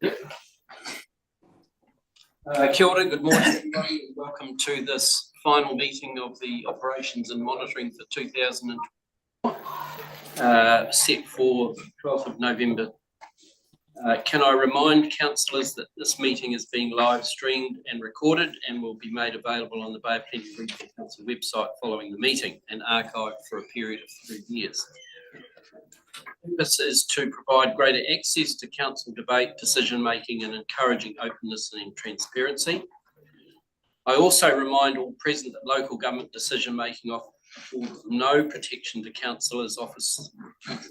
Kia ora, good morning everybody. Welcome to this final meeting of the Operations and Monitoring for 2020, set for 12th of November. Can I remind councillors that this meeting is being live streamed and recorded and will be made available on the Bay of Plenty Regional Council website following the meeting and archived for a period of 3 years. This is to provide greater access to council debate, decision making and encouraging openness and transparency. I also remind all present that local government decision making affords no protection to councillors, office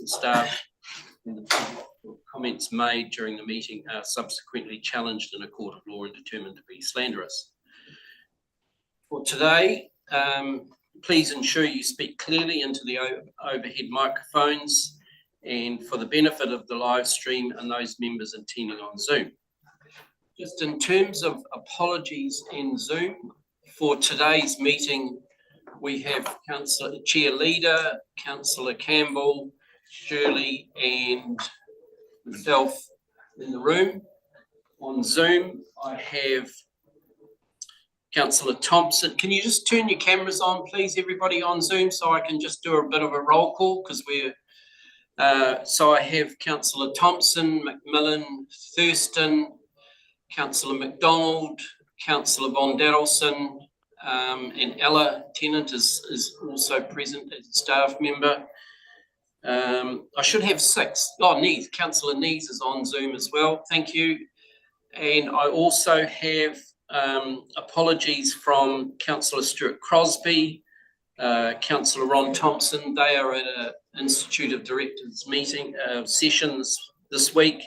staff, and the comments made during the meeting are subsequently challenged in a court of law and determined to be slanderous. For today, please ensure you speak clearly into the overhead microphones and for the benefit of the live stream and those members attending on Zoom. Just in terms of apologies in Zoom, for today's meeting, we have Chair Leader, Councillor Campbell, Shirley and myself in the room. On Zoom, I have Councillor Thompson. Can you just turn your cameras on, please, everybody on Zoom, so I can just do a bit of a roll call, because so I have Councillor Thompson, McMillan, Thurston, Councillor McDonald, Councillor Von Daddleston, and Ella Tennant is also present as a staff member. I should have 6. Oh, Nees, Councillor Nees is on Zoom as well. Thank you. And I also have apologies from Councillor Stuart Crosby, Councillor Ron Thompson. They are at an Institute of Directors meeting sessions this week.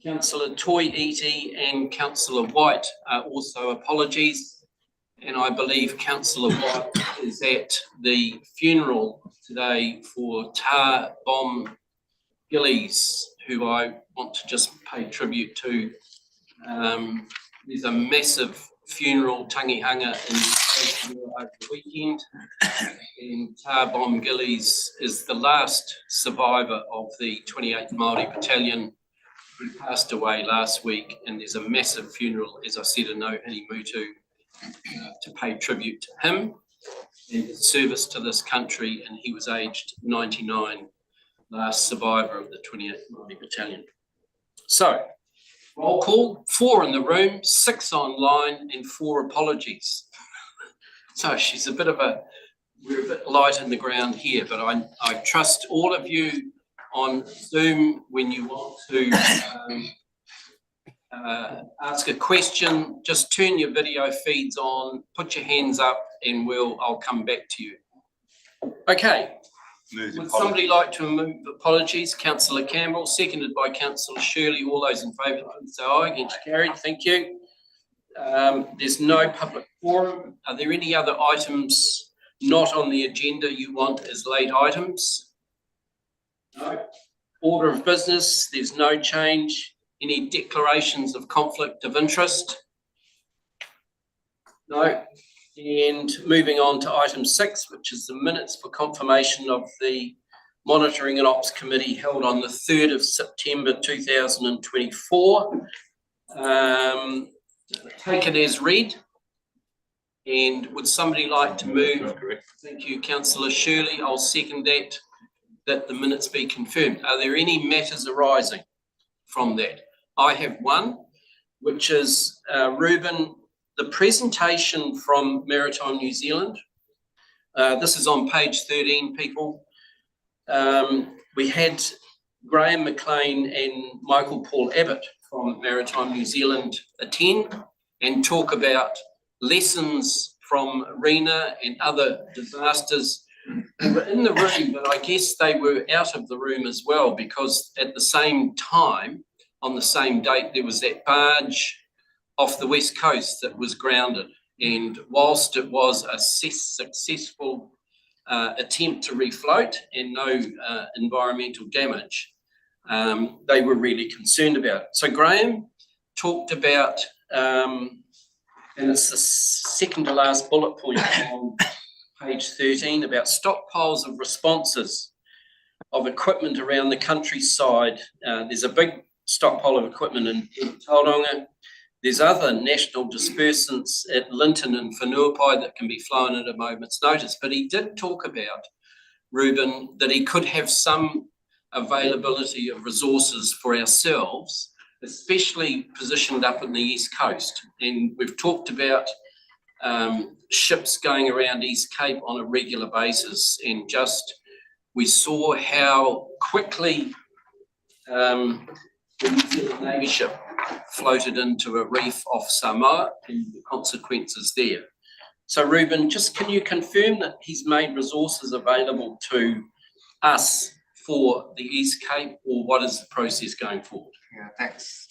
Councillor Toy Eaty and Councillor White are also apologies. And I believe Councillor White is at the funeral today for Tar Bomb Gillies, who I want to just pay tribute to. There's a massive funeral tangihanga over the weekend, and Tar Bomb Gillies is the last survivor of the 28th Māori Battalion who passed away last week, and there's a massive funeral, as I said, in Ohini Mutu, to pay tribute to him and his service to this country, and he was aged 99, last survivor of the 28th Māori Battalion. So, roll call, 4 in the room, 6 online, and 4 apologies. So we're a bit light in the ground here, but I trust all of you on Zoom when you want to ask a question, just turn your video feeds on, put your hands up, and I'll come back to you. Okay. Would somebody like to move apologies? Councillor Campbell, seconded by Councillor Shirley. All those in favour, say aye. Against, carried. Thank you. There's no public forum. Are there any other items not on the agenda you want as late items? No. Order of business, there's no change. Any declarations of conflict of interest? No. And moving on to item 6, which is the minutes for confirmation of the Monitoring and Ops Committee held on the 3rd of September 2024. Take it as read. And would somebody like to move? Thank you, Councillor Shirley. I'll second that the minutes be confirmed. Are there any matters arising from that? I have one, which is Ruben, the presentation from Maritime New Zealand. This is on page 13, people. We had Graham McLean and Michael Paul Abbott from Maritime New Zealand attend and talk about lessons from Rena and other disasters. They were in the room, but I guess they were out of the room as well, because at the same time, on the same date, there was that barge off the west coast that was grounded. And whilst it was a successful attempt to refloat and no environmental damage, they were really concerned about it. So Graham talked about, and it's the second to last bullet point on page 13, about stockpiles of responses of equipment around the countryside. There's a big stockpile of equipment in Tauranga. There's other national dispersants at Linton and Whenuapai that can be flown at a moment's notice, but he did talk about, Ruben, that he could have some availability of resources for ourselves, especially positioned up in the East Coast. And we've talked about ships going around East Cape on a regular basis, and just we saw how quickly the New Zealand Navy ship floated into a reef off Samoa and the consequences there. So Ruben, just can you confirm that he's made resources available to us for the East Cape, or what is the process going forward? Yeah, thanks.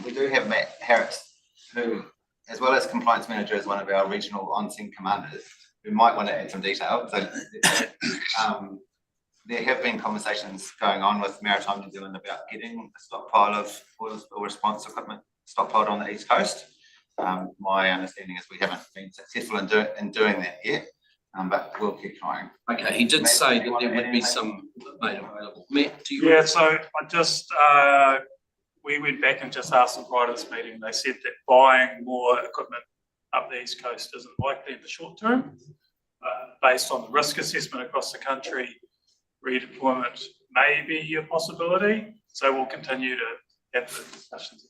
We do have Matt Harris, who, as well as compliance manager, is one of our regional on-scene commanders, who might want to add some detail. So, there have been conversations going on with Maritime New Zealand about getting a stockpile of oil spill response equipment stockpiled on the East Coast. My understanding is we haven't been successful in doing that yet, but we'll keep trying. Okay, he did say that there would be some made available. Matt, do you? Yeah, so I just, we went back and just asked them prior to this meeting. They said that buying more equipment up the East Coast isn't likely in the short term. Based on the risk assessment across the country, redeployment may be a possibility. So we'll continue to have the discussions.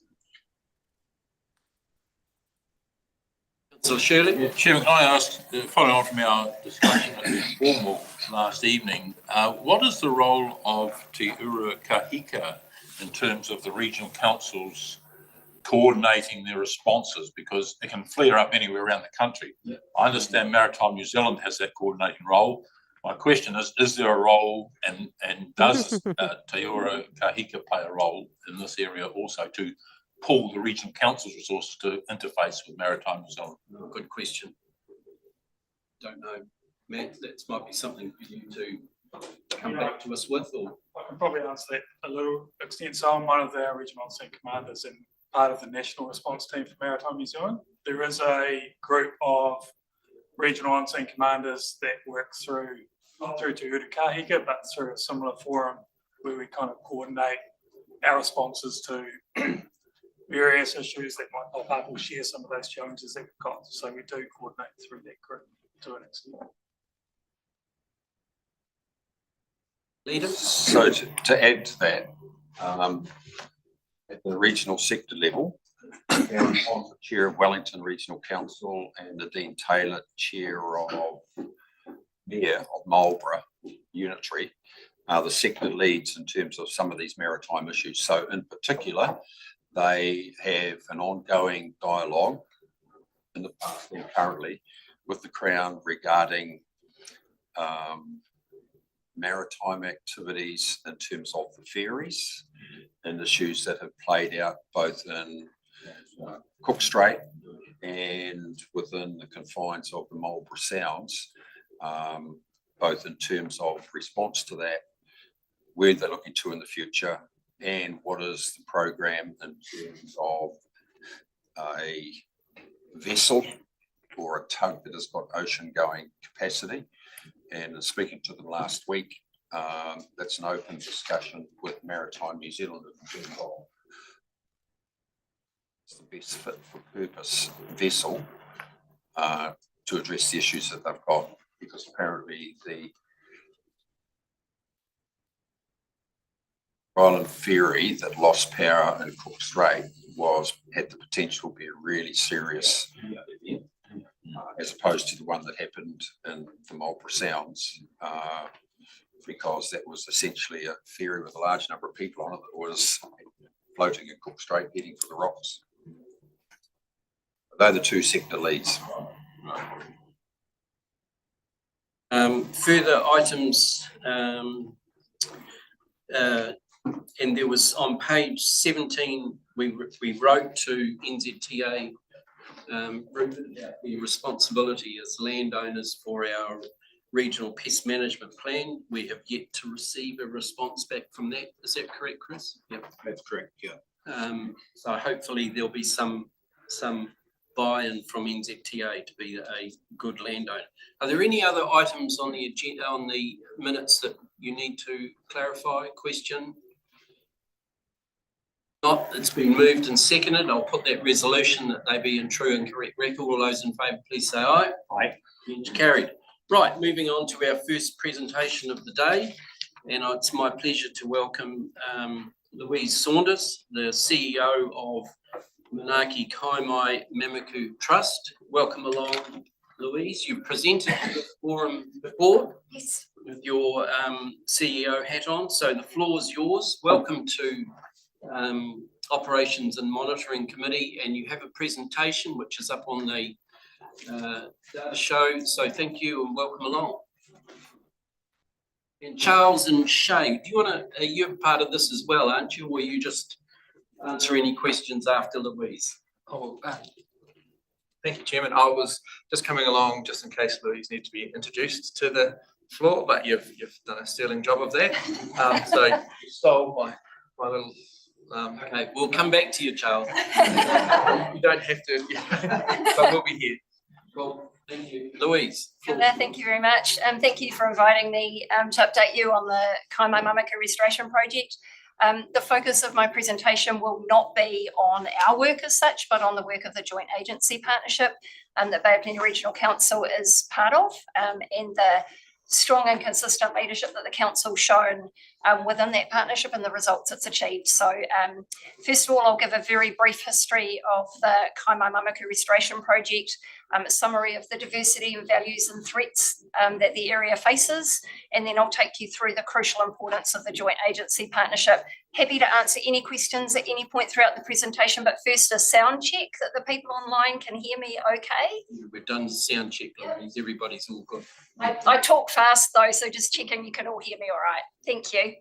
So Shirley? Yeah, Chairman, can I ask, following on from our discussion at the informal last evening, what is the role of Te Ura Kahika in terms of the regional councils coordinating their responses? Because it can flare up anywhere around the country. Yeah. I understand Maritime New Zealand has that coordinating role. My question is there a role, and does Te Ura Kahika play a role in this area also to pull the regional council's resources to interface with Maritime New Zealand? Good question. Don't know, Matt, that might be something for you to come back to us with, or? I can probably answer that a little extent. So I'm one of our regional on-scene commanders and part of the national response team for Maritime New Zealand. There is a group of regional on-scene commanders that work through, not through Te Ura Kahika, but through a similar forum where we kind of coordinate our responses to various issues that might pop up or share some of those challenges that we've got. So we do coordinate through that group to an extent. Leader? So to add to that, at the regional sector level, Karen Pond, Chair of Wellington Regional Council, and Nadine Taylor, Chair of Mayor of Marlborough Unitary, are the sector leads in terms of some of these maritime issues. So in particular, they have an ongoing dialogue in the past and currently with the Crown regarding maritime activities in terms of the ferries and issues that have played out both in Cook Strait and within the confines of the Marlborough Sounds, both in terms of response to that, where they're looking to in the future, and what is the program in terms of a vessel or a tug that has got ocean going capacity. And speaking to them last week, that's an open discussion with Maritime New Zealand in terms of it's the best fit for purpose vessel to address the issues that they've got, because apparently the Island ferry that lost power in Cook Strait had the potential to be a really serious event, as opposed to the one that happened in the Marlborough Sounds, because that was essentially a ferry with a large number of people on it that was floating in Cook Strait heading for the rocks. They're the two sector leads. Further items, and there was on page 17, we wrote to NZTA about the responsibility as landowners for our regional pest management plan. We have yet to receive a response back from that. Is that correct, Chris? Yep, that's correct. Yeah. So hopefully there'll be some buy-in from NZTA to be a good landowner. Are there any other items on the agenda, on the minutes, that you need to clarify, question? Not, it's been moved and seconded. I'll put that resolution that they be in true and correct record. All those in favour, please say aye. Aye. It's carried. Right, moving on to our first presentation of the day. And it's my pleasure to welcome Louise Saunders, the CEO of Manaaki Kaimai Mamaku Trust. Welcome along, Louise. You've presented to the forum before. Yes. With your CEO hat on, so the floor is yours. Welcome to Operations and Monitoring Committee, and you have a presentation which is up on the data show, so thank you and welcome along. And Charles and Shay, do you want to, you're part of this as well, aren't you, or you just answer any questions after Louise? Oh, thank you, Chairman. I was just coming along just in case Louise needs to be introduced to the floor, but you've done a sterling job of that. So you stole my little. Okay, we'll come back to you, Charles. You don't have to, but we'll be here. Well, thank you. Louise. Thank you very much. Thank you for inviting me to update you on the Kaimai Mamaku Restoration Project. The focus of my presentation will not be on our work as such, but on the work of the Joint Agency Partnership that Bay of Plenty Regional Council is part of, and the strong and consistent leadership that the council's shown within that partnership and the results it's achieved. So first of all, I'll give a very brief history of the Kaimai Mamaku Restoration Project, a summary of the diversity and values and threats that the area faces, and then I'll take you through the crucial importance of the Joint Agency Partnership. Happy to answer any questions at any point throughout the presentation, but first a sound check that the people online can hear me okay. We've done the sound check, Louise. Everybody's all good. I talk fast though, so just checking you can all hear me all right. Thank you.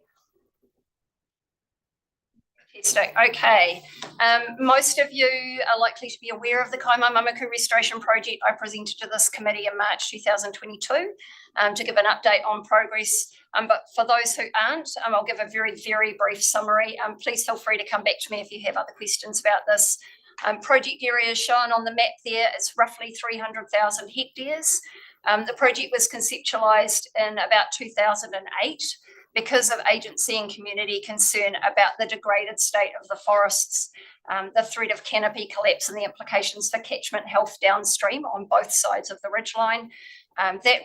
Okay, most of you are likely to be aware of the Kaimai Mamaku Restoration Project. I presented to this committee in March 2022 to give an update on progress. But for those who aren't, I'll give a very, very brief summary. Please feel free to come back to me if you have other questions about this. Project area is shown on the map there. It's roughly 300,000 hectares. The project was conceptualised in about 2008. Because of agency and community concern about the degraded state of the forests, the threat of canopy collapse and the implications for catchment health downstream on both sides of the ridgeline. That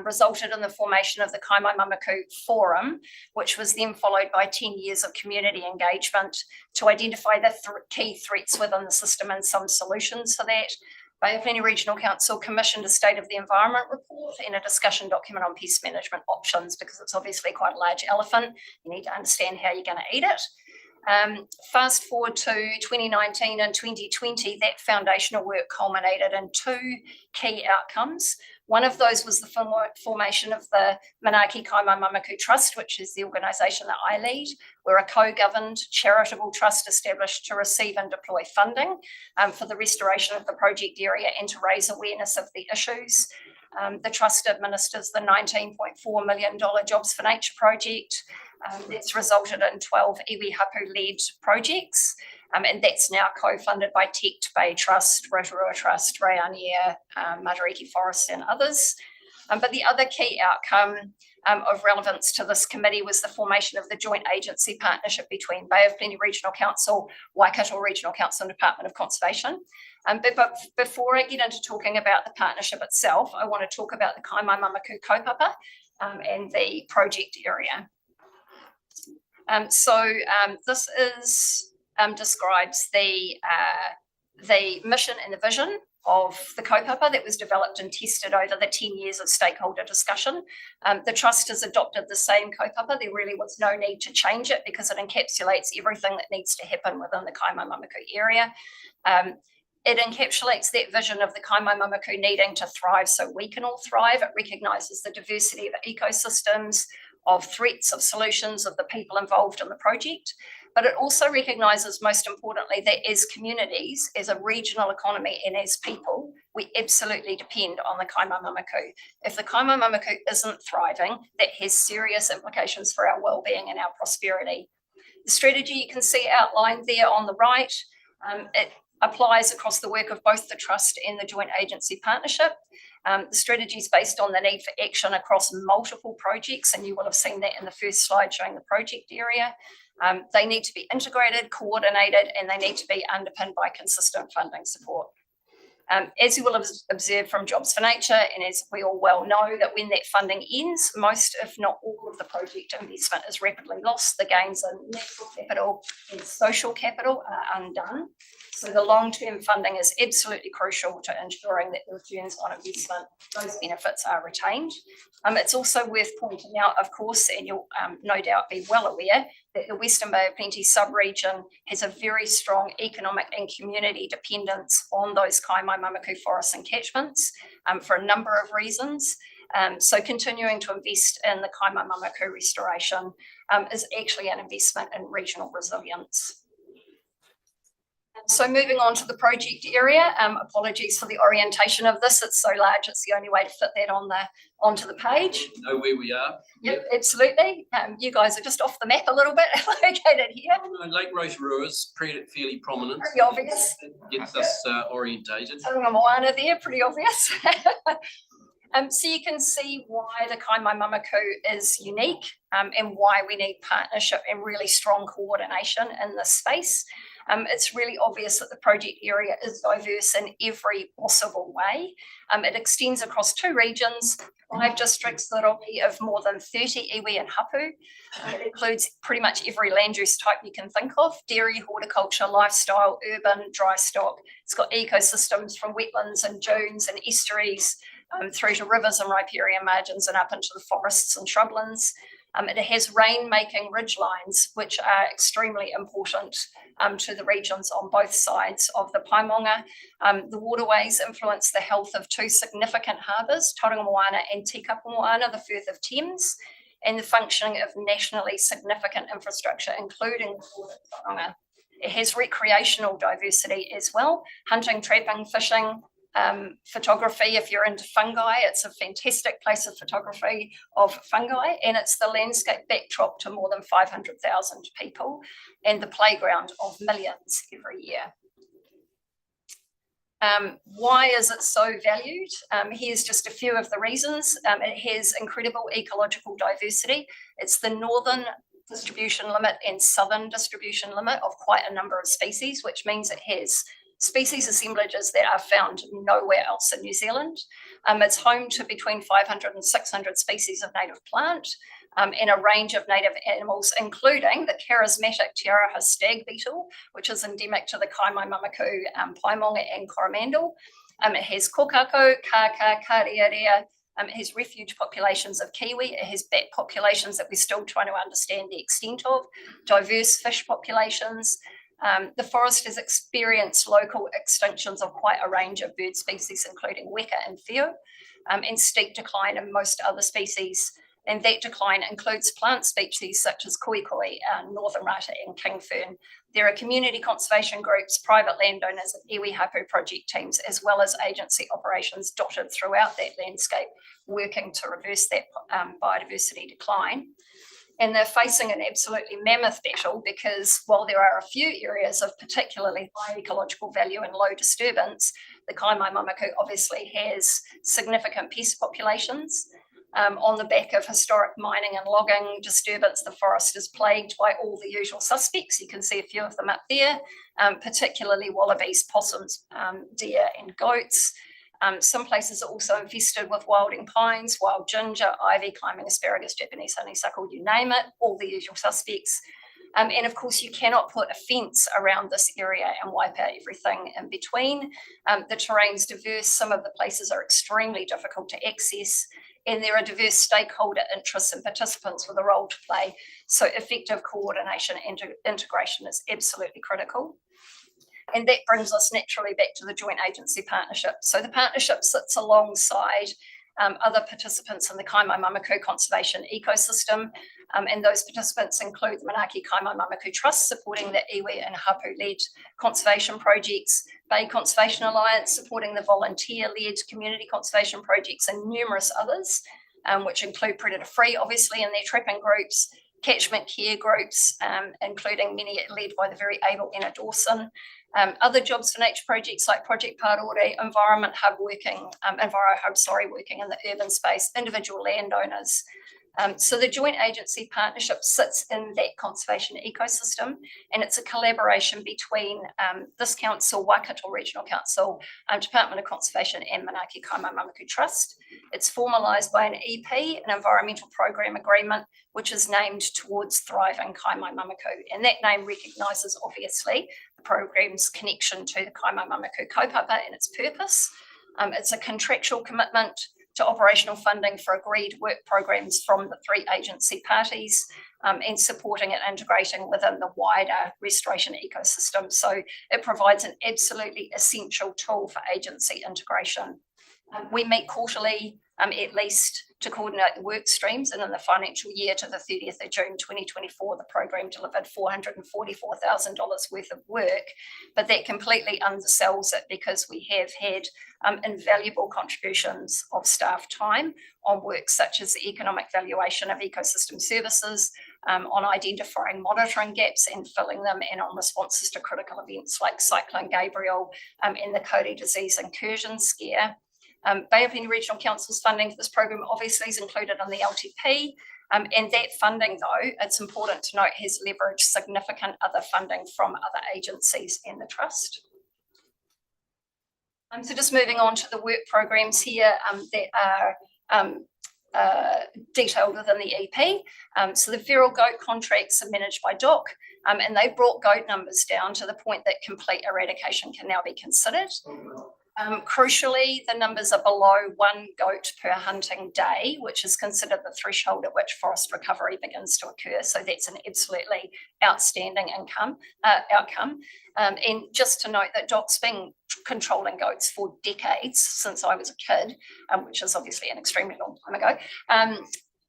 resulted in the formation of the Kaimai Mamaku Forum, which was then followed by 10 years of community engagement to identify the key threats within the system and some solutions for that. Bay of Plenty Regional Council commissioned a State of the Environment report and a discussion document on pest management options, because it's obviously quite a large elephant. You need to understand how you're going to eat it. Fast forward to 2019 and 2020, that foundational work culminated in two key outcomes. One of those was the formation of the Manaaki Kaimai Mamaku Trust, which is the organisation that I lead. We're a co-governed charitable trust established to receive and deploy funding for the restoration of the project area and to raise awareness of the issues. The trust administers the $19.4 million Jobs for Nature project. It's resulted in 12 iwi hapu-led projects, and that's now co-funded by Tect Bay Trust, Rotorua Trust, Raiania, Matariki Forest and others. But the other key outcome of relevance to this committee was the formation of the joint agency partnership between Bay of Plenty Regional Council, Waikato Regional Council and Department of Conservation. But before I get into talking about the partnership itself, I want to talk about the Kaimai Mamaku kaupapa and the project area. This describes the mission and the vision of the kaupapa that was developed and tested over the 10 years of stakeholder discussion. The trust has adopted the same kaupapa. There really was no need to change it because it encapsulates everything that needs to happen within the Kaimai Mamaku area. It encapsulates that vision of the Kaimai Mamaku needing to thrive so we can all thrive. It recognises the diversity of ecosystems, of threats, of solutions, of the people involved in the project. But it also recognises, most importantly, that as communities, as a regional economy and as people, we absolutely depend on the Kaimai Mamaku. If the Kaimai Mamaku isn't thriving, that has serious implications for our well-being and our prosperity. The strategy you can see outlined there on the right, it applies across the work of both the trust and the joint agency partnership. The strategy is based on the need for action across multiple projects, and you will have seen that in the first slide showing the project area. They need to be integrated, coordinated, and they need to be underpinned by consistent funding support. As you will have observed from Jobs for Nature, and as we all well know, that when that funding ends, most, if not all, of the project investment is rapidly lost. The gains in natural capital and social capital are undone. So the long-term funding is absolutely crucial to ensuring that the returns on investment, those benefits are retained. It's also worth pointing out, of course, and you'll no doubt be well aware, that the Western Bay of Plenty sub-region has a very strong economic and community dependence on those Kaimai-Mamaku forests and catchments for a number of reasons. So continuing to invest in the Kaimai-Mamaku restoration is actually an investment in regional resilience. So moving on to the project area, apologies for the orientation of this. It's so large, it's the only way to fit that onto the page. Know where we are? Yep, absolutely. You guys are just off the map a little bit, located here. Lake Rotorua is fairly prominent. Pretty obvious. Gets us orientated. Tauranga Moana there, pretty obvious. So you can see why the Kaimai-Mamaku is unique and why we need partnership and really strong coordination in this space. It's really obvious that the project area is diverse in every possible way. It extends across 2 regions, 5 districts that will be of more than 30 iwi and hapu. It includes pretty much every land use type you can think of: dairy, horticulture, lifestyle, urban, dry stock. It's got ecosystems from wetlands and dunes and estuaries through to rivers and riparian margins and up into the forests and shrublands. It has rain-making ridgelines, which are extremely important to the regions on both sides of the Paemonga. The waterways influence the health of 2 significant harbours, Tauranga Moana and Tikapa Moana, the Firth of Thames, and the functioning of nationally significant infrastructure, including the Port of Tauranga. It has recreational diversity as well: hunting, trapping, fishing, photography. If you're into fungi, it's a fantastic place of photography of fungi, and it's the landscape backdrop to more than 500,000 people and the playground of millions every year. Why is it so valued? Here's just a few of the reasons. It has incredible ecological diversity. It's the northern distribution limit and southern distribution limit of quite a number of species, which means it has species assemblages that are found nowhere else in New Zealand. It's home to between 500 and 600 species of native plant and a range of native animals, including the charismatic Te Araha stag beetle, which is endemic to the Kaimai-Mamaku, Paemonga and Coromandel. It has kokako, kaka, kariarea. It has refuge populations of kiwi. It has bat populations that we're still trying to understand the extent of, diverse fish populations. The forest has experienced local extinctions of quite a range of bird species, including weka and whio, and steep decline in most other species. And that decline includes plant species such as koikoi, northern rata and king fern. There are community conservation groups, private landowners and iwi hapu project teams, as well as agency operations dotted throughout that landscape, working to reverse that biodiversity decline. And they're facing an absolutely mammoth battle because while there are a few areas of particularly high ecological value and low disturbance, the Kaimai-Mamaku obviously has significant pest populations. On the back of historic mining and logging disturbance, the forest is plagued by all the usual suspects. You can see a few of them up there, particularly wallabies, possums, deer and goats. Some places are also infested with wilding pines, wild ginger, ivy, climbing asparagus, Japanese honeysuckle, you name it, all the usual suspects. And of course, you cannot put a fence around this area and wipe out everything in between. The terrain's diverse. Some of the places are extremely difficult to access, and there are diverse stakeholder interests and participants with a role to play. So effective coordination and integration is absolutely critical. And that brings us naturally back to the joint agency partnership. So the partnership sits alongside other participants in the Kaimai-Mamaku conservation ecosystem. And those participants include the Manaaki Kaimai-Mamaku Trust, supporting the iwi and hapu-led conservation projects, Bay Conservation Alliance, supporting the volunteer-led community conservation projects, and numerous others, which include predator-free, obviously, in their trapping groups, catchment care groups, including many led by the very able Anna Dawson. Other Jobs for Nature projects like Project Parore, Enviro Hub working in the urban space, individual landowners. So the joint agency partnership sits in that conservation ecosystem, and it's a collaboration between this council, Waikato Regional Council, Department of Conservation and Manaaki Kaimai-Mamaku Trust. It's formalised by an EP, an Environmental Program Agreement, which is named towards thriving Kaimai-Mamaku. And that name recognises, obviously, the program's connection to the Kaimai-Mamaku kaupapa and its purpose. It's a contractual commitment to operational funding for agreed work programs from the 3 agency parties, and supporting and integrating within the wider restoration ecosystem. So it provides an absolutely essential tool for agency integration. We meet quarterly, at least, to coordinate the work streams, and in the financial year to the 30th of June 2024, the program delivered $444,000 worth of work, but that completely undersells it because we have had invaluable contributions of staff time on work such as the economic valuation of ecosystem services, on identifying monitoring gaps and filling them, and on responses to critical events like Cyclone Gabriel and the Cody disease incursion scare. Bay of Plenty Regional Council's funding for this program obviously is included in the LTP, and that funding, though, it's important to note, has leveraged significant other funding from other agencies and the trust. So just moving on to the work programs here that are detailed within the EP. So the feral goat contracts are managed by DOC, and they brought goat numbers down to the point that complete eradication can now be considered. Crucially, the numbers are below 1 goat per hunting day, which is considered the threshold at which forest recovery begins to occur. So that's an absolutely outstanding outcome. And just to note that DOC's been controlling goats for decades, since I was a kid, which is obviously an extremely long time ago.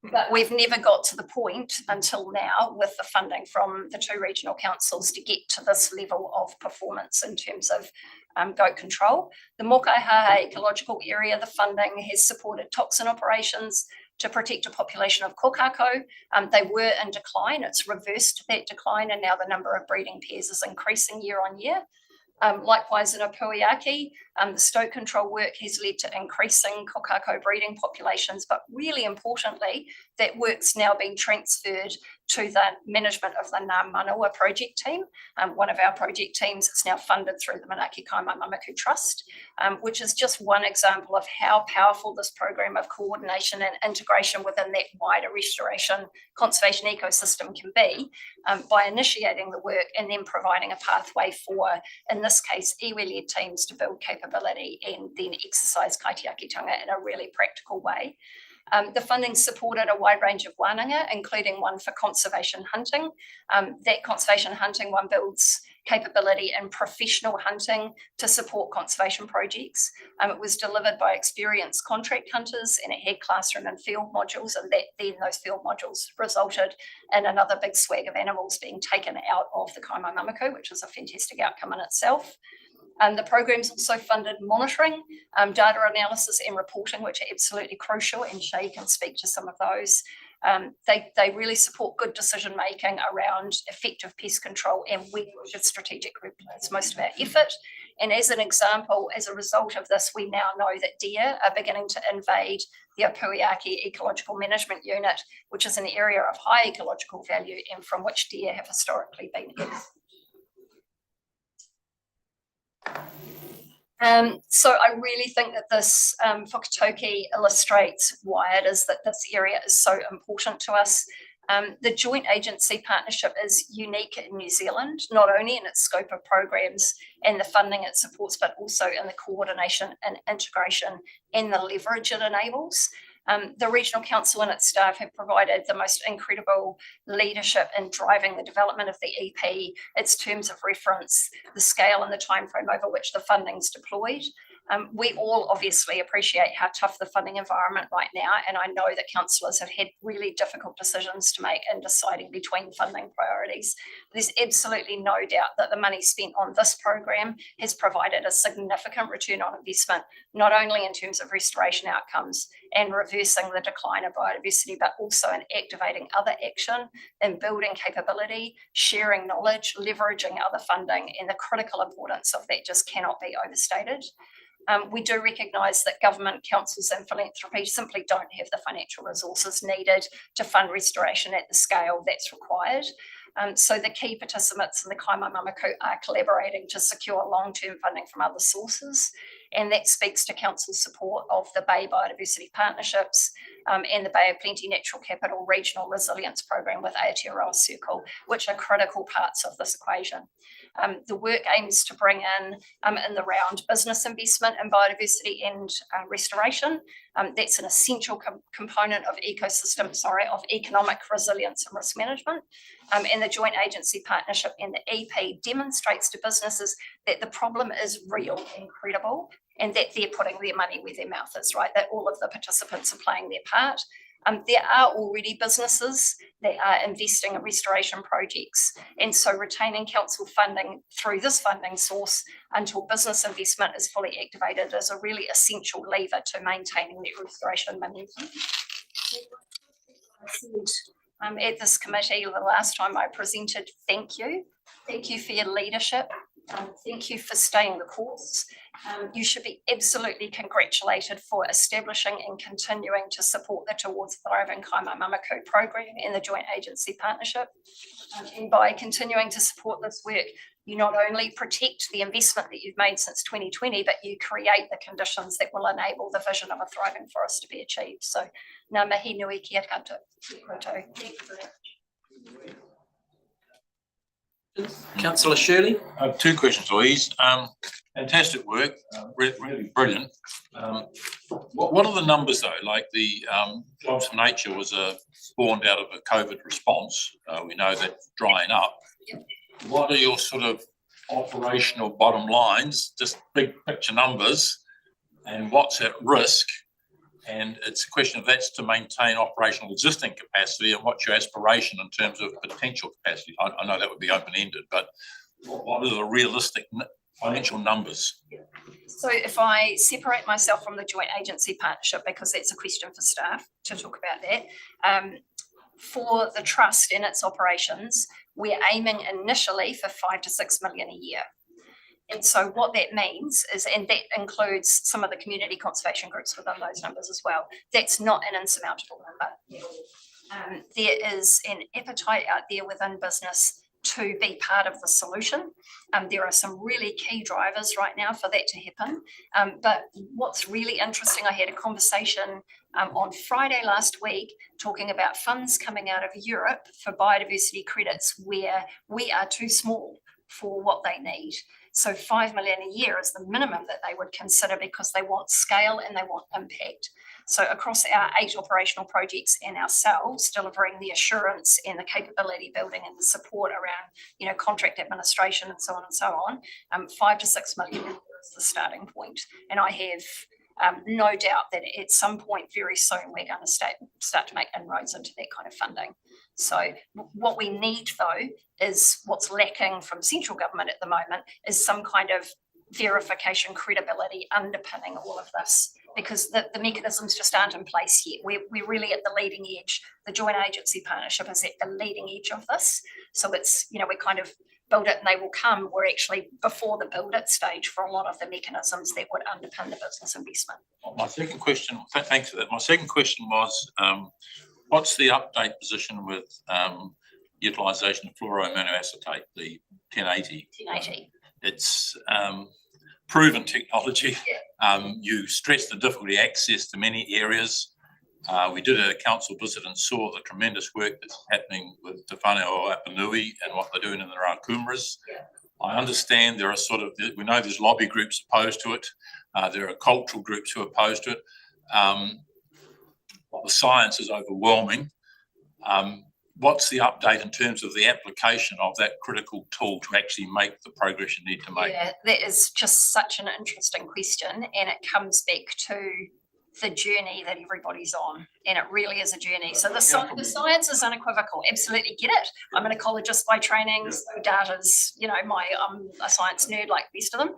But we've never got to the point until now with the funding from the 2 regional councils to get to this level of performance in terms of goat control. The Mokaihaha Ecological Area, the funding has supported toxin operations to protect a population of kokako. They were in decline. It's reversed that decline, and now the number of breeding pairs is increasing year on year. Likewise, in Opuiaki, the stoat control work has led to increasing kokako breeding populations, but really importantly, that work's now been transferred to the management of the Ngā Manawa project team. One of our project teams is now funded through the Manaaki Kaimai-Mamaku Trust, which is just one example of how powerful this program of coordination and integration within that wider restoration conservation ecosystem can be, by initiating the work and then providing a pathway for, in this case, iwi-led teams to build capability and then exercise kaitiakitanga in a really practical way. The funding supported a wide range of wānanga, including one for conservation hunting. That conservation hunting one builds capability in professional hunting to support conservation projects. It was delivered by experienced contract hunters, and it had classroom and field modules, and then those field modules resulted in another big swag of animals being taken out of the Kaimai-Mamaku, which is a fantastic outcome in itself. The program's also funded monitoring, data analysis and reporting, which are absolutely crucial, and Shay can speak to some of those. They really support good decision making around effective pest control and where we should strategically place most of our effort. And as an example, as a result of this, we now know that deer are beginning to invade the Opuiaki Ecological Management Unit, which is an area of high ecological value and from which deer have historically been in. So I really think that this whakatauki illustrates why it is that this area is so important to us. The joint agency partnership is unique in New Zealand, not only in its scope of programs and the funding it supports, but also in the coordination and integration and the leverage it enables. The Regional Council and its staff have provided the most incredible leadership in driving the development of the EP, its terms of reference, the scale and the timeframe over which the funding's deployed. We all obviously appreciate how tough the funding environment right now, and I know that councillors have had really difficult decisions to make in deciding between funding priorities. There's absolutely no doubt that the money spent on this program has provided a significant return on investment, not only in terms of restoration outcomes and reversing the decline of biodiversity, but also in activating other action, in building capability, sharing knowledge, leveraging other funding, and the critical importance of that just cannot be overstated. We do recognise that government, councils and philanthropy simply don't have the financial resources needed to fund restoration at the scale that's required. So the key participants in the Kaimai-Mamaku are collaborating to secure long-term funding from other sources, and that speaks to council support of the Bay Biodiversity Partnerships and the Bay of Plenty Natural Capital Regional Resilience Program with Aotearoa Circle, which are critical parts of this equation. The work aims to bring in the round business investment in biodiversity and restoration. That's an essential component of of economic resilience and risk management. And the joint agency partnership and the EP demonstrates to businesses that the problem is real and credible, and that they're putting their money where their mouth is, right? That all of the participants are playing their part. There are already businesses that are investing in restoration projects, and so retaining council funding through this funding source until business investment is fully activated is a really essential lever to maintaining that restoration momentum. At this committee, the last time I presented, thank you. Thank you for your leadership. Thank you for staying the course. You should be absolutely congratulated for establishing and continuing to support the Towards Thriving Kaimai-Mamaku program and the joint agency partnership. And by continuing to support this work, you not only protect the investment that you've made since 2020, but you create the conditions that will enable the vision of a thriving forest to be achieved. So, ngā mihi nui kia koutou. Thank you very much. Councillor Shirley? I have two questions, Louise. Fantastic work, really brilliant. What are the numbers though? Like the Jobs for Nature was spawned out of a COVID response. We know that's drying up. What are your sort of operational bottom lines, just big picture numbers, and what's at risk? And it's a question of that's to maintain operational existing capacity, and what's your aspiration in terms of potential capacity? I know that would be open-ended, but what are the realistic financial numbers? So if I separate myself from the joint agency partnership, because that's a question for staff to talk about that, for the trust and its operations, we're aiming initially for 5 to 6 million a year. And so what that means is, and that includes some of the community conservation groups within those numbers as well, that's not an insurmountable number. There is an appetite out there within business to be part of the solution. There are some really key drivers right now for that to happen. But what's really interesting, I had a conversation on Friday last week talking about funds coming out of Europe for biodiversity credits where we are too small for what they need. So 5 million a year is the minimum that they would consider, because they want scale and they want impact. So across our 8 operational projects and ourselves delivering the assurance and the capability building and the support around, contract administration and so on, 5 to 6 million is the starting point. And I have no doubt that at some point very soon we're going to start to make inroads into that kind of funding. So what we need though is, what's lacking from central government at the moment is some kind of verification, credibility underpinning all of this, because the mechanisms just aren't in place yet. We're really at the leading edge. The joint agency partnership is at the leading edge of this. So it's, we kind of build it and they will come. We're actually before the build it stage for a lot of the mechanisms that would underpin the business investment. My second question, thanks for that. My second question was, what's the update position with utilisation of fluoroaminoacetate, the 1080? 1080. It's proven technology. You stress the difficulty access to many areas. We did a council visit and saw the tremendous work that's happening with Te Whānau Apanui and what they're doing in the Rākumaras. I understand we know there's lobby groups opposed to it. There are cultural groups who are opposed to it. The science is overwhelming. What's the update in terms of the application of that critical tool to actually make the progress you need to make? Yeah, that is just such an interesting question, and it comes back to the journey that everybody's on, and it really is a journey. So the science is unequivocal. Absolutely get it. I'm an ecologist by training, so data's, I'm a science nerd like the best of them.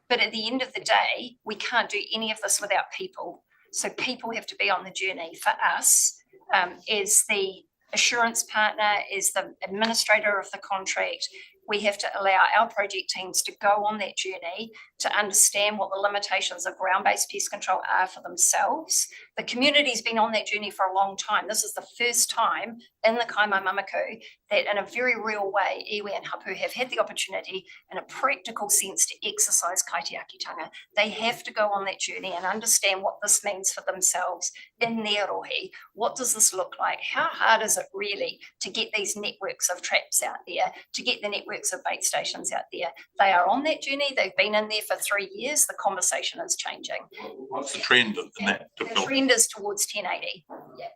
But at the end of the day, we can't do any of this without people. So people have to be on the journey. For us, as the assurance partner, as the administrator of the contract, we have to allow our project teams to go on that journey to understand what the limitations of ground-based pest control are for themselves. The community's been on that journey for a long time. This is the first time in the Kaimai-Mamaku that in a very real way, iwi and hapu have had the opportunity in a practical sense to exercise kaitiakitanga. They have to go on that journey and understand what this means for themselves in their rohi. What does this look like? How hard is it really to get these networks of traps out there, to get the networks of bait stations out there? They are on that journey. They've been in there for 3 years. The conversation is changing. What's the trend in that? The trend is towards 1080. Yeah.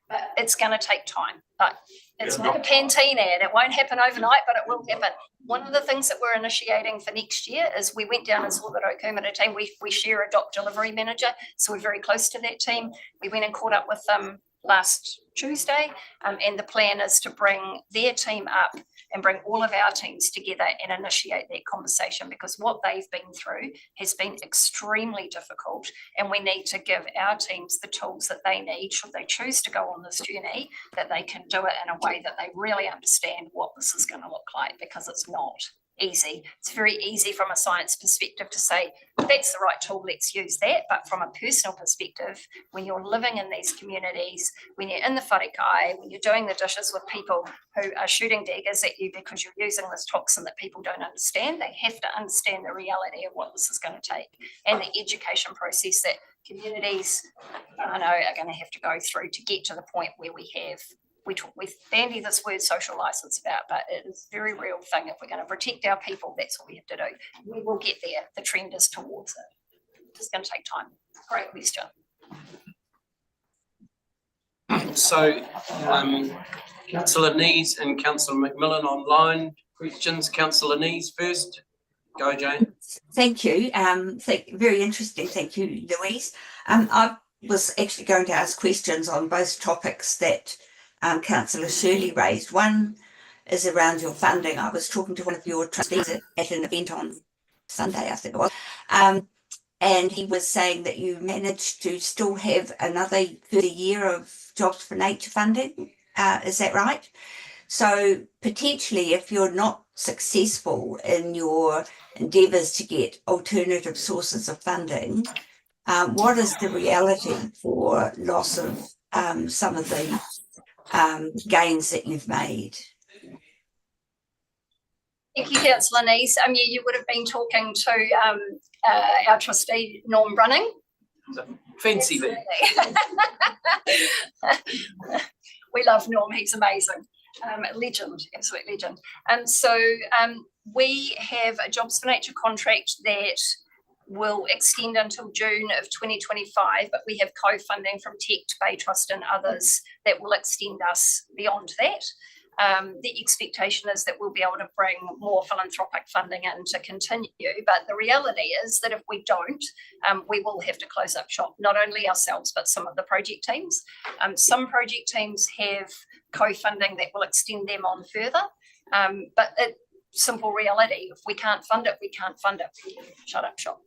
But it's going to take time. But it's like a Pantene ad. It won't happen overnight, but it will happen. One of the things that we're initiating for next year is we went down and saw the Raukumara team. We share a DOC delivery manager, so we're very close to that team. We went and caught up with them last Tuesday, and the plan is to bring their team up and bring all of our teams together and initiate that conversation, because what they've been through has been extremely difficult, and we need to give our teams the tools that they need should they choose to go on this journey, that they can do it in a way that they really understand what this is going to look like, because it's not easy. It's very easy from a science perspective to say, that's the right tool, let's use that. But from a personal perspective, when you're living in these communities, when you're in the wharekai, when you're doing the dishes with people who are shooting daggers at you because you're using this toxin that people don't understand, they have to understand the reality of what this is going to take and the education process that communities, I know, are going to have to go through to get to the point where we bandy this word social license about, but it is a very real thing. If we're going to protect our people, that's what we have to do. We will get there. The trend is towards it. It's going to take time. Great question. So, Councillor Nees and Councillor McMillan online questions. Councillor Nees first. Go, Jane. Thank you. Very interesting. Thank you, Louise. I was actually going to ask questions on both topics that Councillor Shirley raised. One is around your funding. I was talking to one of your trustees at an event on Sunday, I think it was, and he was saying that you managed to still have another 30 year of Jobs for Nature funding. Is that right? So potentially, if you're not successful in your endeavours to get alternative sources of funding, what is the reality for loss of some of the gains that you've made? Thank you, Councillor Nees. You would have been talking to our trustee, Norm Brunning. Fancy that. We love Norm, he's amazing. Legend, absolute legend. So we have a Jobs for Nature contract that will extend until June of 2025, but we have co-funding from TECT, Bay Trust and others that will extend us beyond that. The expectation is that we'll be able to bring more philanthropic funding in to continue, but the reality is that if we don't, we will have to close up shop, not only ourselves, but some of the project teams. Some project teams have co-funding that will extend them on further, but simple reality, if we can't fund it, we can't fund it. Shut up shop.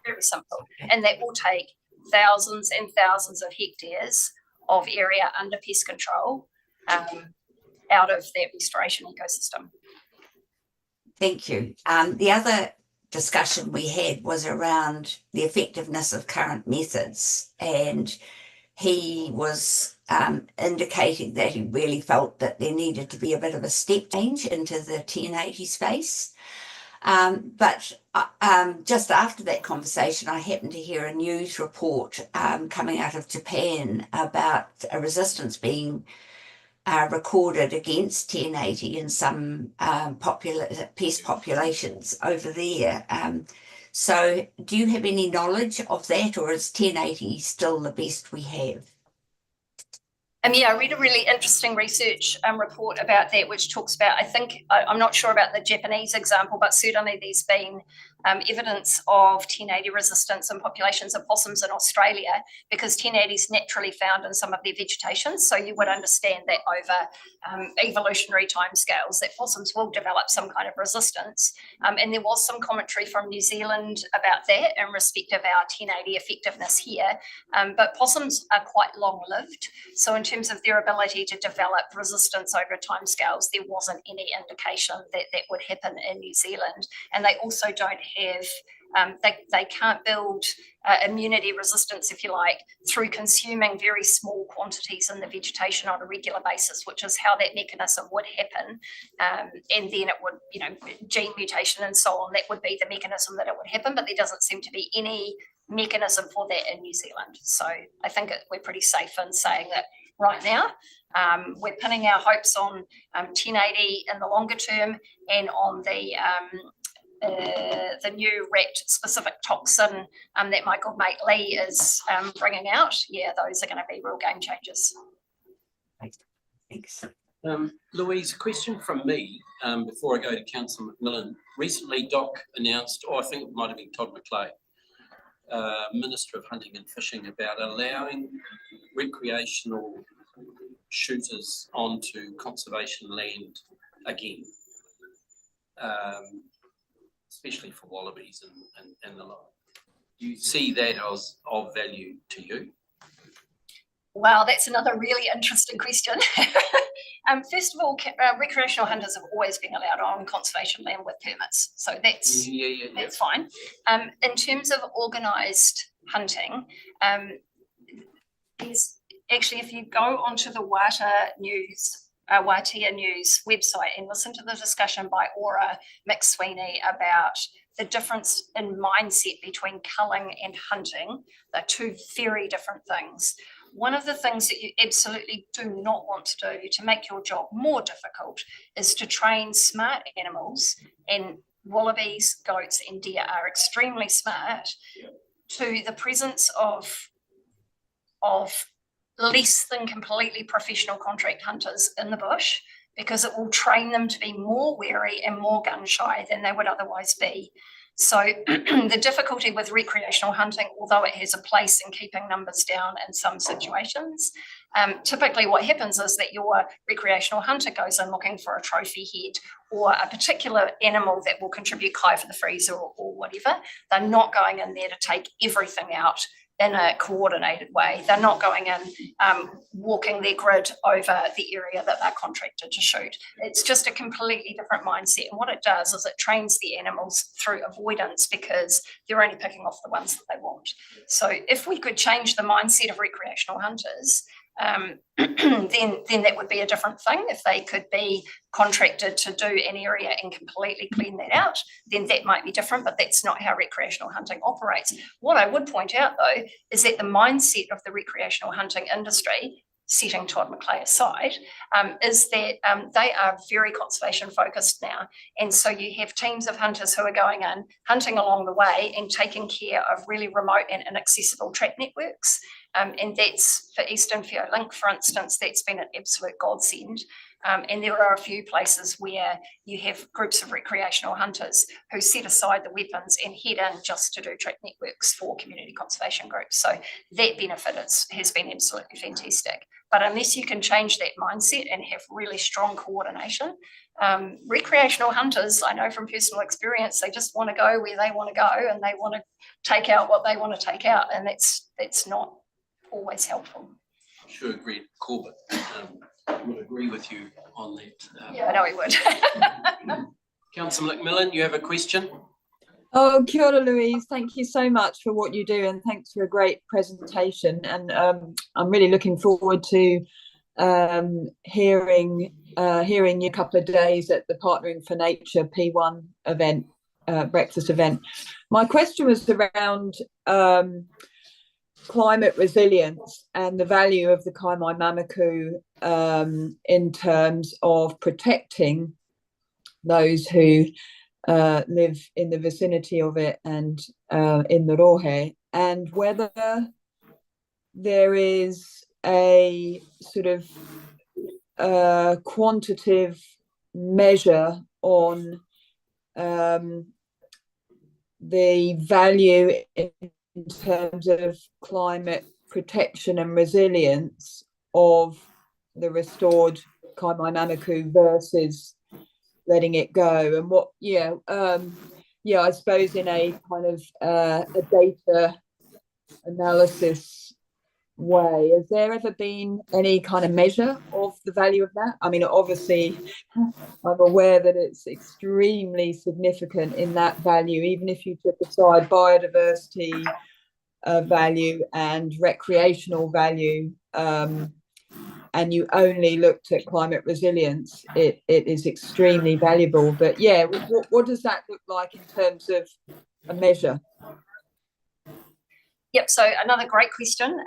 Very simple. And that will take thousands and thousands of hectares of area under pest control out of that restoration ecosystem. Thank you. The other discussion we had was around the effectiveness of current methods, and he was indicating that he really felt that there needed to be a bit of a step change into the 1080 space. But just after that conversation, I happened to hear a news report coming out of Japan about a resistance being recorded against 1080 in some pest populations over there. So do you have any knowledge of that, or is 1080 still the best we have? I read a really interesting research report about that, which talks about, I'm not sure about the Japanese example, but certainly there's been evidence of 1080 resistance in populations of possums in Australia, because 1080 is naturally found in some of their vegetation. So you would understand that over evolutionary timescales that possums will develop some kind of resistance. And there was some commentary from New Zealand about that in respect of our 1080 effectiveness here. But possums are quite long-lived. So in terms of their ability to develop resistance over timescales, there wasn't any indication that that would happen in New Zealand. And they also don't have They can't build immunity resistance, if you like, through consuming very small quantities in the vegetation on a regular basis, which is how that mechanism would happen. And then it would, gene mutation and so on, that would be the mechanism that it would happen, but there doesn't seem to be any mechanism for that in New Zealand. So I think we're pretty safe in saying that right now. We're pinning our hopes on 1080 in the longer term and on the new rat-specific toxin that my good mate Lee is bringing out. Yeah, those are going to be real game changers. Thanks. Louise, a question from me before I go to Councillor McMillan. Recently, DOC announced, I think it might have been Todd McClay, Minister of Hunting and Fishing, about allowing recreational shooters onto conservation land again, especially for wallabies and the like. Do you see that as of value to you? Wow, that's another really interesting question. First of all, recreational hunters have always been allowed on conservation land with permits, so that's that's fine. In terms of organised hunting, there's actually, if you go onto the Waitea News website and listen to the discussion by Aura McSweeney about the difference in mindset between culling and hunting, they're two very different things. One of the things that you absolutely do not want to do to make your job more difficult is to train smart animals, and wallabies, goats and deer are extremely smart, to the presence of less than completely professional contract hunters in the bush, because it will train them to be more wary and more gun shy than they would otherwise be. So the difficulty with recreational hunting, although it has a place in keeping numbers down in some situations, typically what happens is that your recreational hunter goes in looking for a trophy head or a particular animal that will contribute high for the freezer or whatever. They're not going in there to take everything out in a coordinated way. They're not going in, walking their grid over the area that they're contracted to shoot. It's just a completely different mindset. And what it does is it trains the animals through avoidance, because they're only picking off the ones that they want. So if we could change the mindset of recreational hunters, then that would be a different thing. If they could be contracted to do an area and completely clean that out, then that might be different, but that's not how recreational hunting operates. What I would point out, though, is that the mindset of the recreational hunting industry, setting Todd McClay aside, is that they are very conservation focused now. And so you have teams of hunters who are going in, hunting along the way and taking care of really remote and inaccessible track networks. And that's, for Eastern Fiord Link, for instance, that's been an absolute godsend. And there are a few places where you have groups of recreational hunters who set aside the weapons and head in just to do track networks for community conservation groups. So that benefit has been absolutely fantastic. But unless you can change that mindset and have really strong coordination, recreational hunters, I know from personal experience, they just want to go where they want to go and they want to take out what they want to take out. And that's not always helpful. I'm sure Greg Corbett would agree with you on that. Yeah, I know he would. Councillor McMillan, you have a question? Oh, kia ora, Louise. Thank you so much for what you do, and thanks for a great presentation. And I'm really looking forward to hearing you a couple of days at the Partnering for Nature P1 event, breakfast event. My question was around climate resilience and the value of the Kaimai Mamaku in terms of protecting those who live in the vicinity of it and in the Rohe, and whether there is a sort of quantitative measure on the value in terms of climate protection and resilience of the restored Kaimai Mamaku versus letting it go, and what I suppose in a kind of a data analysis way. Has there ever been any kind of measure of the value of that? I mean, obviously, I'm aware that it's extremely significant in that value, even if you took aside biodiversity value and recreational value, and you only looked at climate resilience, it is extremely valuable. But yeah, what does that look like in terms of a measure? Yep, so another great question.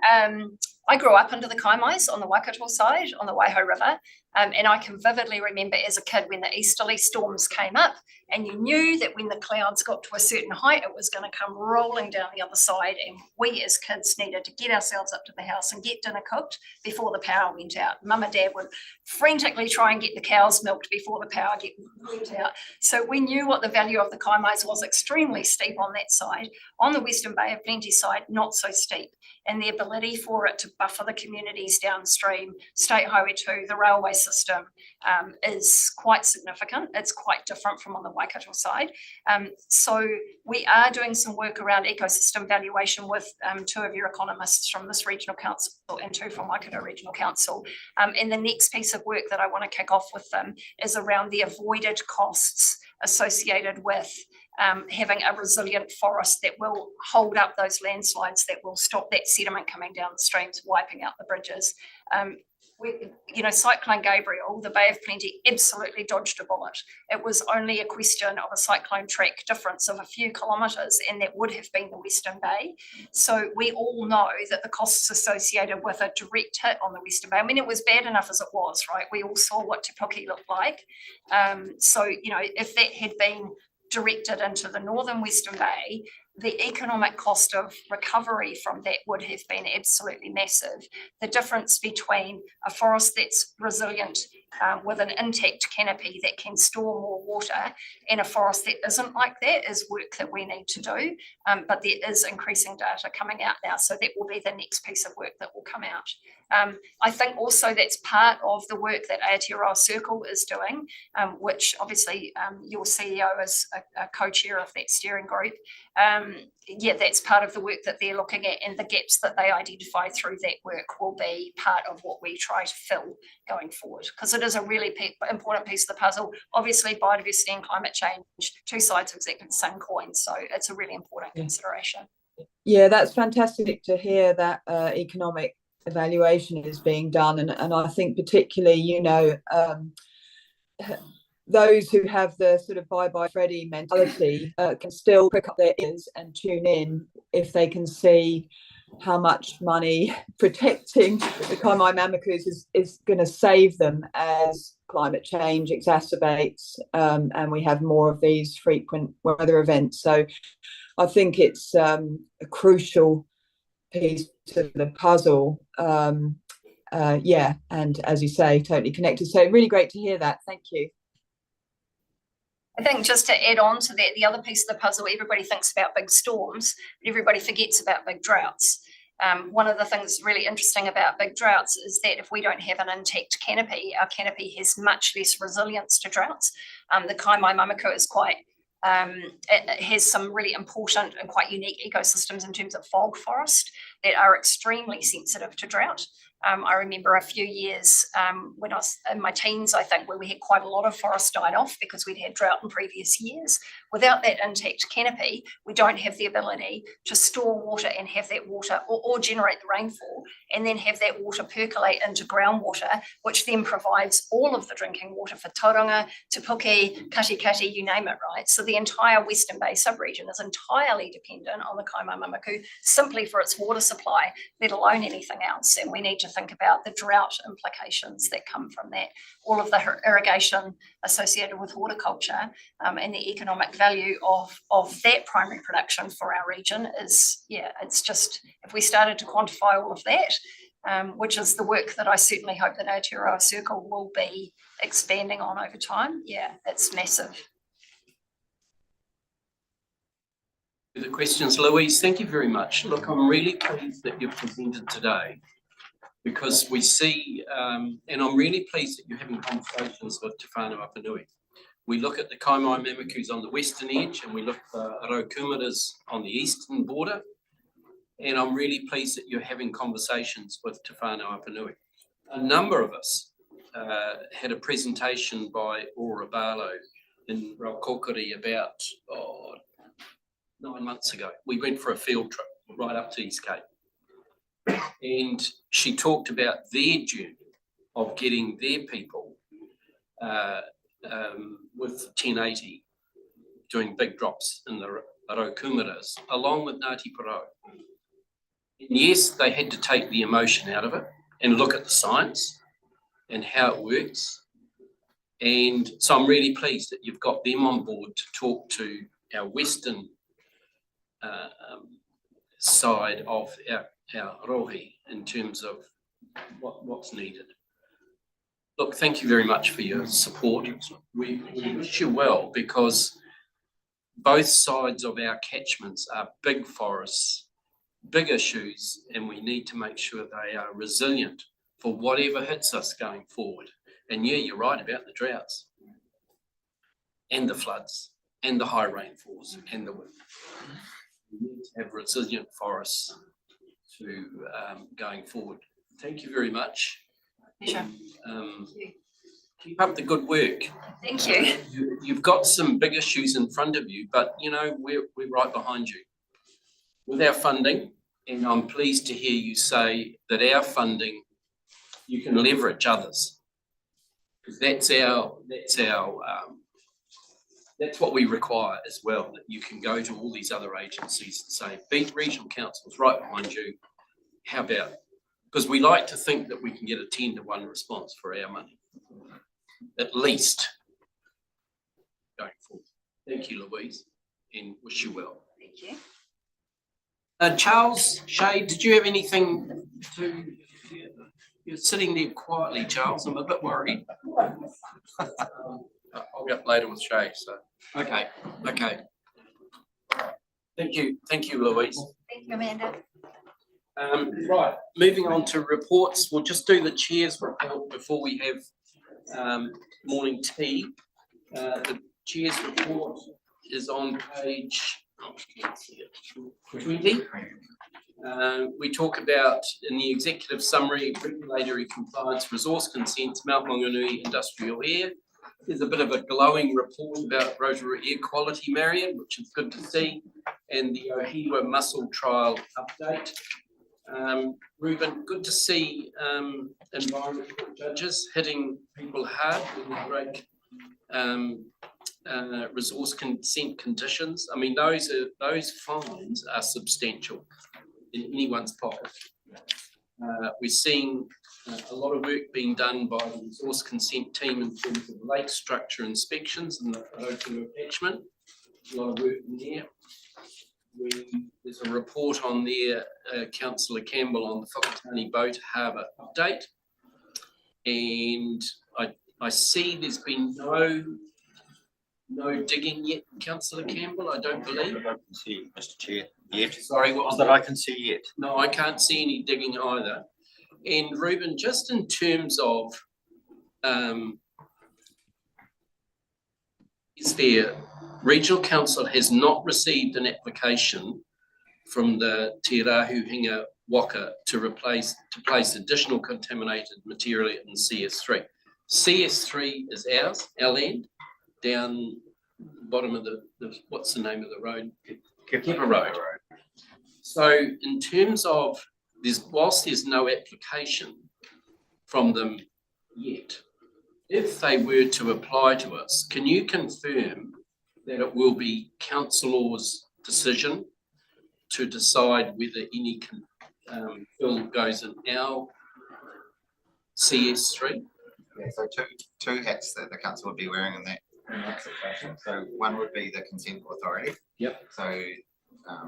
I grew up under the Kaimais on the Waikato side, on the Waiho River, and I can vividly remember as a kid when the easterly storms came up, and you knew that when the clouds got to a certain height, it was going to come rolling down the other side, and we as kids needed to get ourselves up to the house and get dinner cooked before the power went out. Mum and Dad would frantically try and get the cows milked before the power went out. So we knew what the value of the Kaimais was, extremely steep on that side. On the Western Bay of Plenty side, not so steep. And the ability for it to buffer the communities downstream, State Highway 2, the railway system, is quite significant. It's quite different from on the Waikato side. So we are doing some work around ecosystem valuation with 2 of your economists from this regional council and 2 from Waikato Regional Council. And the next piece of work that I want to kick off with them is around the avoided costs associated with having a resilient forest that will hold up those landslides, that will stop that sediment coming down the streams, wiping out the bridges. Cyclone Gabriel, the Bay of Plenty absolutely dodged a bullet. It was only a question of a cyclone track difference of a few kilometres, and that would have been the Western Bay. So we all know that the costs associated with a direct hit on the Western Bay, I mean, it was bad enough as it was, right? We all saw what Te Puke looked like. If that had been directed into the northern Western Bay, the economic cost of recovery from that would have been absolutely massive. The difference between a forest that's resilient with an intact canopy that can store more water and a forest that isn't like that is work that we need to do. But there is increasing data coming out now, so that will be the next piece of work that will come out. I think also that's part of the work that Aotearoa Circle is doing, which obviously your CEO is a co-chair of that steering group. That's part of the work that they're looking at, and the gaps that they identify through that work will be part of what we try to fill going forward, because it is a really important piece of the puzzle. Obviously, biodiversity and climate change, 2 sides of exactly the same coin, so it's a really important consideration. Yeah, that's fantastic to hear that economic evaluation is being done, and I think particularly, those who have the sort of bye Freddie mentality can still prick up their ears and tune in if they can see how much money protecting the Kaimai Mamakus is going to save them as climate change exacerbates and we have more of these frequent weather events. So I think it's a crucial piece of the puzzle. And as you say, totally connected. So really great to hear that. Thank you. I think just to add on to that, the other piece of the puzzle, everybody thinks about big storms, but everybody forgets about big droughts. One of the things really interesting about big droughts is that if we don't have an intact canopy, our canopy has much less resilience to droughts. The Kaimai Mamaku is it has some really important and quite unique ecosystems in terms of fog forest that are extremely sensitive to drought. I remember a few years when I was in my teens, I think, where we had quite a lot of forest died off because we'd had drought in previous years. Without that intact canopy, we don't have the ability to store water and have that water or generate the rainfall and then have that water percolate into groundwater, which then provides all of the drinking water for Tauranga, Te Puke, Katikati, you name it, right? So the entire Western Bay subregion is entirely dependent on the Kaimai Mamaku simply for its water supply, let alone anything else. And we need to think about the drought implications that come from that, all of the irrigation associated with horticulture, and the economic value of that primary production for our region is, it's just, if we started to quantify all of that, which is the work that I certainly hope that Aotearoa Circle will be expanding on over time, it's massive. The questions, Louise, thank you very much. Look, I'm really pleased that you've presented today, because we see, and I'm really pleased that you're having conversations with Te Whānau Apanui. We look at the Kaimai Mamakus on the western edge, and we look at Raukumaras on the eastern border. And I'm really pleased that you're having conversations with Te Whānau Apanui. A number of us had a presentation by Aura Barlow in Raukokore about 9 months ago. We went for a field trip right up to East Cape. And she talked about their journey of getting their people with 1080 doing big drops in the Raukumaras, along with Ngāti Porou. And yes, they had to take the emotion out of it and look at the science and how it works. And so I'm really pleased that you've got them on board to talk to our Western side of our rohi in terms of what's needed. Look, thank you very much for your support. We wish you well, because both sides of our catchments are big forests, big issues, and we need to make sure they are resilient for whatever hits us going forward. And yeah, you're right about the droughts and the floods and the high rainfalls and the wind. We need to have resilient forests to going forward. Thank you very much. Pleasure. Keep up the good work. Thank you. You've got some big issues in front of you, but you know, we're right behind you with our funding. And I'm pleased to hear you say that our funding, you can leverage others, because that's what we require as well, that you can go to all these other agencies and say, beat regional councils right behind you. How about, because we like to think that we can get a 10-to-1 response for our money, at least going forward. Thank you, Louise, and wish you well. Thank you. Charles, Shay, did you have anything to, you're sitting there quietly, Charles, I'm a bit worried. I'll get later with Shay, so. Okay. Thank you, Louise. Thank you, Amanda. Right, moving on to reports. We'll just do the chair's report before we have morning tea. The chair's report is on page 20. We talk about, in the executive summary, regulatory compliance, resource consents, Mount Maunganui industrial air. There's a bit of a glowing report about Rotorua air quality, Marion, which is good to see, and the Ohiwa mussel trial update. Reuben, good to see environmental judges hitting people hard with the great resource consent conditions. I mean, those fines are substantial in anyone's pocket. We're seeing a lot of work being done by the resource consent team in terms of lake structure inspections and the open attachment. A lot of work in there. There's a report on there, Councillor Campbell, on the Whakatane Boat Harbour update. And I see there's been no digging yet, Councillor Campbell, I don't believe. I can see, Mr. Chair, yet. Sorry, what was That that? I can see yet. No, I can't see any digging either. And Reuben, just in terms of, is there, Regional Council has not received an application from the Te Rahuhinga Waka to place additional contaminated material in CS3. CS3 is ours, our land, down bottom of the what's the name of the road? Kepa Road. So in terms of, whilst there's no application from them yet, if they were to apply to us, can you confirm that it will be councillor's decision to decide whether any fill goes in our CS3? Yeah, so two hats that the council would be wearing in that situation. So one would be the consent authority. Yep. So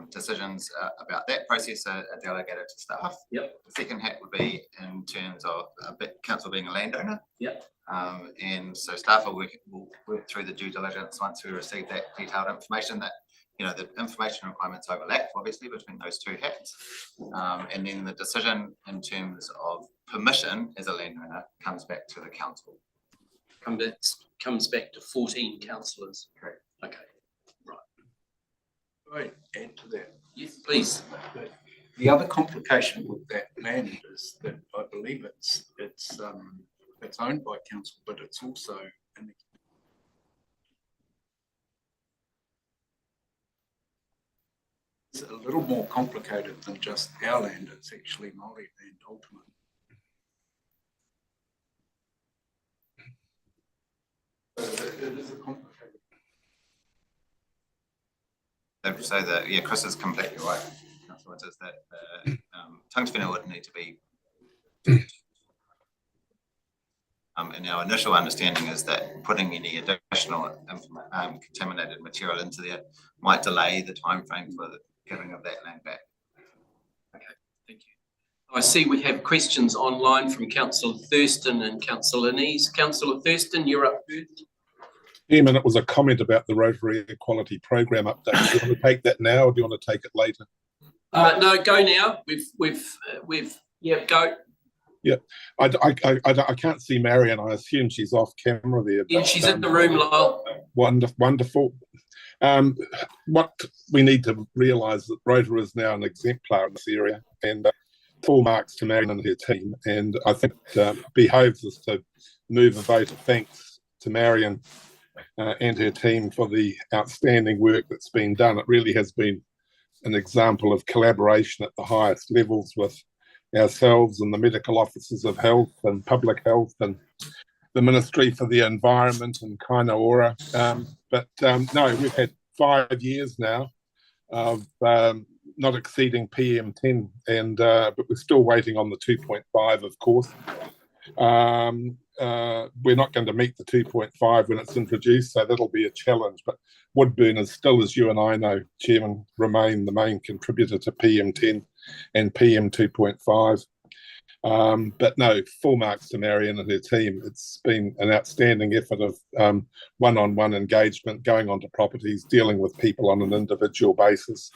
decisions about that process are delegated to staff. Yep. The second hat would be in terms of council being a landowner. Yep. And so staff will work through the due diligence once we receive that detailed information, that, you know, the information requirements overlap obviously between those two hats. And then the decision in terms of permission as a landowner comes back to the council. Comes back to 14 councillors. Correct. Okay, right. Right, add to that. Yes, please. The other complication with that land is that I believe it's owned by council, but it's also it's a little more complicated than just our land. It's actually Māori land ultimately. It is a complicated. So that, yeah, Chris is completely right. Councillor Woods, is that Tungstwhenua would need to be. And our initial understanding is that putting any additional contaminated material into there might delay the timeframe for the giving of that land back. Okay, thank you. I see we have questions online from Councillor Thurston and Councillor Nees. Councillor Thurston, you're up first. Chairman, it was a comment about the Rotary Equality Programme update. Do you want to take that now, or do you want to take it later? No, go now. Yeah, go. Yeah, I can't see Marion. I assume she's off camera there. Yeah, she's in the room, Lyle. Wonderful. What we need to realise that Rotary is now an exemplar in this area, and full marks to Marion and her team. And I think it behoves us to move a vote of thanks to Marion and her team for the outstanding work that's been done. It really has been an example of collaboration at the highest levels with ourselves and the medical officers of health and public health and the Ministry for the Environment and Kaina Ora. No, we've had 5 years now of not exceeding PM10, and but we're still waiting on the 2.5, of course. We're not going to meet the 2.5 when it's introduced, so that'll be a challenge. But wood burners still, as you and I know, Chairman, remain the main contributor to PM10 and PM 2.5. But no, full marks to Marion and her team. It's been an outstanding effort of one-on-one engagement, going onto properties, dealing with people on an individual basis.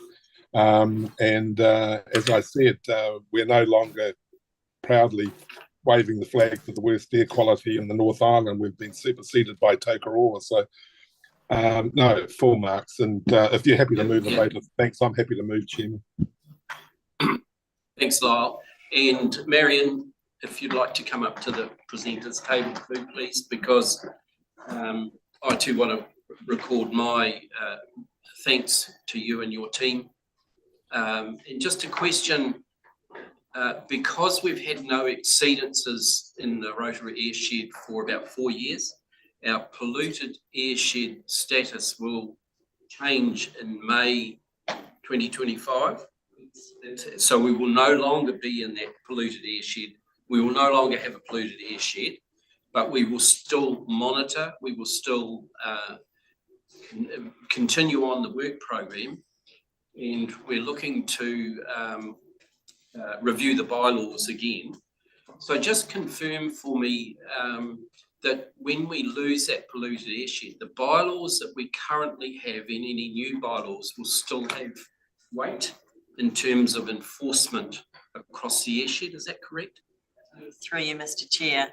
As I said, we're no longer proudly waving the flag for the worst air quality in the North Island. We've been superseded by Tokoroa. So, no, full marks. And if you're happy to move a vote of thanks, I'm happy to move, Chairman. Thanks, Lyle. And Marion, if you'd like to come up to the presenters table too, please, because I too want to record my thanks to you and your team. And just a question, because we've had no exceedances in the Rotary airshed for about 4 years, our polluted airshed status will change in May 2025. So we will no longer be in that polluted airshed. We will no longer have a polluted airshed, but we will still monitor. We will still continue on the work program, and we're looking to review the bylaws again. So just confirm for me that when we lose that polluted airshed, the bylaws that we currently have and any new bylaws will still have weight in terms of enforcement across the airshed. Is that correct? Through you, Mr. Chair,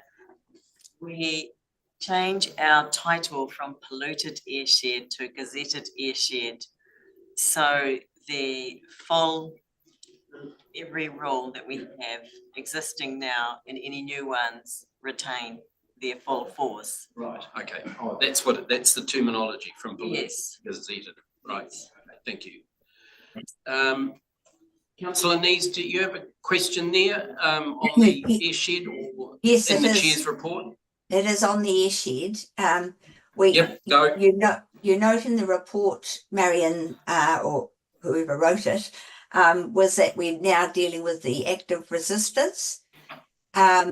we change our title from polluted airshed to gazetted airshed. So the full, every rule that we have existing now and any new ones retain their full force. Right, okay. That's the terminology from polluted, Yes. gazetted. Right, okay, thank you. Councillor Nees, do you have a question there on the airshed or Yes, in it the is. chair's report? It is on the airshed. Yep, go. You note in the report, Marion, or whoever wrote it, was that we're now dealing with the active resistors.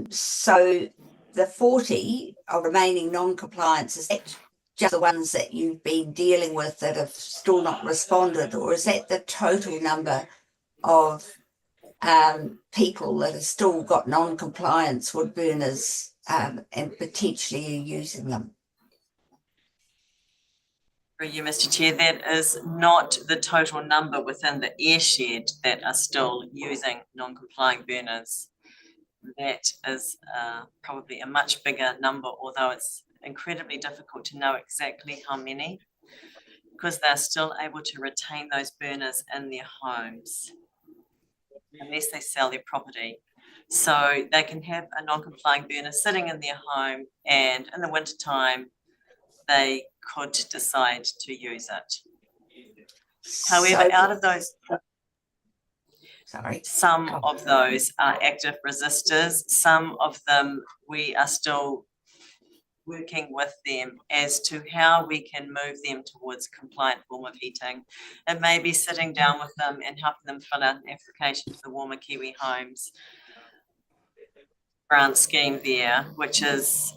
So the 40 of remaining non-compliance, is that just the ones that you've been dealing with that have still not responded, or is that the total number of people that have still got non-compliance wood burners and potentially are using them? Through you, Mr. Chair, that is not the total number within the airshed that are still using non-complying burners. That is probably a much bigger number, although it's incredibly difficult to know exactly how many, because they're still able to retain those burners in their homes. unless they sell their property. So they can have a non-complying burner sitting in their home, and in the winter time, they could decide to use it. However, out of those, some of those are active resistors. Some of them, we are still working with them as to how we can move them towards compliant form of heating. And maybe sitting down with them and helping them fill out an application for the Warmer Kiwi Homes grant scheme there, which is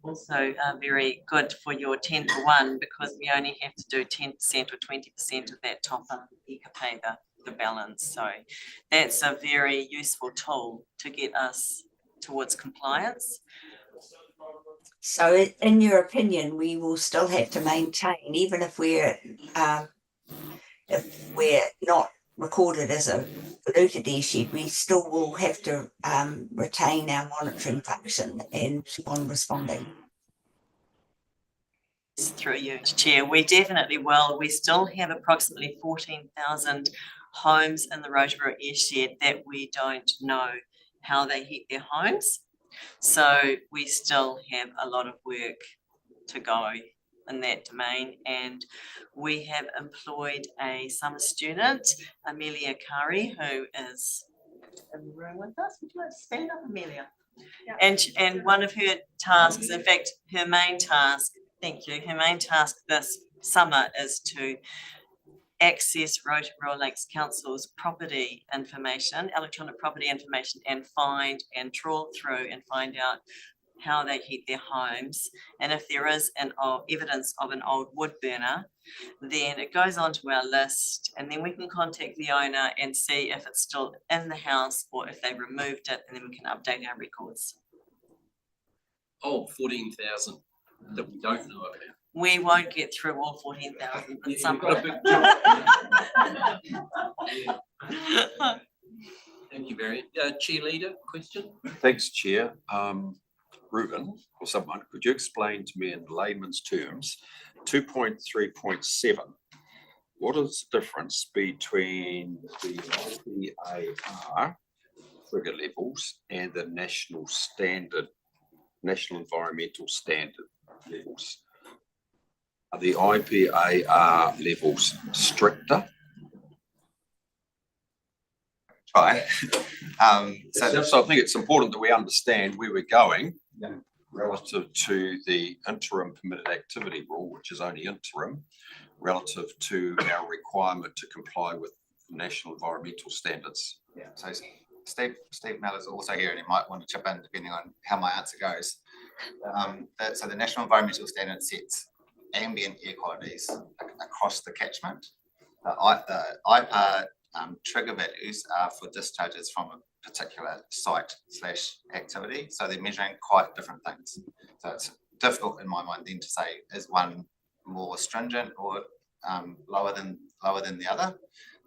also very good for your 10-to-1, because we only have to do 10% or 20% of that top up. You can pay the balance. So that's a very useful tool to get us towards compliance. So in your opinion, we will still have to maintain, even if we're not recorded as a polluted airshed, we still will have to retain our monitoring function and keep on responding. Through you, Chair, we definitely will. We still have approximately 14,000 homes in the Rotorua airshed that we don't know how they heat their homes. So we still have a lot of work to go in that domain, and we have employed a summer student, Amelia Kari, who is in the room with us. Would you like to stand up, Amelia? Yeah. And one of her tasks, in fact, her main task, thank you, her main task this summer is to access Rotorua Lakes Council's property information, electronic property information, and find and trawl through and find out how they heat their homes. And if there is evidence of an old wood burner, then it goes onto our list, and then we can contact the owner and see if it's still in the house or if they removed it, and then we can update our records. Oh, 14,000 that we don't know about. We won't get through all 14,000, but some. Thank you, Barry. Cheerleader, question? Thanks, Chair. Ruben, or someone, could you explain to me in layman's terms, 2.3.7, what is the difference between the IPAR trigger levels and the national environmental standard levels? Are the IPAR levels stricter? Try. So I think it's important that we understand where we're going relative to the interim permitted activity rule, which is only interim, relative to our requirement to comply with national environmental standards. Yeah. So Steve Mellor's also here, and he might want to chip in depending on how my answer goes. So the national environmental standard sets ambient air qualities across the catchment. The IPAR trigger values are for discharges from a particular site/activity. So they're measuring quite different things. So it's difficult in my mind then to say, is one more stringent or lower than the other?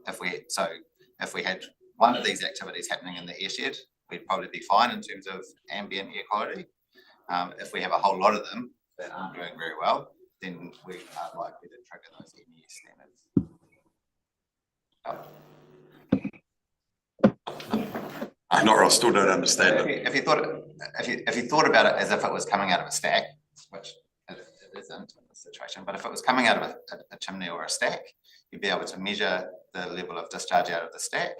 If we had one of these activities happening in the airshed, we'd probably be fine in terms of ambient air quality. If we have a whole lot of them that aren't doing very well, then we are likely to trigger those MES standards. I still don't understand it. If you thought about it as if it was coming out of a stack, which it isn't in this situation, but if it was coming out of a chimney or a stack, you'd be able to measure the level of discharge out of the stack,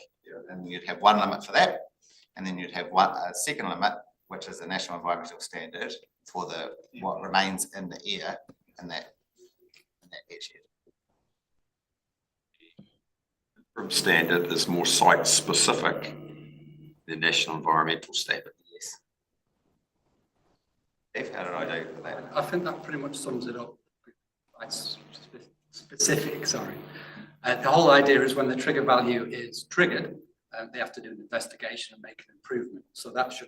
and you'd have one limit for that, and then you'd have a second limit, which is the national environmental standard for what remains in the air in that airshed. Standard is more site specific than national environmental standard. Yes. Steve, how did I do for that? I think that pretty much sums it up. It's specific, sorry. The whole idea is when the trigger value is triggered, they have to do an investigation and make an improvement. So those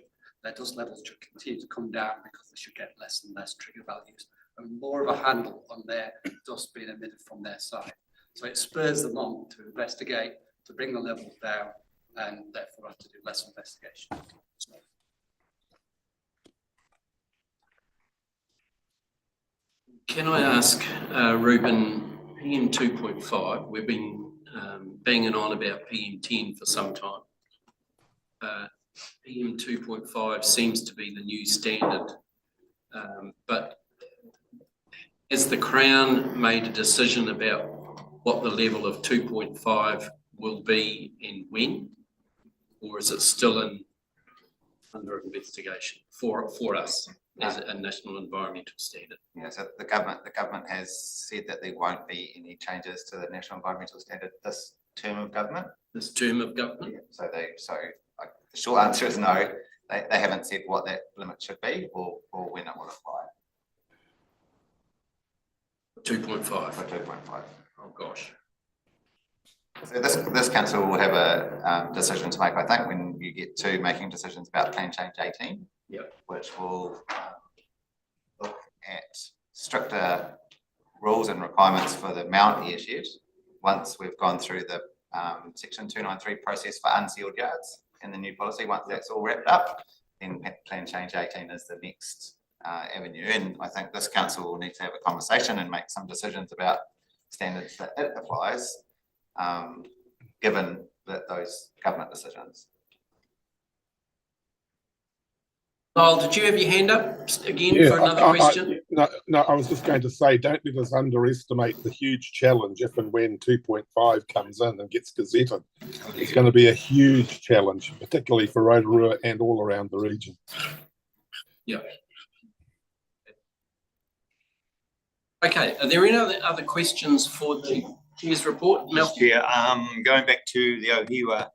levels should continue to come down because they should get less and less trigger values and more of a handle on their dust being emitted from their side. So it spurs them on to investigate, to bring the levels down, and therefore have to do less investigation. Can I ask, Ruben, PM 2.5, we've been banging on about PM 10 for some time. PM 2.5 seems to be the new standard. But has the Crown made a decision about what the level of 2.5 will be and when? Or is it still under investigation for us as a national environmental standard? Yeah, so the government has said that there won't be any changes to the national environmental standard this term of government. This term of government? Yeah, so the short answer is no. They haven't said what that limit should be or when it will apply. 2.5. For 2.5. Oh gosh. So this council will have a decision to make, I think, when you get to making decisions about Plan Change 18. Yep. Which will look at stricter rules and requirements for the mount airshed once we've gone through the Section 293 process for unsealed yards in the new policy. Once that's all wrapped up, then Plan Change 18 is the next avenue. And I think this council will need to have a conversation and make some decisions about standards that it applies, given that those government decisions. Lyle, did you have your hand up again Yeah, for another question? No, I was just going to say, don't let us underestimate the huge challenge if and when 2.5 comes in and gets gazetted. It's going to be a huge challenge, particularly for Rotorua and all around the region. Yeah. Okay, are there any other questions for the Chair's report? Malcolm? Chair, going back to the Ohiwa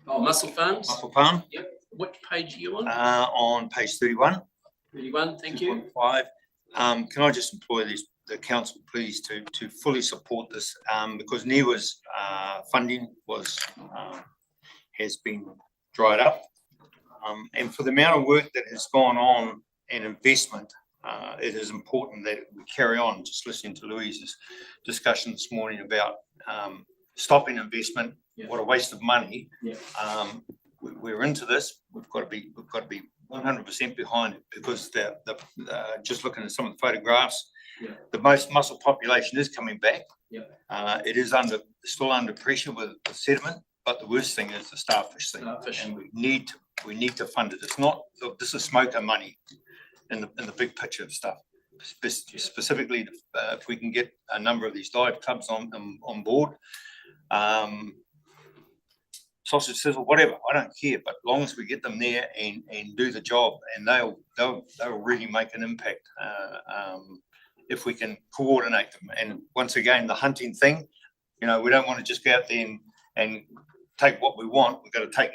Mussel Farms? Mussel Farm. Yep. Which page are you on? On page 31. 31, thank you. 5. Can I just employ the council, please, to fully support this, because NEWA's funding has been dried up, and for the amount of work that has gone on and investment, it is important that we carry on. Just listening to Louise's discussion this morning about stopping investment, what a waste of money. We're into this. We've got to be 100% behind it, because just looking at some of the photographs, the most mussel population is coming back. It is still under pressure with the sediment, but the worst thing is the starfish thing, and we need to fund it. It's not, look, this is smoker money in the big picture of stuff. Specifically, if we can get a number of these dive clubs on board. Sausage sizzle, whatever, I don't care, but as long as we get them there and do the job, and they'll really make an impact if we can coordinate them. And once again, the hunting thing, we don't want to just go out there and take what we want. We've got to take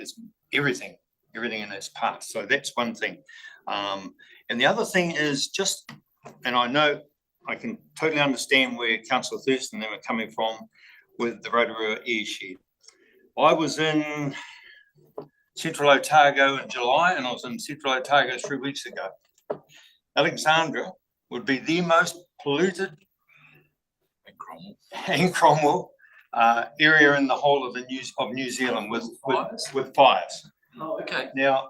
everything in its parts. So that's one thing. And the other thing is just, and I know I can totally understand where Councillor Thurston and them are coming from with the Rotorua airshed. I was in Central Otago in July, and I was in Central Otago 3 weeks ago. Alexandra would be the most polluted and Cromwell area in the whole of New Zealand with fires. Oh, okay. Now,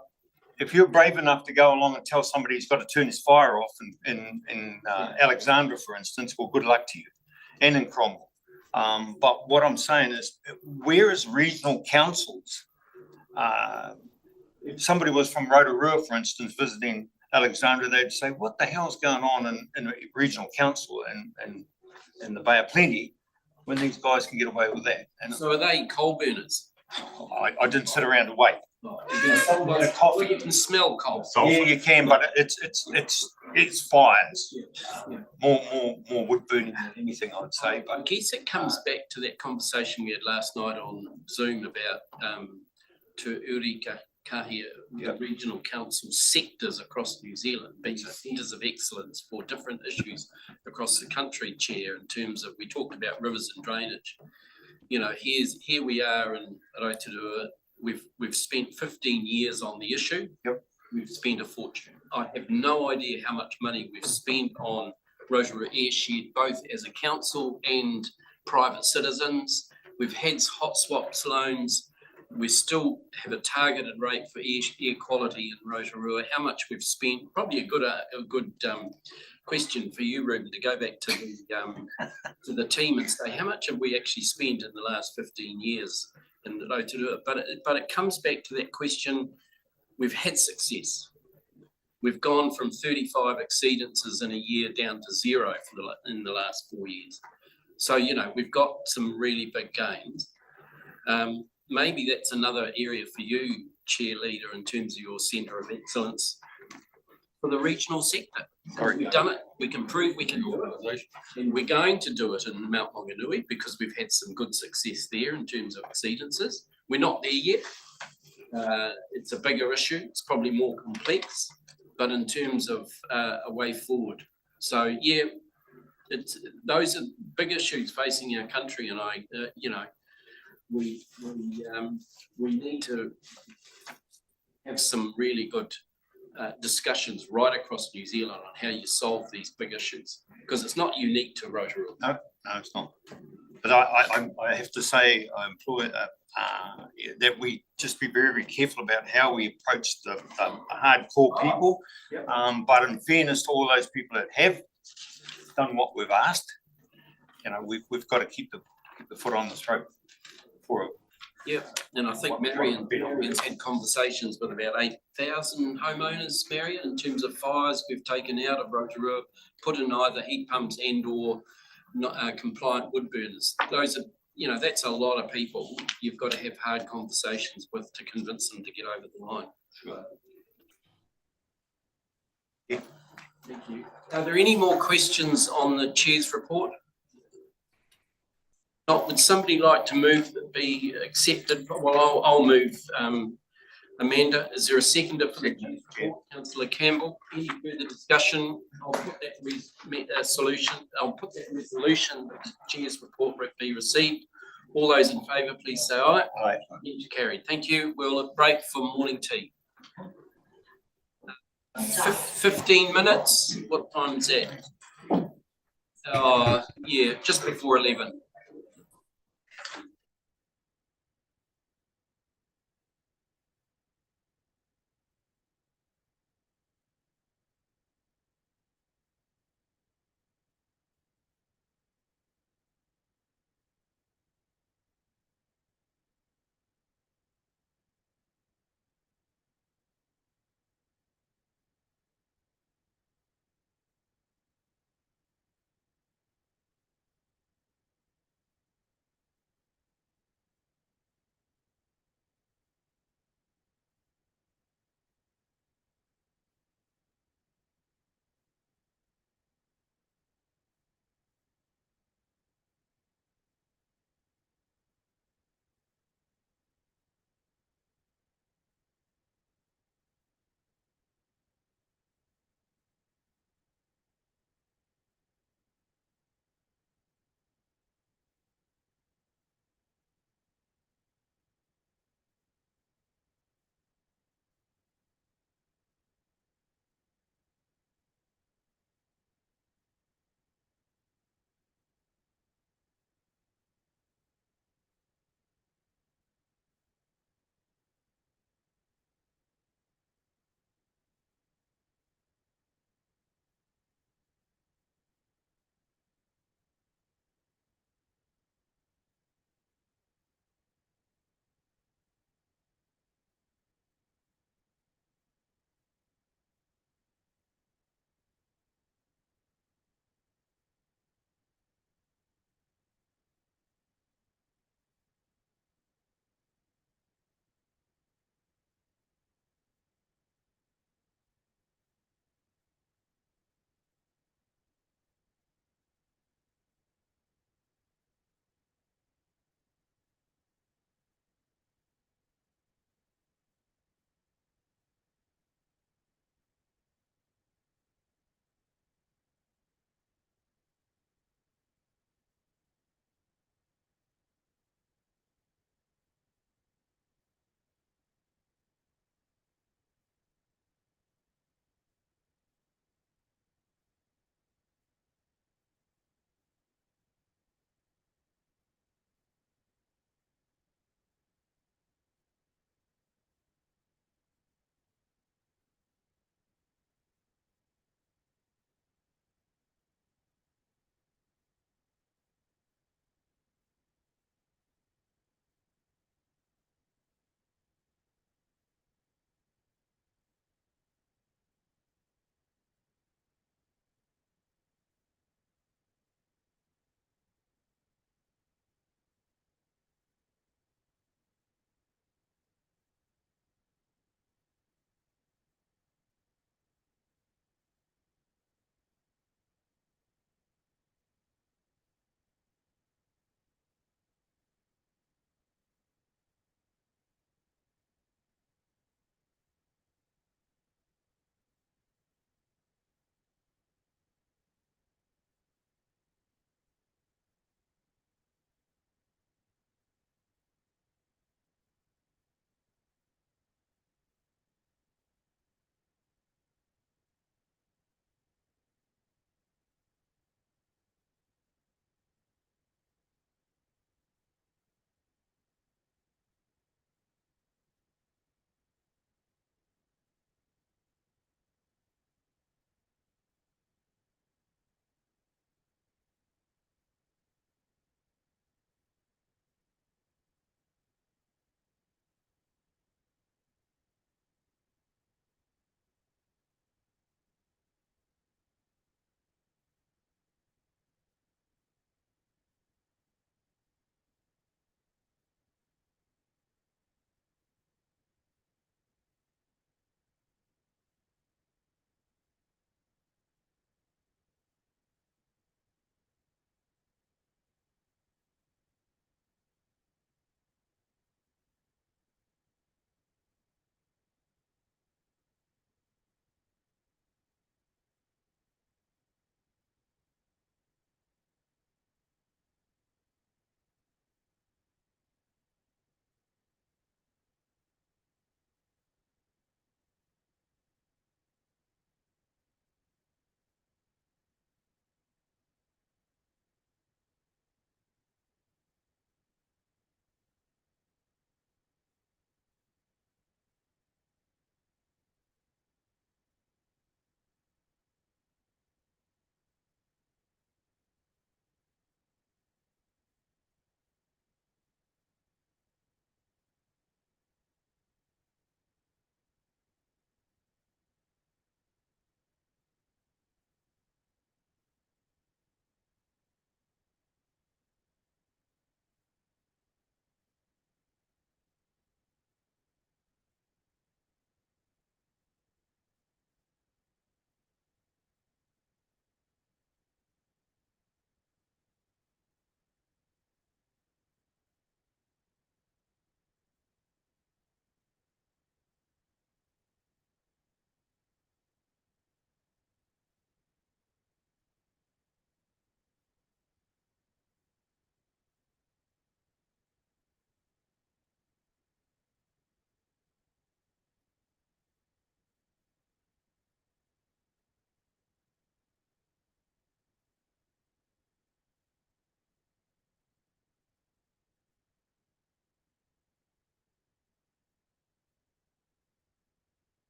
if you're brave enough to go along and tell somebody he's got to turn his fire off in Alexandra, for instance, well, good luck to you, and in Cromwell. But what I'm saying is, where is regional councils? If somebody was from Rotorua, for instance, visiting Alexandra, they'd say, what the hell's going on in regional council and in the Bay of Plenty when these guys can get away with that? And so are they coal burners? I didn't sit around and wait. You can smell coal. Yeah, you can, but it's fires. More wood burning than anything, I'd say. But I guess it comes back to that conversation we had last night on Zoom about Te Urika Kahia, the regional council sectors across New Zealand, being centres of excellence for different issues across the country, Chair, in terms of, we talked about rivers and drainage. Here we are in Rotorua. We've spent 15 years on the issue. We've spent a fortune. I have no idea how much money we've spent on Rotorua airshed, both as a council and private citizens. We've had hot swaps loans. We still have a targeted rate for air quality in Rotorua. How much we've spent? Probably a good question for you, Ruben, to go back to the team and say, how much have we actually spent in the last 15 years in Rotorua, but it comes back to that question. We've had success. We've gone from 35 exceedances in a year down to 0 in the last 4 years. So, you know, we've got some really big gains. Maybe that's another area for you, Chair Leader, in terms of your centre of excellence for the regional sector. We've done it, we can prove we can do it. And we're going to do it in Mount Maunganui because we've had some good success there in terms of exceedances. We're not there yet. It's a bigger issue, it's probably more complex, but in terms of a way forward. So yeah, those are big issues facing our country, and you know, we need to have some really good discussions right across New Zealand on how you solve these big issues, because it's not unique to Rotorua. No, it's not. But I have to say, I employ that we just be very, very careful about how we approach the hardcore people. But in fairness to all those people that have done what we've asked, you know, we've got to keep the foot on the throat for it. Yeah, and I think Marion's had conversations with about 8,000 homeowners, Marion, in terms of fires we've taken out of Rotorua, put in either heat pumps and or compliant wood burners. Those are, you know, that's a lot of people you've got to have hard conversations with to convince them to get over the line. Sure. Yeah. Thank you. Are there any more questions on the Chair's report? Not, would somebody like to move that be accepted? Well, I'll move. Amanda, is there a seconder for the Chair's report? Councillor Campbell, any further discussion? I'll put that I'll put that resolution that the Chair's report be received. All those in favour, please say aye. Aye. Carried. Thank you. We'll break for morning tea. 15 minutes. What time is that? Yeah, just before 11.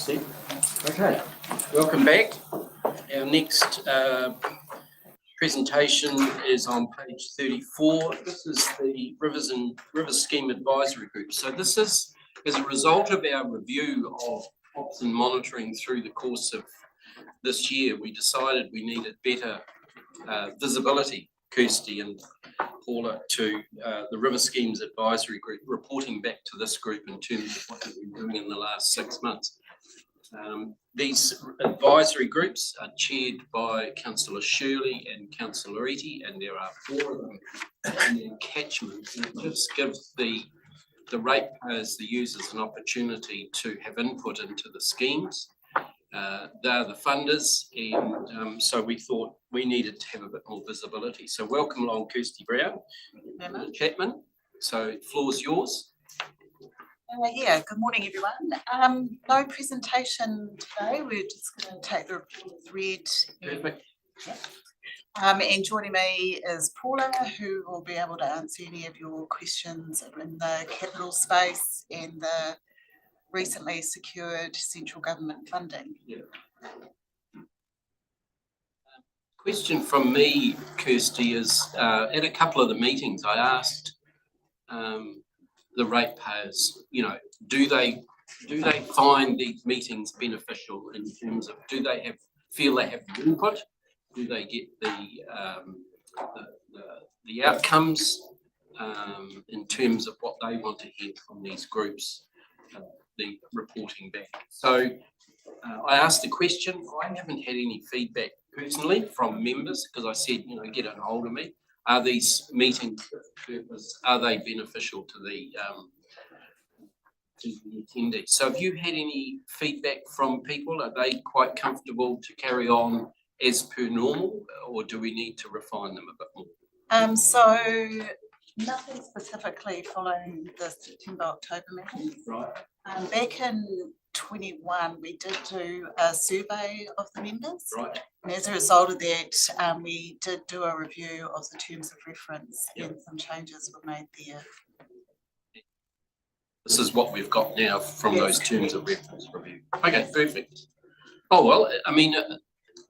Steve. Okay, welcome back. Our next presentation is on page 34. This is the River Scheme Advisory Group. So this is as a result of our review of ops and monitoring through the course of this year. We decided we needed better visibility, Kirsty and Paula, to the River Schemes Advisory Group, reporting back to this group in terms of what we've been doing in the last 6 months. These advisory groups are chaired by Councillor Shirley and Councillor Eadie, and there are 4 of them in the catchment. And it just gives the ratepayers, the users, an opportunity to have input into the schemes. They're the funders, and so we thought we needed to have a bit more visibility. So welcome along, Kirsty Brown, Chapman. So the floor's yours. Yeah, good morning, everyone. No presentation today. We're just going to take the report as read. Perfect. And joining me is Paula, who will be able to answer any of your questions in the capital space and the recently secured central government funding. Yeah. Question from me, Kirsty, is at a couple of the meetings I asked the ratepayers, you know, do they find these meetings beneficial in terms of, do they feel they have input? Do they get the outcomes in terms of what they want to hear from these groups, the reporting back? So I asked a question. I haven't had any feedback personally from members because I said, you know, get a hold of me. Are these meetings, are they beneficial to the attendees? So have you had any feedback from people? Are they quite comfortable to carry on as per normal, or do we need to refine them a bit more? So nothing specifically following the September-October meetings. Right. Back in 21, we did do a survey of the members. Right. And as a result of that, we did do a review of the terms of reference, and some changes were made there. This is what we've got now from those terms of reference review. Okay, perfect. Oh, well, I mean,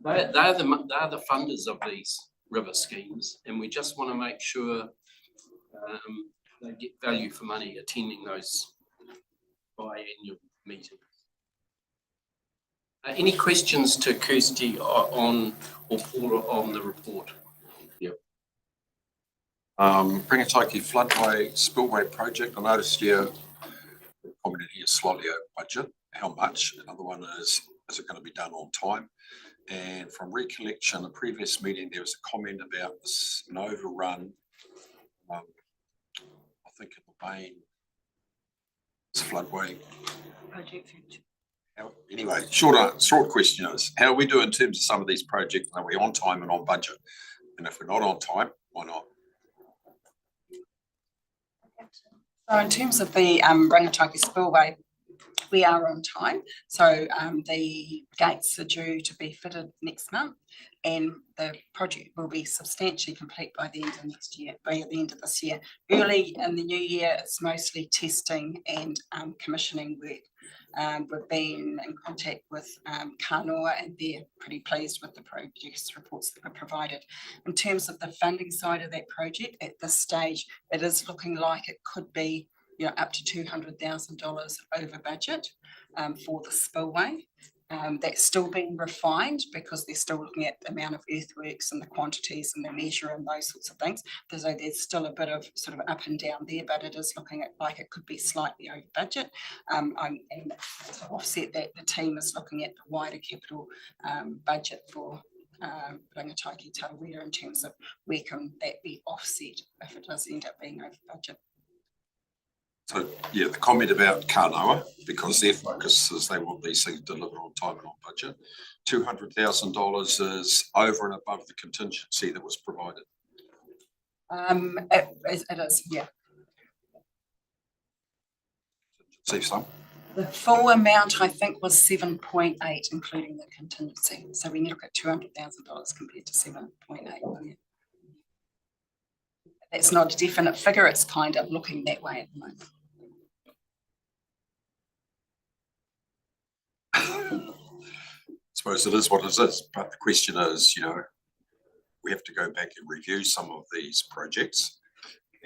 they're the funders of these river schemes, and we just want to make sure they get value for money attending those biannual meetings. Any questions to Kirsty or Paula on the report? Yep. Rangataiki Floodway Spillway Project. I noticed you commented here slightly over budget. How much? Another one is it going to be done on time? And from recollection, the previous meeting, there was a comment about an overrun. I think in the main floodway. Project future. Anyway, short question is, how are we doing in terms of some of these projects? Are we on time and on budget? And if we're not on time, why not? So in terms of the Rangataiki Spillway, we are on time. So the gates are due to be fitted next month, and the project will be substantially complete by the end of next year, by the end of this year. Early in the new year, it's mostly testing and commissioning work. We've been in contact with Kanoa, and they're pretty pleased with the progress reports that were provided. In terms of the funding side of that project, at this stage, it is looking like it could be, you know, up to $200,000 over budget for the spillway. That's still being refined because they're still looking at the amount of earthworks and the quantities and the measure and those sorts of things. So there's still a bit of sort of up and down there, but it is looking at like it could be slightly over budget. And to offset that, the team is looking at the wider capital budget for Rangataiki Tarawera in terms of where can that be offset if it does end up being over budget. So, yeah, the comment about Kanoa, because their focus is they want these things delivered on time and on budget. $200,000 is over and above the contingency that was provided. It is, yeah. See some? The full amount, I think, was 7.8, including the contingency. So we look at $200,000 compared to 7.8 million. That's not a definite figure. It's kind of looking that way at the moment. suppose it is what it is, but the question is, we have to go back and review some of these projects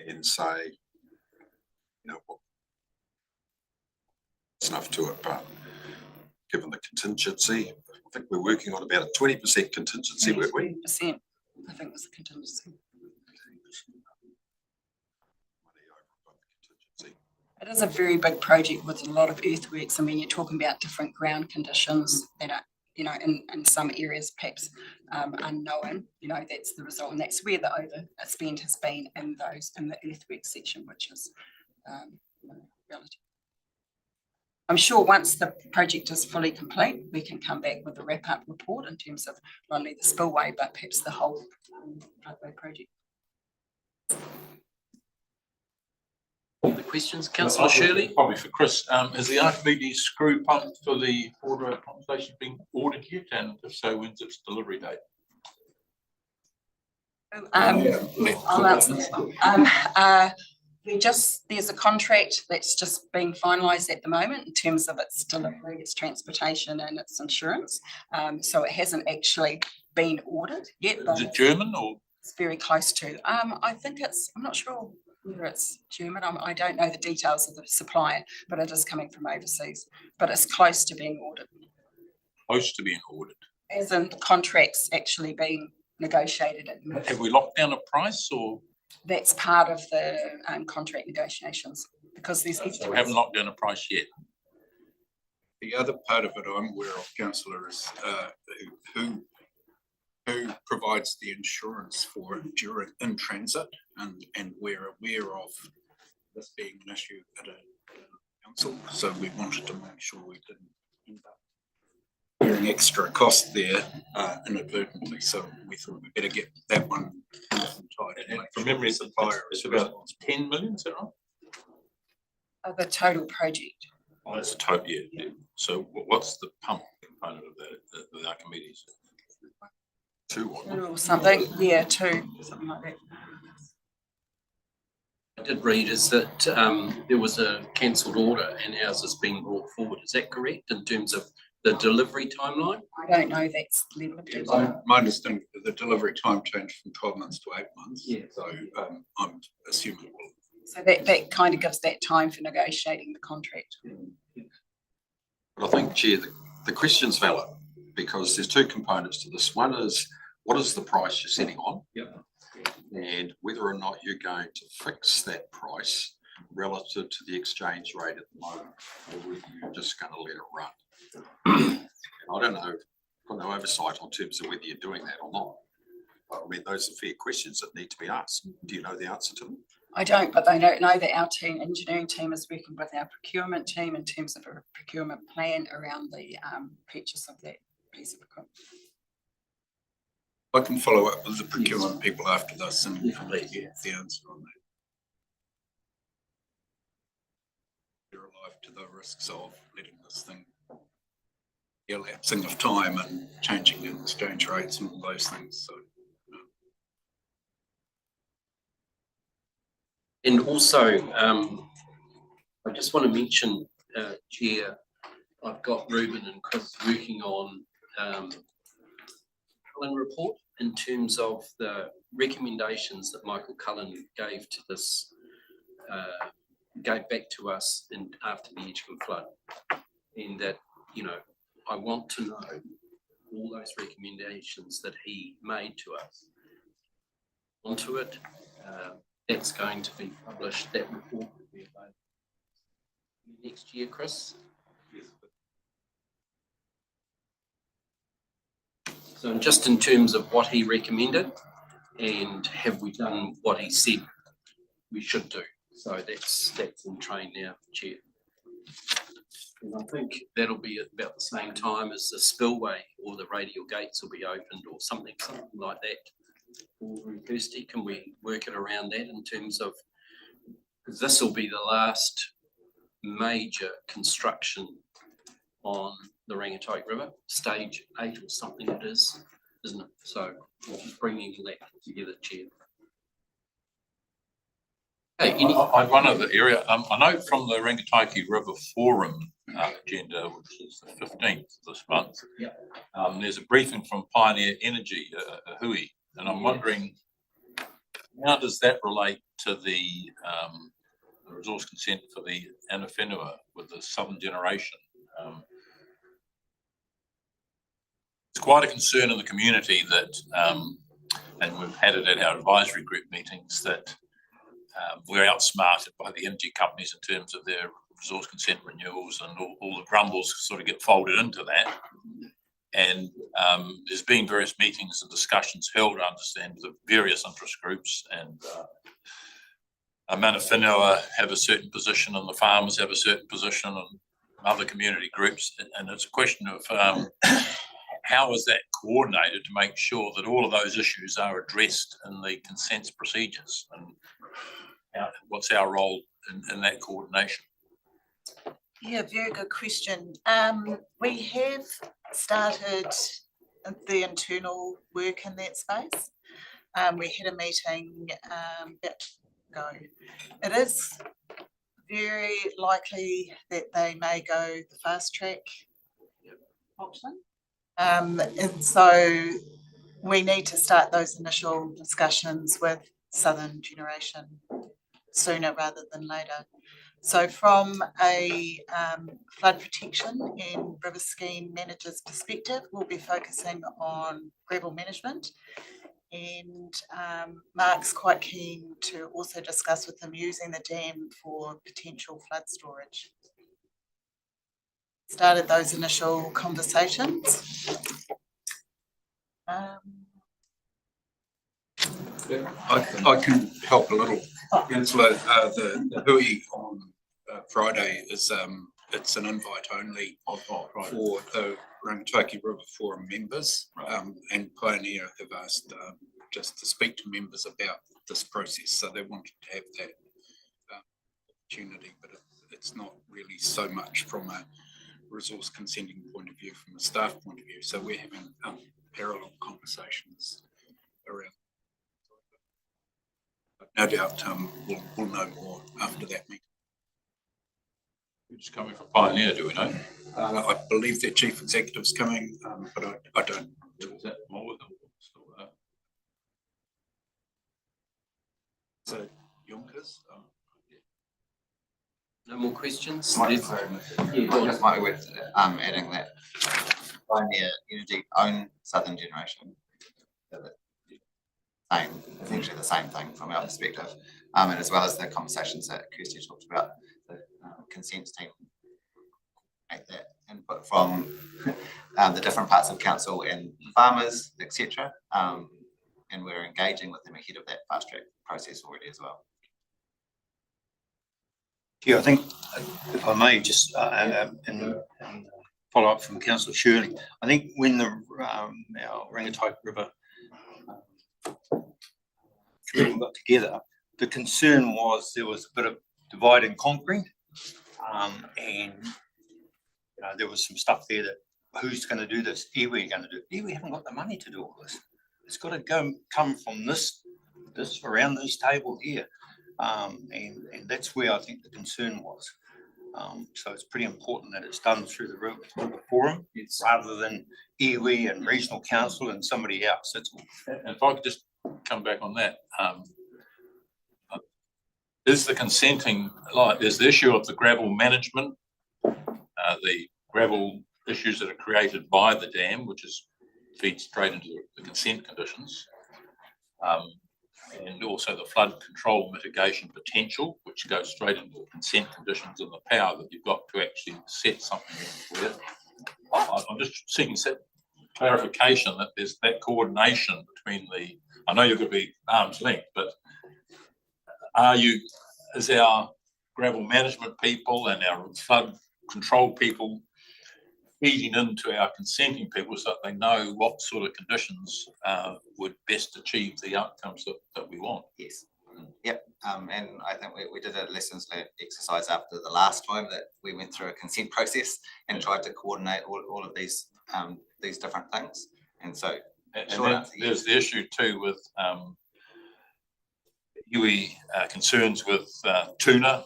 and say, it's enough to it, but given the contingency, I think we're working on about a 20% contingency, weren't we? 20%, I think was the contingency. It is a very big project with a lot of earthworks. I mean, you're talking about different ground conditions that are, in some areas perhaps unknown, that's the result. And that's where the overspend has been in the earthwork section, which is relative. I'm sure once the project is fully complete, we can come back with a wrap-up report in terms of not only the spillway, but perhaps the whole floodway project. The questions, Councillor Shirley? Probably for Chris. Is the Archimedes screw pump for the border pump station being ordered yet? And if so, when's its delivery date? I'll answer this one. There's a contract that's just being finalised at the moment in terms of its delivery, its transportation and its insurance. So it hasn't actually been ordered yet. Is it German or? It's very close to. I think I'm not sure whether it's German. I don't know the details of the supplier, but it is coming from overseas. But it's close to being ordered. Close to being ordered. As in the contracts actually being negotiated at the moment. Have we locked down a price or? That's part of the contract negotiations because there's. So we haven't locked down a price yet. The other part of it I'm aware of, Councillor, is who provides the insurance for it during in transit, and we're aware of this being an issue at a council, so we wanted to make sure we didn't end up bearing extra cost there inadvertently. So we thought we better get that one tied. And from memory, it's about 10 million, is that right? The total project. Oh, that's a total, yeah. So what's the pump component of that, the Archimedes? 2 or something, yeah, 2, something like that. I did read is that there was a cancelled order and ours has been brought forward. Is that correct in terms of the delivery timeline? I don't know that's level of detail. My understanding, the delivery time changed from 12 months to 8 months. Yeah. So I'm assuming it will. So that kind of gives that time for negotiating the contract. But I think, Chair, the question's valid because there's 2 components to this. One is, what is the price you're setting on? Yep. And whether or not you're going to fix that price relative to the exchange rate at the moment, or whether you're just going to let it run. And I don't know, I've got no oversight on terms of whether you're doing that or not. I mean, those are fair questions that need to be asked. Do you know the answer to them? I don't, but they don't know that our engineering team is working with our procurement team in terms of a procurement plan around the purchase of that piece of equipment. I can follow up with the procurement people after this and get the answer on that. They're alive to the risks of letting this thing elapsing of time and changing in exchange rates and all those things. So. And also, I just want to mention, Chair, I've got Ruben and Chris working on Cullen report in terms of the recommendations that Michael Cullen gave to this, gave back to us after the Edgecombe flood. And that, I want to know all those recommendations that he made to us. Onto it. That's going to be published, that report will be available next year, Chris. Yes. So just in terms of what he recommended and have we done what he said we should do. So that's in train now, Chair. And I think that'll be at about the same time as the spillway or the radial gates will be opened or something like that. Kirsty, can we work it around that in terms of, because this will be the last major construction on the Rangitoto River, stage 8 or something it is, isn't it? So we're just bringing that together, Chair. Hey, One other area, I know from the Rangitoto River Forum, agenda, which is the 15th this month. There's a briefing from Pioneer Energy, Hui, and I'm wondering, how does that relate to the resource consent for the Anawhenua with the Southern Generation? It's quite a concern in the community that, and we've had it at our advisory group meetings, that we're outsmarted by the energy companies in terms of their resource consent renewals, and all the grumbles sort of get folded into that. And there's been various meetings and discussions held, I understand, with the various interest groups, and Manawhenua have a certain position and the farmers have a certain position, and other community groups, and it's a question of how is that coordinated to make sure that all of those issues are addressed in the consents procedures, and what's our role in that coordination? Yeah, very good question. We have started the internal work in that space. We had a meeting about ago. It is very likely that they may go the fast track option. And so we need to start those initial discussions with Southern Generation sooner rather than later. So from a flood protection and river scheme manager's perspective, we'll be focusing on gravel management. And Mark's quite keen to also discuss with them using the dam for potential flood storage. Started those initial conversations. I can help a little. Councillor, the hui on Friday is it's an invite only for the Rangitoki River Forum members, and Pioneer have asked just to speak to members about this process, so they wanted to have that opportunity, but it's not really so much from a resource consenting point of view, from a staff point of view, so we're having parallel conversations around. No doubt we'll know more after that meeting. Who's coming from Pioneer, do we know? I believe their chief executive's coming, but I don't. Is that more than So, Yonkers? No more questions? I just might be worth adding that Pioneer Energy own Southern Generation. Essentially the same thing from our perspective, and as well as the conversations that Kirsty talked about, the consents team make that input from the different parts of council and farmers, etc. And we're engaging with them ahead of that fast track process already as well. Yeah, I think if I may just and follow up from Councillor Shirley, I think when our Rangitoki River committee got together, the concern was there was a bit of divide and conquering, and there was some stuff there that who's going to do this? Iwi going to do it? Iwi haven't got the money to do all this. It's got to come from this around this table here, and that's where I think the concern was. So it's pretty important that it's done through the River Forum rather than iwi and regional council and somebody else. That's all. And if I could just come back on that, is the consenting, like, there's the issue of the gravel management, the gravel issues that are created by the dam, which feeds straight into the consent conditions, and also the flood control mitigation potential, which goes straight into the consent conditions and the power that you've got to actually set something in there. I'm just seeking clarification that there's that coordination between I know you're going to be arm's length, but is our gravel management people and our flood control people feeding into our consenting people so that they know what sort of conditions would best achieve the outcomes that we want? Yes. Yep. And I think we did a lessons learned exercise after the last time that we went through a consent process and tried to coordinate all of these different things. And so there's the issue too with iwi concerns with tuna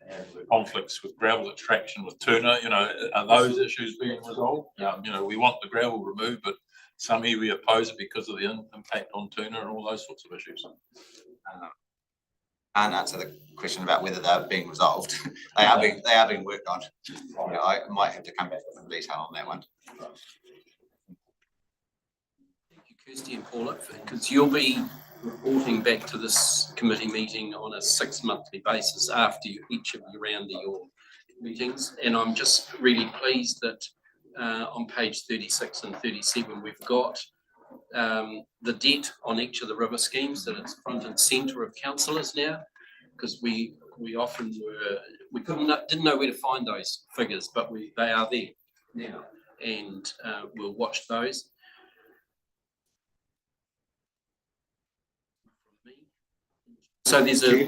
and the conflicts with gravel extraction with Turner, you know, are those issues being resolved? You know, we want the gravel removed, but some area oppose it because of the impact on Turner and all those sorts of issues. Can't answer the question about whether they're being resolved. They are being worked on. You know, I might have to come back with some detail on that one. Thank you, Kirsty and Paula, because you'll be reporting back to this committee meeting on a 6-monthly basis after each of you round your meetings. And I'm just really pleased that on page 36 and 37, we've got the debt on each of the river schemes, that it's front and centre of councillors now, because we often didn't know where to find those figures, but they are there now, and we'll watch those. So there's a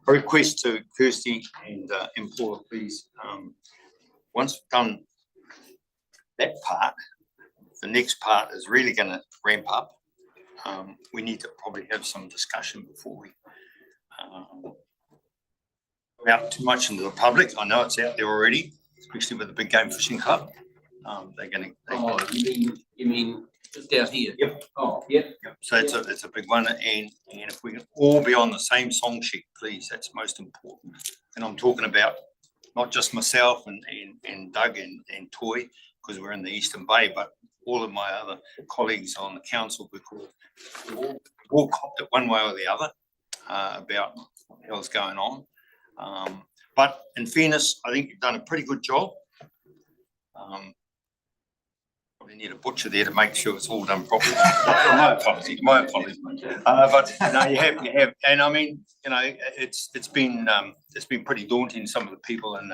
request to Kirsty and Paula, please. Once we've done that part, the next part is really going to ramp up. We need to probably have some discussion before we go out too much into the public. I know it's out there already, especially with the Big Game Fishing Club. They're going to. You mean just out here? Yep. Oh, yep. Yep. So it's a big one, and if we can all be on the same song sheet, please, that's most important. And I'm talking about not just myself and Doug and Toy, because we're in the Eastern Bay, but all of my other colleagues on the council, because we all copped it one way or the other about what the hell's going on. But in fairness, I think you've done a pretty good job. Probably need a butcher there to make sure it's all done properly. My apologies. But no, you have, and I mean, you know, it's been pretty daunting, some of the people and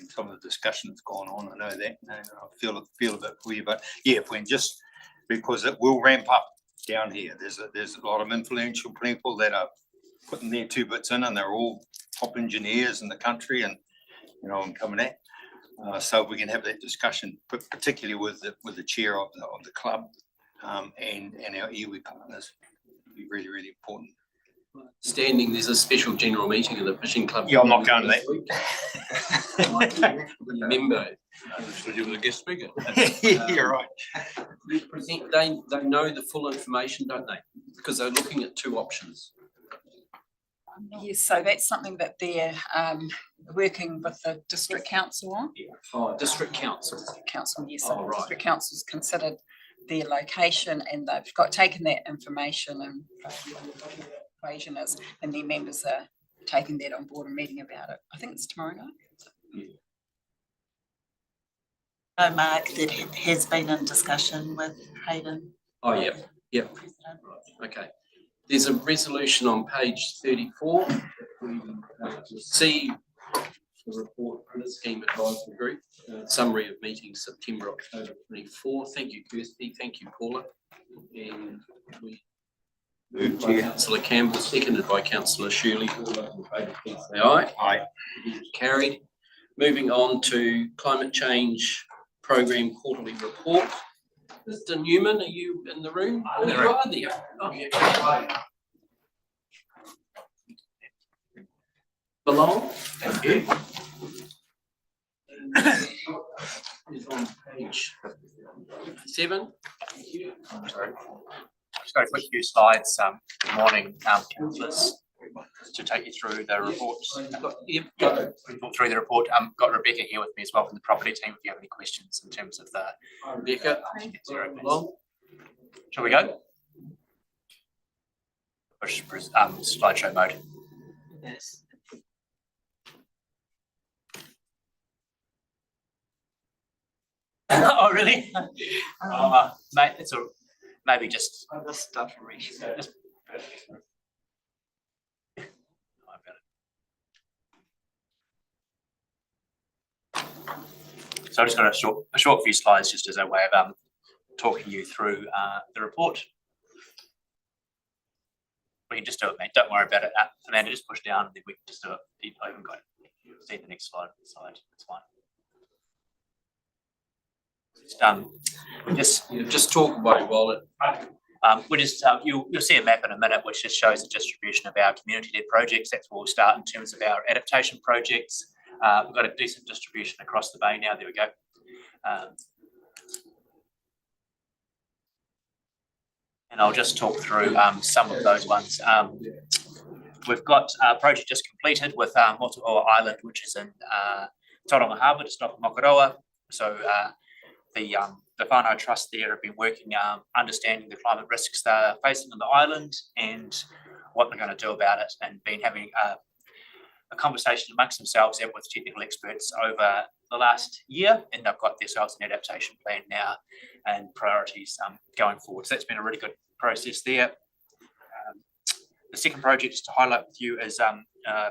some of the discussion that's gone on. I know that, and I feel a bit for you, but yeah, if we just, because it will ramp up down here. There's a lot of influential people that are putting their 2 bits in, and they're all top engineers in the country, and you know, I'm coming at. So we can have that discussion, particularly with the chair of the club and our iwi partners. It'd be really, really important. Standing, there's a special general meeting of the fishing club. Yeah, I'm not going to that. Remember, you were the guest speaker. You're right. They know the full information, don't they? Because they're looking at 2 options. Yes, so that's something that they're working with the district council on. Oh, district council. Council, yes. Oh, So right. district council's considered their location, and they've taken that information and equation is, and their members are taking that on board and meeting about it. I think it's tomorrow night. Oh, Mark, that has been in discussion with Hayden. Oh, yeah, yep. Okay. There's a resolution on page 34. We see the report from the Scheme Advisory Group, summary of meetings September, October 24. Thank you, Kirsty. Thank you, Paula. And we moved by Councillor Campbell, seconded by Councillor Shirley. All those in favour, please say aye. Aye. Carried. Moving on to Climate Change Programme Quarterly Report. Mr. Newman, are you in the room? Oh, you are there. Oh, yeah. Belong? Thank you. Is on page 7. Sorry. Just got a quick few slides. Good morning, councillors, to take you through the reports. Through the report. Got Rebecca here with me as well from the property team. If you have any questions in terms of the Rebecca, shall we go? Push slideshow mode. Yes. Oh, really? Mate, it's maybe just. This stuff. Just So I just got a short few slides just as a way of talking you through the report. We can just do it, mate. Don't worry about it. Amanda, just push down and then we can just do it. You even got it. See the next slide. It's fine. Just talk about it while You'll see a map in a minute, which just shows the distribution of our community-led projects. That's where we'll start in terms of our adaptation projects. We've got a decent distribution across the bay now. There we go. And I'll just talk through some of those ones. We've got a project just completed with Motuoa Island, which is in Tauranga Harbour, just off Makaroa. So the whānau trust there have been working, understanding the climate risks they're facing on the island and what they're going to do about it, and been having a conversation amongst themselves and with technical experts over the last year, and they've got themselves an adaptation plan now and priorities going forward. So that's been a really good process there. The second project just to highlight with you is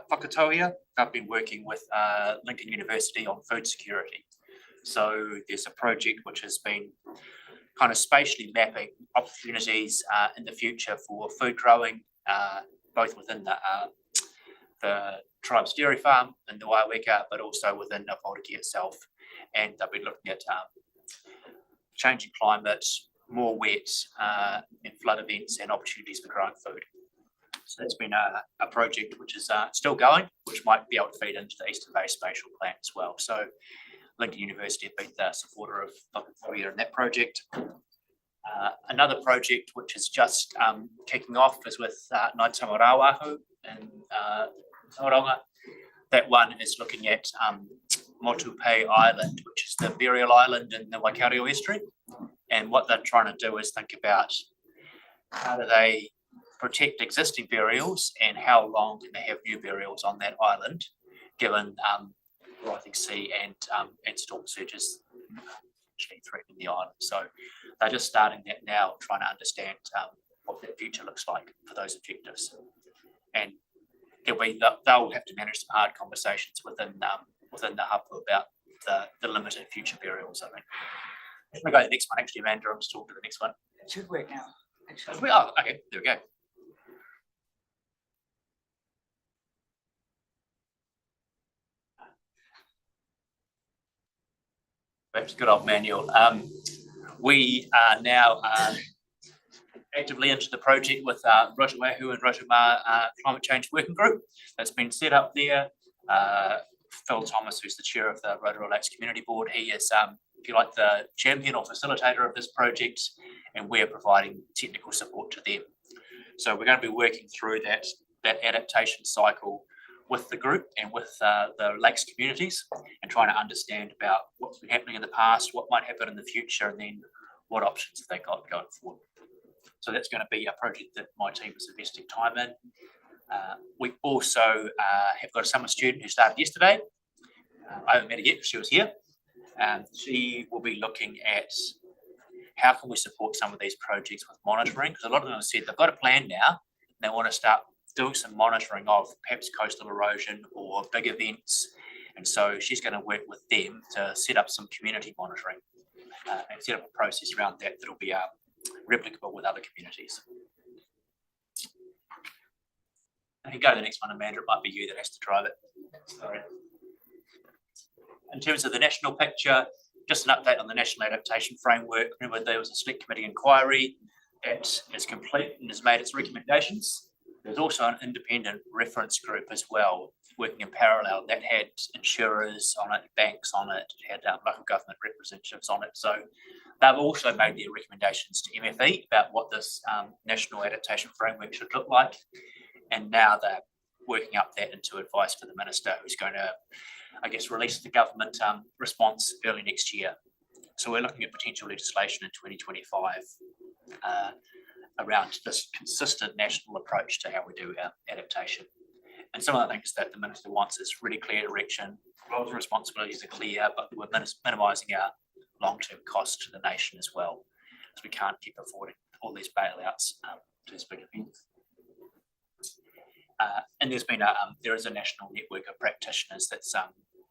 Whakatauia. I've been working with Lincoln University on food security. So there's a project which has been kind of spatially mapping opportunities in the future for food growing, both within the tribe's dairy farm in the Waiweka, but also within the Pauriki itself. And they'll be looking at changing climate, more wet and flood events and opportunities for growing food. So that's been a project which is still going, which might be able to feed into the Eastern Bay Spatial Plan as well. So Lincoln University have been the supporter of Whakatauia in that project. Another project which is just kicking off is with Ngāi Tamarāwaho in Tauranga. That one is looking at Motupe Island, which is the burial island in the Waikato estuary. And what they're trying to do is think about how do they protect existing burials and how long can they have new burials on that island, given rising sea and storm surges actually threatening the island. So they're just starting that now, trying to understand what that future looks like for those objectives. And they'll have to manage some hard conversations within the hub about the limited future burials, I think. Let me go to the next one, actually, Amanda. I'm just talking to the next one. It should work now, actually. Oh, okay, there we go. Perhaps good old manual. We are now actively into the project with Rotoahu and Rotomā Climate Change Working Group that's been set up there. Phil Thomas, who's the chair of the Rotorua Lakes Community Board, he is, if you like, the champion or facilitator of this project, and we're providing technical support to them. So we're going to be working through that adaptation cycle with the group and with the lakes communities, and trying to understand about what's been happening in the past, what might happen in the future, and then what options have they got going forward. So that's going to be a project that my team is investing time in. We also have got a summer student who started yesterday. I haven't met her yet, but she was here. She will be looking at how can we support some of these projects with monitoring, because a lot of them have said they've got a plan now, and they want to start doing some monitoring of perhaps coastal erosion or big events. And so she's going to work with them to set up some community monitoring and set up a process around that that'll be replicable with other communities. I can go to the next one, Amanda. It might be you that has to drive it. Sorry. In terms of the national picture, just an update on the National Adaptation Framework. Remember, there was a select committee inquiry that is complete and has made its recommendations. There's also an independent reference group as well, working in parallel, that had insurers on it, banks on it, had local government representatives on it. So they've also made their recommendations to MFE about what this National Adaptation Framework should look like. And now they're working up that into advice for the Minister, who's going to, I guess, release the government response early next year. So we're looking at potential legislation in 2025 around this consistent national approach to how we do our adaptation. And some of the things that the Minister wants is really clear direction, roles and responsibilities are clear, but we're minimising our long-term cost to the nation as well, because we can't keep affording all these bailouts to this big event. And there is a national network of practitioners that's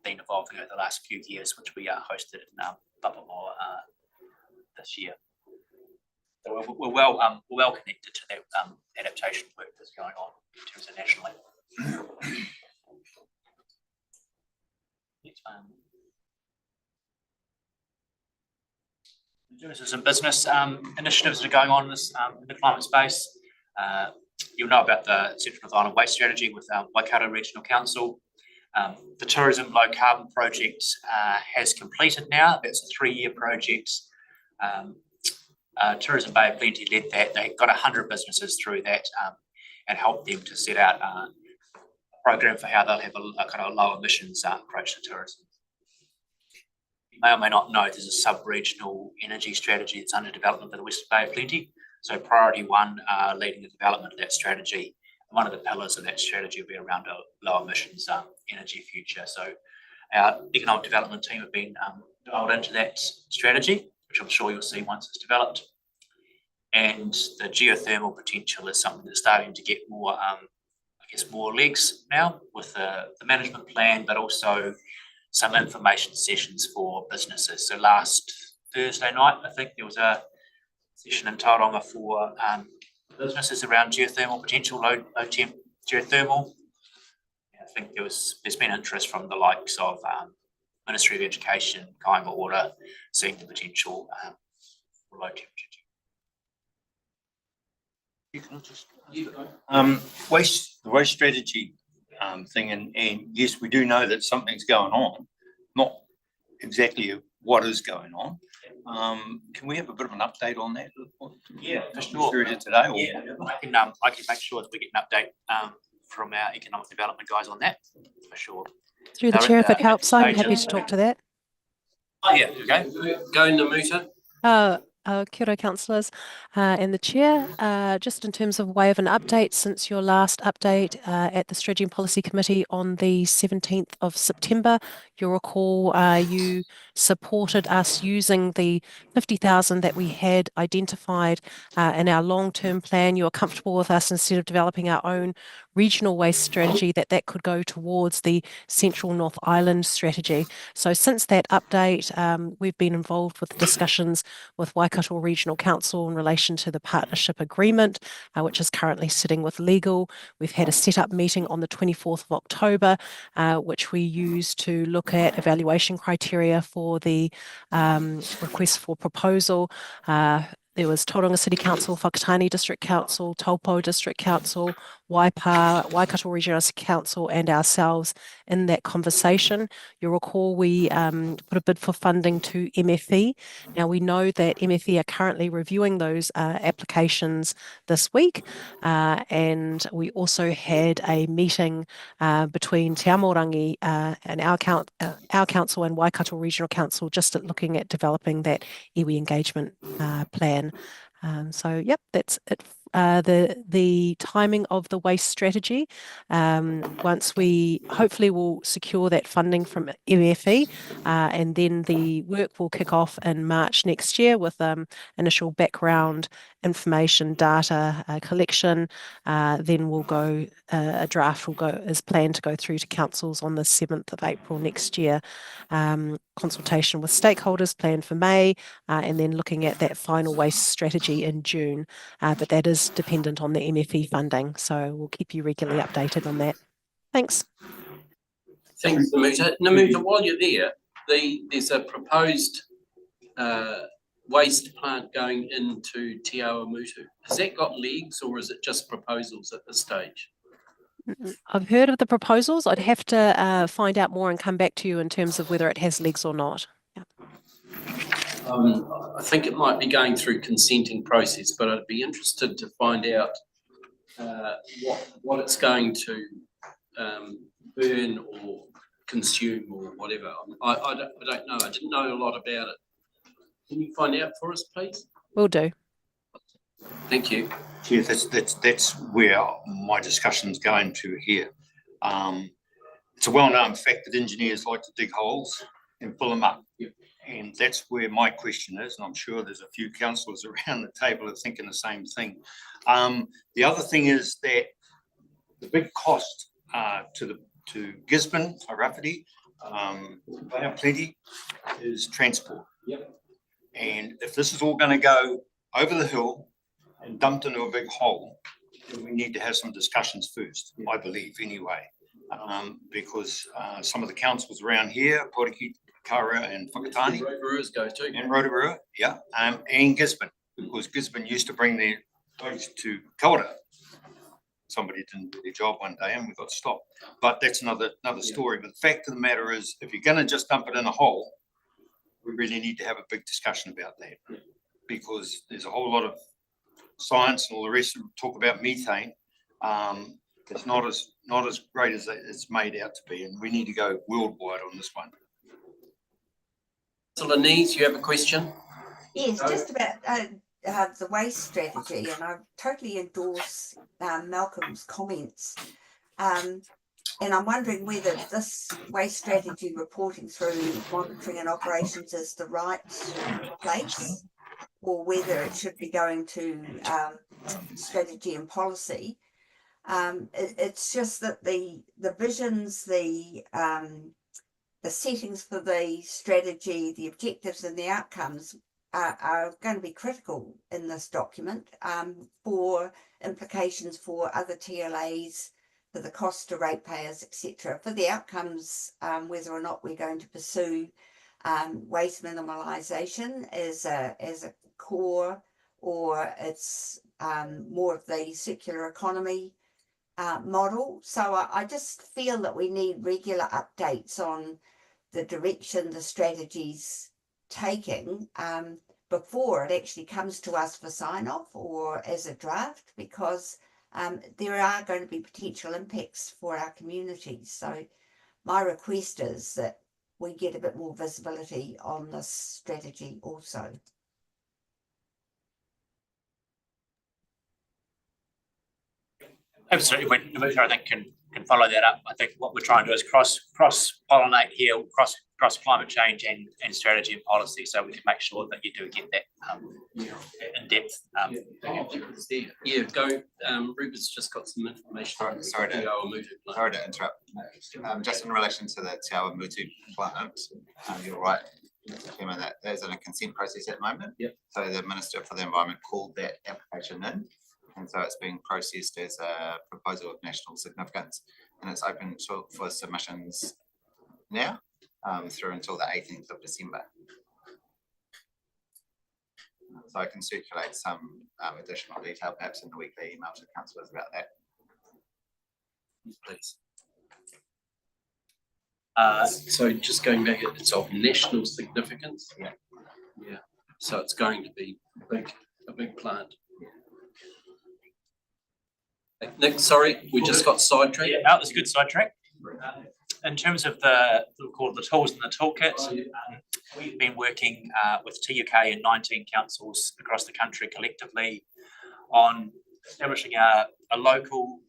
been evolving over the last few years, which we hosted in Papamoa this year. So we're well connected to that adaptation work that's going on in terms of nationally. Next one. services and business initiatives that are going on in this in the climate space. You'll know about the Central North Island Waste Strategy with Waikato Regional Council. The Tourism Low Carbon Project has completed now. That's a 3-year project. Tourism Bay of Plenty led that. They got 100 businesses through that and helped them to set out a program for how they'll have a kind of low emissions approach to tourism. You may or may not know there's a sub-regional energy strategy that's under development by the Western Bay of Plenty. So priority 1, leading the development of that strategy. One of the pillars of that strategy will be around a low emissions energy future. So our economic development team have been dialed into that strategy, which I'm sure you'll see once it's developed. And the geothermal potential is something that's starting to get more, more legs now with the management plan, but also some information sessions for businesses. So last Thursday night, I think there was a session in Tauranga for businesses around geothermal potential, low temp geothermal. I think there's been interest from the likes of Ministry of Education, Kāinga Ora, seeing the potential for low temperature. The waste strategy thing, and yes, we do know that something's going on, not exactly what is going on. Can we have a bit of an update on that? Yeah, for sure. Today, or? Yeah, I can make sure that we get an update from our economic development guys on that, for sure. Through the chair, if it helps, I'm happy to talk to that. Oh, yeah, okay. Go Namuta. Kia ora, councillors and the chair. Just in terms of way of an update, since your last update at the Strategy and Policy Committee on the 17th of September, you'll recall you supported us using the 50,000 that we had identified in our long-term plan. You were comfortable with us, instead of developing our own regional waste strategy, that could go towards the Central North Island strategy. So since that update, we've been involved with discussions with Waikato Regional Council in relation to the partnership agreement, which is currently sitting with legal. We've had a set-up meeting on the 24th of October, which we used to look at evaluation criteria for the request for proposal. There was Tauranga City Council, Whakatane District Council, Taupo District Council, Waipa, Waikato Regional Council and ourselves in that conversation. You'll recall we put a bid for funding to MFE. Now we know that MFE are currently reviewing those applications this week, and we also had a meeting between Te Amorangi and our council and Waikato Regional Council, just at looking at developing that iwi engagement plan. So yep, that's it. The timing of the waste strategy, once we hopefully will secure that funding from MFE, and then the work will kick off in March next year with initial background information data collection. Then we'll go, a draft will go, is planned to go through to councils on the 7th of April next year. Consultation with stakeholders planned for May, and then looking at that final waste strategy in June. But that is dependent on the MFE funding, so we'll keep you regularly updated on that. Thanks. Thanks, Namuta. Namuta, while you're there, there's a proposed waste plant going into Te Awamutu. Has that got legs, or is it just proposals at this stage? I've heard of the proposals. I'd have to find out more and come back to you in terms of whether it has legs or not. Yeah. I think it might be going through consenting process, but I'd be interested to find out what it's going to burn or consume or whatever. I don't know. I didn't know a lot about it. Can you find out for us, please? Will do. Thank you. Yeah, that's where my discussion's going to here. It's a well-known fact that engineers like to dig holes and fill them up. Yep. And that's where my question is, and I'm sure there's a few councillors around the table are thinking the same thing. The other thing is that the big cost to Gisborne, Tairāwhiti, Bay of Plenty, is transport. Yep. And if this is all going to go over the hill and dumped into a big hole, then we need to have some discussions first, I believe, anyway. Because some of the councils around here, Poriki Kawerau and Whakatane. Rotorua's go too. And Rotorua, yeah, and Gisborne, because Gisborne used to bring their waste to Kawerau. Somebody didn't do their job one day and we got stopped. But that's another story. But the fact of the matter is, if you're gonna just dump it in a hole, we really need to have a big discussion about that. Because there's a whole lot of science and all the rest of talk about methane. It's not as great as it's made out to be, and we need to go worldwide on this one. Councillor Nees, you have a question? Yes, just about the waste strategy, and I totally endorse Malcolm's comments. And I'm wondering whether this waste strategy reporting through monitoring and operations is the right place, or whether it should be going to strategy and policy. It's just that the visions, the settings for the strategy, the objectives and the outcomes are going to be critical in this document for implications for other TLAs, for the cost to ratepayers, etc. For the outcomes, whether or not we're going to pursue waste minimalisation as a core, or it's more of the circular economy model. So I just feel that we need regular updates on the direction the strategy's taking before it actually comes to us for sign off or as a draft, because there are going to be potential impacts for our communities. So my request is that we get a bit more visibility on this strategy also. Absolutely, when the mover, I think, can follow that up. I think what we're trying to do is cross-pollinate here, cross climate change and strategy and policy, so we can make sure that you do get that in depth. Yeah, go. Rupert's just got some information. Sorry to interrupt. Just in relation to the Te Awa Mutu plant, you're right, Mr. Chairman, that there's in a consent process at the moment. Yep. So the Minister for the Environment called that application in, and so it's being processed as a proposal of national significance, and it's open for submissions now through until the 18th of December. So I can circulate some additional detail perhaps in the weekly email to councillors about that. Please. So just going back, it's of national significance. Yeah. Yeah. So it's going to be a big plant. Nick, sorry, we just got sidetracked. Yeah, that was a good sidetrack. In terms of the tools in the toolkit, we've been working with TUK and 19 councils across the country collectively on establishing a local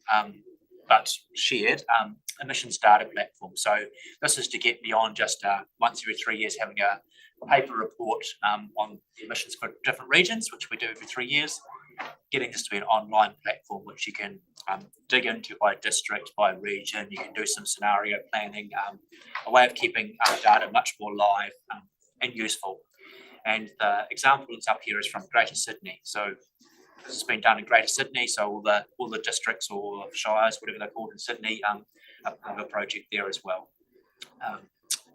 but shared emissions data platform. So this is to get beyond just once every 3 years having a paper report on the emissions for different regions, which we do every 3 years, getting this to be an online platform which you can dig into by district, by region. You can do some scenario planning, a way of keeping data much more live and useful. And the example that's up here is from Greater Sydney. So this has been done in Greater Sydney, so all the districts or shires, whatever they're called in Sydney, have a project there as well.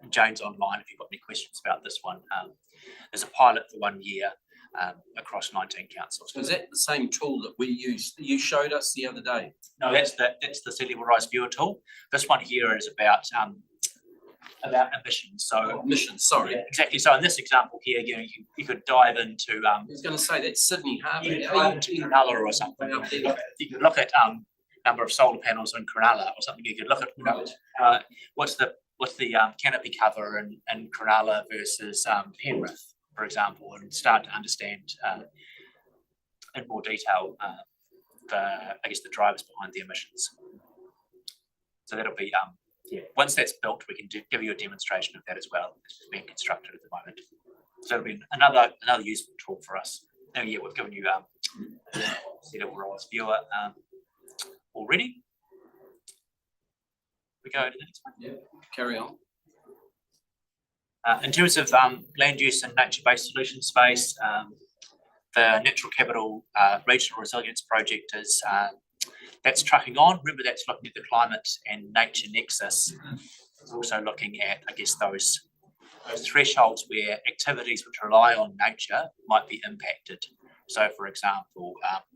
Jane's online if you've got any questions about this one. There's a pilot for 1 year across 19 councils. So is that the same tool that we used? You showed us the other day. No, that's the Sea Level Rise Viewer tool. This one here is about emissions. So emissions, sorry. Yeah, exactly. So in this example here, you could dive into. I was going to say that's Sydney Harbour. Cronulla or something. You could look at number of solar panels in Cronulla or something. You could look at what's the canopy cover in Cronulla versus Penrith, for example, and start to understand in more detail the drivers behind the emissions. So that'll be once that's built, we can give you a demonstration of that as well. It's being constructed at the moment. So it'll be another useful tool for us. Oh yeah, we've given you Sea Level Rise Viewer already. We go to the next one. Yeah, carry on. In terms of land use and nature-based solution space, the Natural Capital Regional Resilience Project is that's trucking on. Remember, that's looking at the climate and nature nexus. It's also looking at, I guess, those those thresholds where activities which rely on nature might be impacted. So, for example,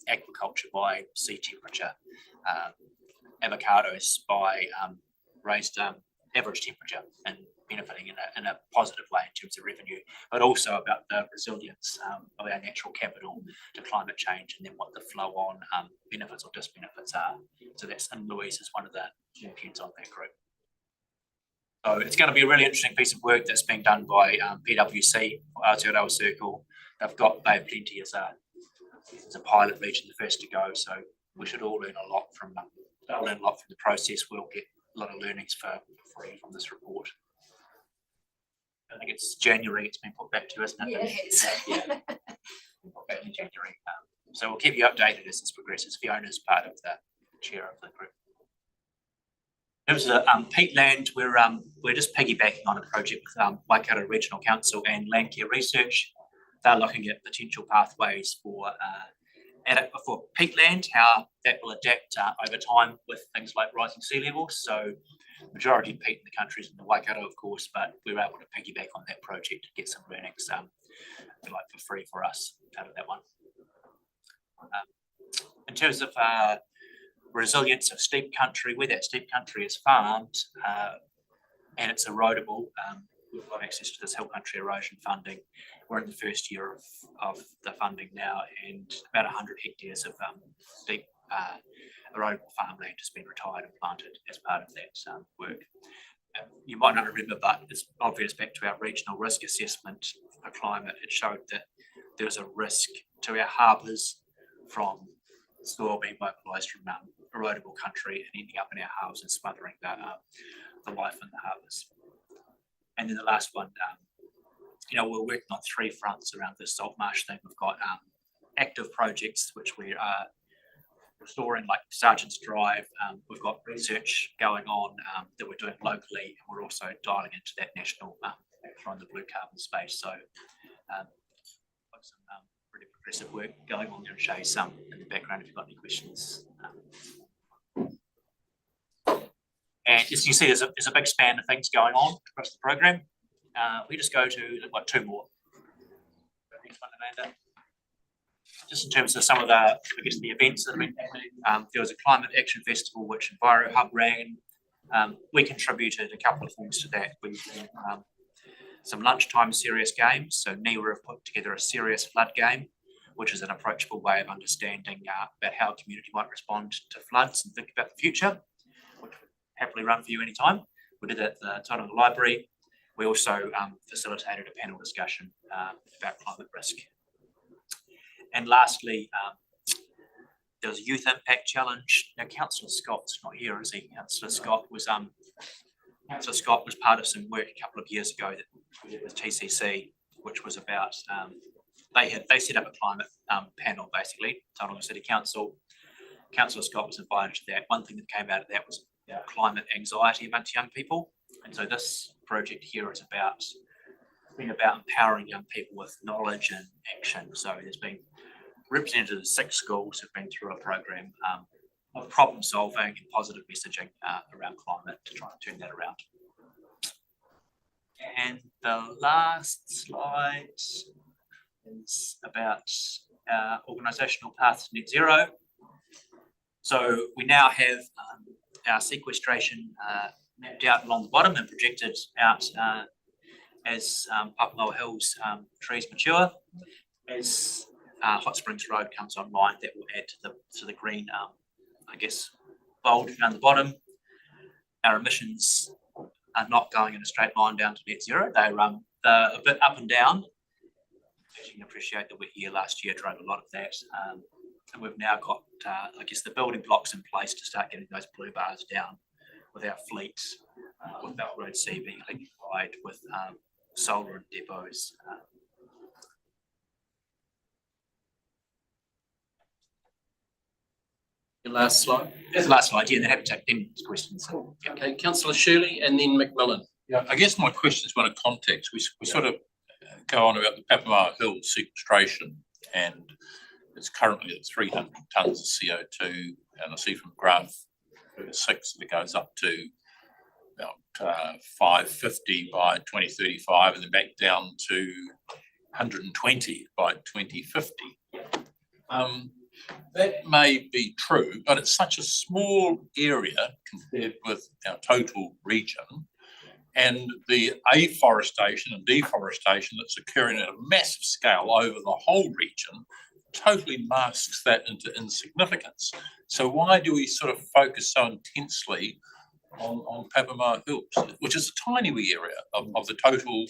agriculture by sea temperature, avocados by raised average temperature, and benefiting in a positive way in terms of revenue, but also about the resilience of our natural capital to climate change, and then what the flow on benefits or disbenefits are. So that's, and Louise is one of the champions on that group. So it's going to be a really interesting piece of work that's being done by PwC, Aotearoa Circle. They have plenty as a pilot region, the first to go. So we should all learn a lot from the process. We'll get a lot of learnings for free from this report. I think it's January it's been put back to, isn't it? Yeah, it is. Yeah. Put back in January. So we'll keep you updated as this progresses. Fiona's part of the chair of the group. In terms of peatland, we're just piggybacking on a project with Waikato Regional Council and Landcare Research. They're looking at potential pathways for peatland, how that will adapt over time with things like rising sea levels. So majority of peat in the country is in the Waikato, of course, but we were able to piggyback on that project to get some learnings for free for us out of that one. In terms of resilience of steep country, where that steep country is farmed and it's erodible, we've got access to this hill country erosion funding. We're in the first year of the funding now, and about 100 hectares of deep erodible farmland has been retired and planted as part of that work. You might not remember, but it's obvious back to our regional risk assessment for climate. It showed that there's a risk to our harbours from soil being mobilised from erodible country and ending up in our harbours and smothering the life in the harbours. And then the last one, we're working on 3 fronts around this salt marsh thing. We've got active projects which we are restoring, like Sergeant's Drive. We've got research going on that we're doing locally, and we're also dialing into that national on the blue carbon space. So some pretty progressive work going on there, and show you some in the background if you've got any questions. And as you see, there's a big span of things going on across the program. We just go to 2 more. Next one, Amanda. Just in terms of some of the events that have been happening, there was a Climate Action Festival which EnviroHub ran. We contributed a couple of things to that. We some lunchtime serious games. So NIWA have put together a serious flood game, which is an approachable way of understanding about how a community might respond to floods and think about the future, which would happily run for you anytime. We did it at the Tauranga Library. We also facilitated a panel discussion about climate risk. And lastly, there was a Youth Impact Challenge. Now, Councillor Scott's not here, is he? Councillor Scott was part of some work a couple of years ago that we did with TCC, which was about they set up a climate panel basically. Tauranga City Council. Councillor Scott was invited to that. One thing that came out of that was climate anxiety amongst young people, and so this project here is about empowering young people with knowledge and action. So there's been representatives of 6 schools who've been through a program of problem solving and positive messaging around climate to try and turn that around. And the last slide is about organisational path to net zero. So we now have our sequestration mapped out along the bottom and projected out as Papamoa Hills trees mature. As Hot Springs Road comes online, that will add to the green, bold around the bottom. Our emissions are not going in a straight line down to net zero. They're a bit up and down. As you can appreciate, the wet year last year drove a lot of that. And we've now got, the building blocks in place to start getting those blue bars down with our fleet, with our road C being electrified, with solar and depots. The last slide. That's the last slide, yeah, then have to take any questions. Yeah. Okay, Councillor Shirley and then McMillan. Yeah, I guess my question is one of context. We sort of go on about the Papamoa Hills sequestration, and it's currently at 300 tonnes of CO2, and I see from graph 6 that it goes up to about 550 by 2035 and then back down to 120 by 2050. That may be true, but it's such a small area compared with our total region, and the afforestation and deforestation that's occurring at a massive scale over the whole region totally masks that into insignificance. So why do we sort of focus so intensely on Papamoa Hills, which is a tiny wee area of the total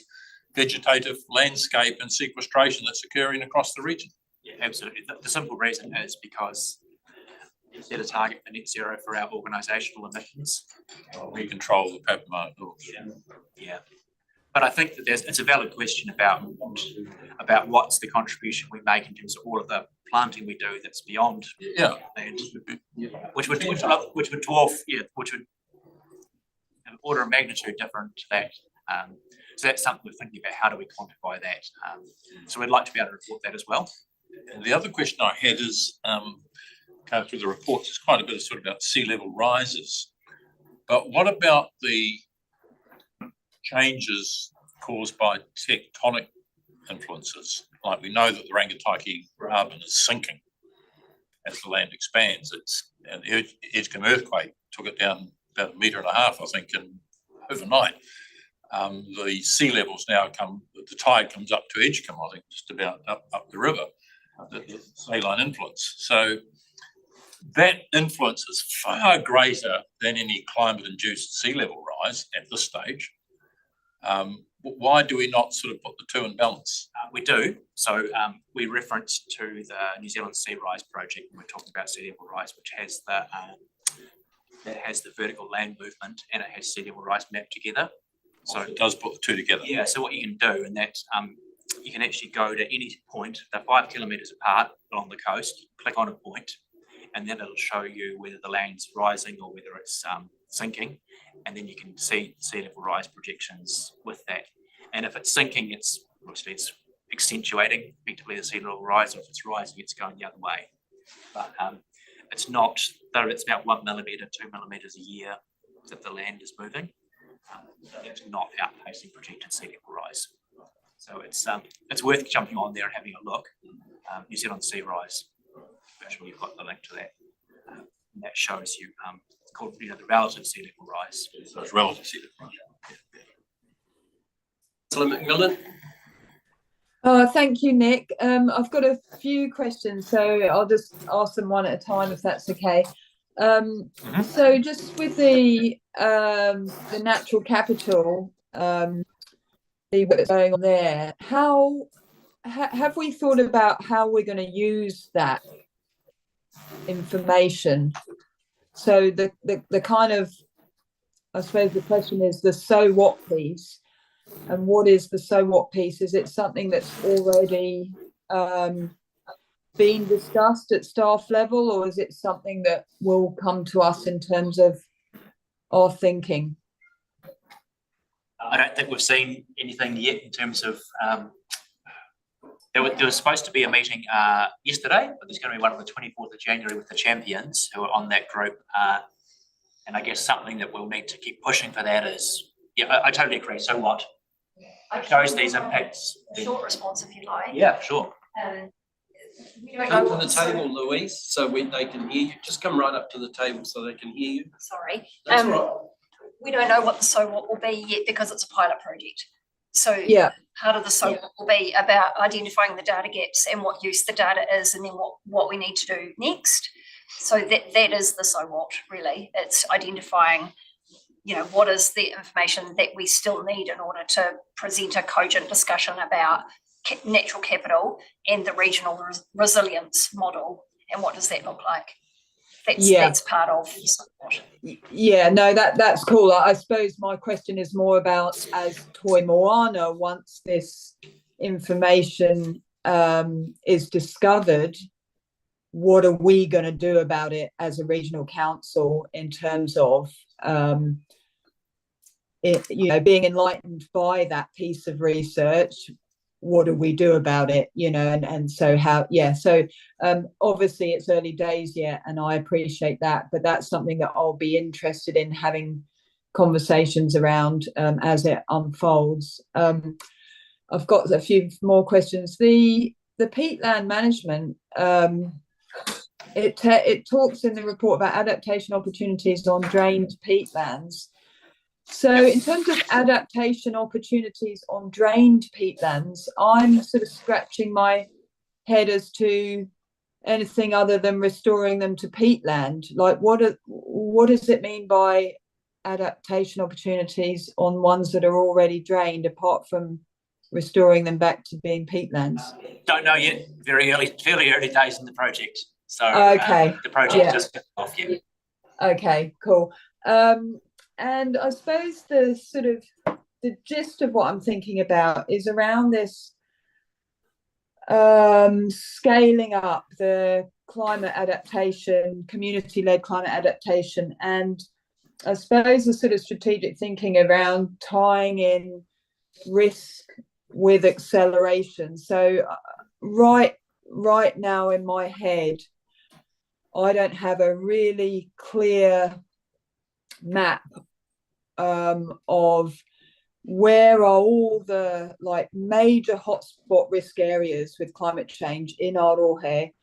vegetative landscape and sequestration that's occurring across the region? Yeah, absolutely. The simple reason is because we set a target for net zero for our organisational emissions. We control the Papamoa Hills. Yeah. But I think that it's a valid question about what's the contribution we make in terms of all of the planting we do that's beyond land, which would dwarf, which would an order of magnitude different to that. So that's something we're thinking about. How do we quantify that? So we'd like to be able to report that as well. And the other question I had is, going through the reports, there's quite a bit of sort of about sea level rises. But what about the changes caused by tectonic influences? Like we know that the Rangataiki Graben is sinking as the land expands. And the Edgecombe earthquake took it down about 1.5 meters, I think, overnight. The sea levels now the tide comes up to Edgecombe, I think, just about up the river, the saline influence. So that influence is far greater than any climate-induced sea level rise at this stage. Why do we not sort of put the two in balance? We do. So we reference to the New Zealand Sea Rise project when we're talking about sea level rise, which has the vertical land movement and it has sea level rise mapped together. So it does put the two together. Yeah. So what you can do, and that you can actually go to any point. They're 5 kilometres apart along the coast. Click on a point, and then it'll show you whether the land's rising or whether it's sinking, and then you can see sea level rise projections with that. And if it's sinking, it's accentuating effectively the sea level rise. Or if it's rising, it's going the other way. But it's not. Though it's about 1 millimetre, 2 millimetres a year that the land is moving. It's not outpacing projected sea level rise. So it's worth jumping on there and having a look. New Zealand Sea Rise. Actually, you've got the link to that. And that shows you called the relative sea level rise. So it's relative sea level rise. Councillor McMillan. Thank you, Nick. I've got a few questions, so I'll just ask them one at a time if that's okay. So just with the natural capital, what's going on there, how have we thought about how we're going to use that information? So the kind of, I suppose the question is the so what piece, and what is the so what piece? Is it something that's already being discussed at staff level, or is it something that will come to us in terms of our thinking? I don't think we've seen anything yet in terms of. There was supposed to be a meeting yesterday, but there's going to be one on the 24th of January with the champions who are on that group. And I guess something that we'll need to keep pushing for that is, I totally agree. So what? Shows these impacts. A short response if you like. Yeah, sure. We don't Come know to the table, Louise, so they can hear you. Just come right up to the table so they can hear you. Sorry. That's all right. We don't know what the so what will be yet because it's a pilot project. So part of the so what will be about identifying the data gaps and what use the data is, and then what we need to do next. So that is the so what, really. It's identifying, what is the information that we still need in order to present a cogent discussion about natural capital and the regional resilience model, and what does that look like? That's part of so what. Yeah, no, that's cool. I suppose my question is more about, as Toi Moana, once this information is discovered, what are we going to do about it as a regional council in terms of being enlightened by that piece of research? What do we do about it? And so obviously it's early days yet, and I appreciate that, but that's something that I'll be interested in having conversations around as it unfolds. I've got a few more questions. The peatland management, it talks in the report about adaptation opportunities on drained peatlands. So in terms of adaptation opportunities on drained peatlands, I'm sort of scratching my head as to anything other than restoring them to peatland. Like what does it mean by adaptation opportunities on ones that are already drained, apart from restoring them back to being peatlands? Don't know yet. Fairly early days in the project. So okay, the project just kicked off yet. Okay, cool. And I suppose the gist of what I'm thinking about is around this scaling up the climate adaptation, community-led climate adaptation, and I suppose the sort of strategic thinking around tying in risk with acceleration. So right now in my head, I don't have a really clear map of where are all the like major hotspot risk areas with climate change in Arohe,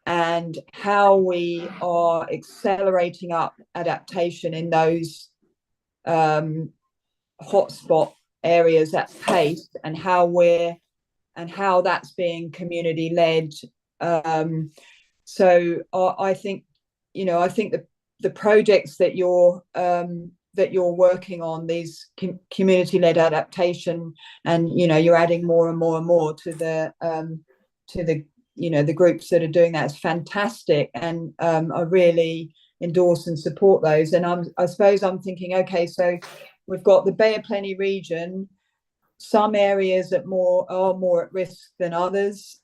and how we are accelerating up adaptation in those hotspot areas at pace, and how that's being community led. So I think the projects that you're working on, these community-led adaptation, and you're adding more and more and more to the the groups that are doing that, is fantastic, and I really endorse and support those. And I suppose I'm thinking, okay, so we've got the Bay of Plenty region, some areas that are more at risk than others.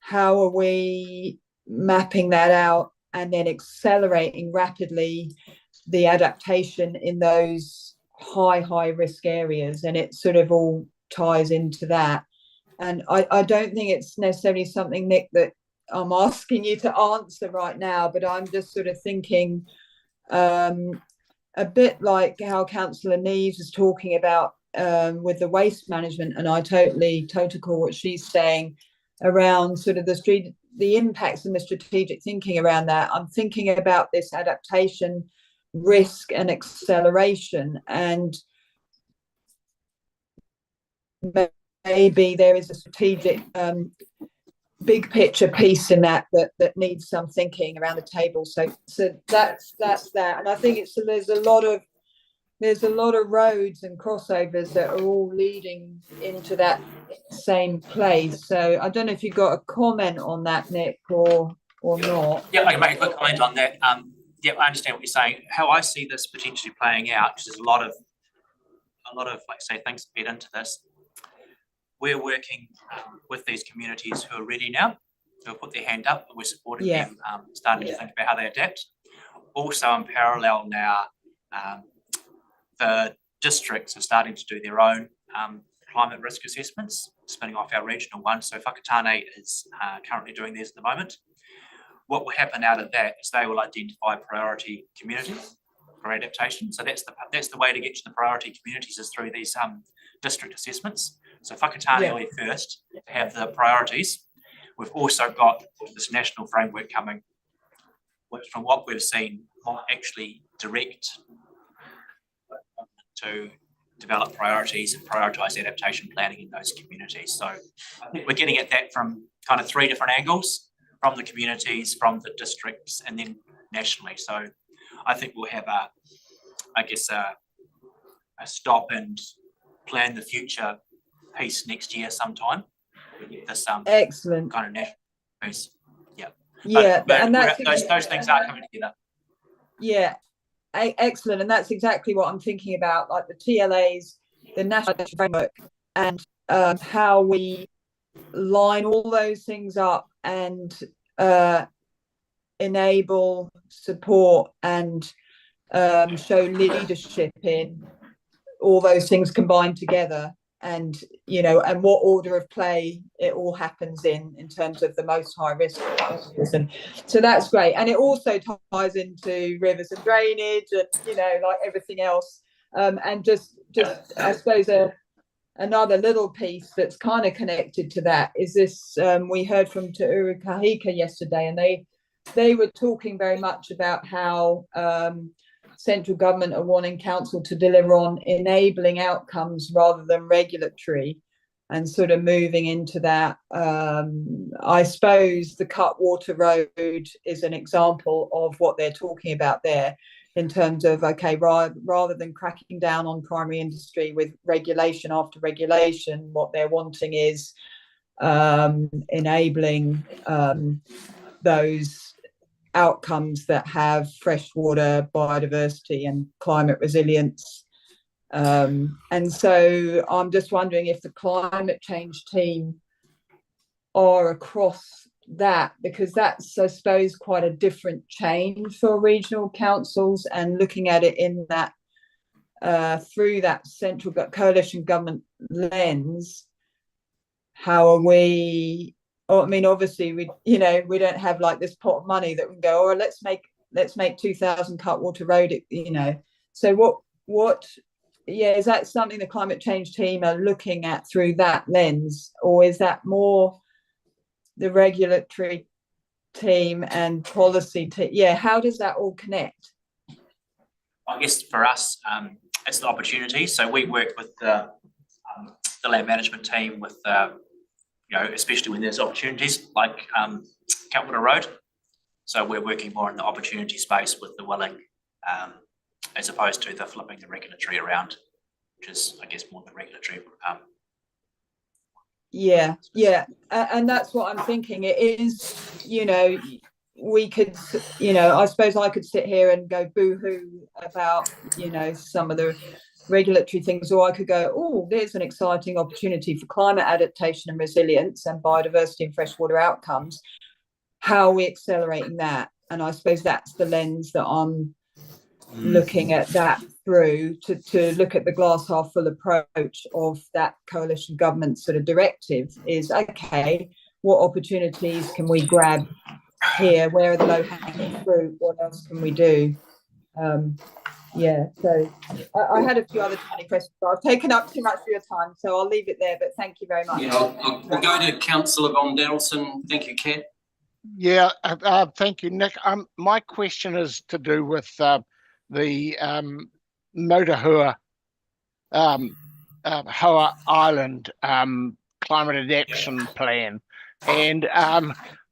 How are we mapping that out and then accelerating rapidly the adaptation in those high risk areas? And it sort of all ties into that. And I don't think it's necessarily something, Nick, that I'm asking you to answer right now, but I'm just sort of thinking a bit like how Councillor Neves was talking about with the waste management, and I totally call what she's saying around sort of the impacts and the strategic thinking around that. I'm thinking about this adaptation, risk and acceleration, and maybe there is a strategic big picture piece in that needs some thinking around the table. So that's that. And I think there's a lot of roads and crossovers that are all leading into that same place. So I don't know if you've got a comment on that, Nick, or not. Yeah, I can make a quick comment on that. Yeah, I understand what you're saying. How I see this potentially playing out, because there's a lot of like say things that feed into this. We're working with these communities who are ready now, who have put their hand up, and we're supporting them, starting to think about how they adapt. Also, in parallel now, the districts are starting to do their own climate risk assessments, spinning off our regional one. So Whakatane is currently doing theirs at the moment. What will happen out of that is they will identify priority communities for adaptation. So that's the way to get to the priority communities, is through these district assessments. So Whakatane will be first to have the priorities. We've also got this national framework coming, which from what we've seen might actually direct to develop priorities and prioritise adaptation planning in those communities. So I think we're getting at that from kind of three different angles: from the communities, from the districts, and then nationally. So I think we'll have a stop and plan the future piece next year sometime. We get this excellent kind of national piece. Yeah, but and that's those things are coming together. Yeah, excellent, and that's exactly what I'm thinking about, like the TLAs, the national framework, and how we line all those things up and enable, support, and show leadership in all those things combined together. and you know, and what order of play it all happens in terms of the most high risk areas. And so that's great, and it also ties into rivers and drainage, and you know, like everything else. And just I suppose another little piece that's kind of connected to that is this. We heard from Te Urukahika yesterday, and they were talking very much about how central government are wanting council to deliver on enabling outcomes rather than regulatory, and sort of moving into that. I suppose the Cutwater Road is an example of what they're talking about there, in terms of, okay, rather than cracking down on primary industry with regulation after regulation, what they're wanting is enabling those outcomes that have freshwater biodiversity and climate resilience. And so I'm just wondering if the climate change team are across that, because that's, I suppose, quite a different change for regional councils, and looking at it in that through that central coalition government lens. How are we? I mean, obviously, we don't have like this pot of money that we can go, oh, let's make 2,000 Cutwater Road, you know. So what? Yeah, is that something the climate change team are looking at through that lens, or is that more the regulatory team and policy team? Yeah, how does that all connect? I guess for us, it's the opportunity. So we work with the land management team with, especially when there's opportunities like Cutwater Road. So we're working more in the opportunity space with the willing, as opposed to the flipping the regulatory around, which is, I guess, more the regulatory. Yeah, and that's what I'm thinking. It is, we could, I suppose I could sit here and go boo-hoo about, some of the regulatory things, or I could go, oh, there's an exciting opportunity for climate adaptation and resilience and biodiversity and freshwater outcomes. How are we accelerating that? And I suppose that's the lens that I'm looking at that through, to look at the glass half full approach of that coalition government sort of directive is, okay, what opportunities can we grab here? Where are the low hanging fruit? What else can we do? So I had a few other tiny questions, but I've taken up too much of your time, so I'll leave it there, but thank you very much. Yeah, I'll go to Councillor Von Delson. Thank you, Kat. Yeah, thank you, Nick. My question is to do with the Motahua Hoa Island climate adaptation plan, and I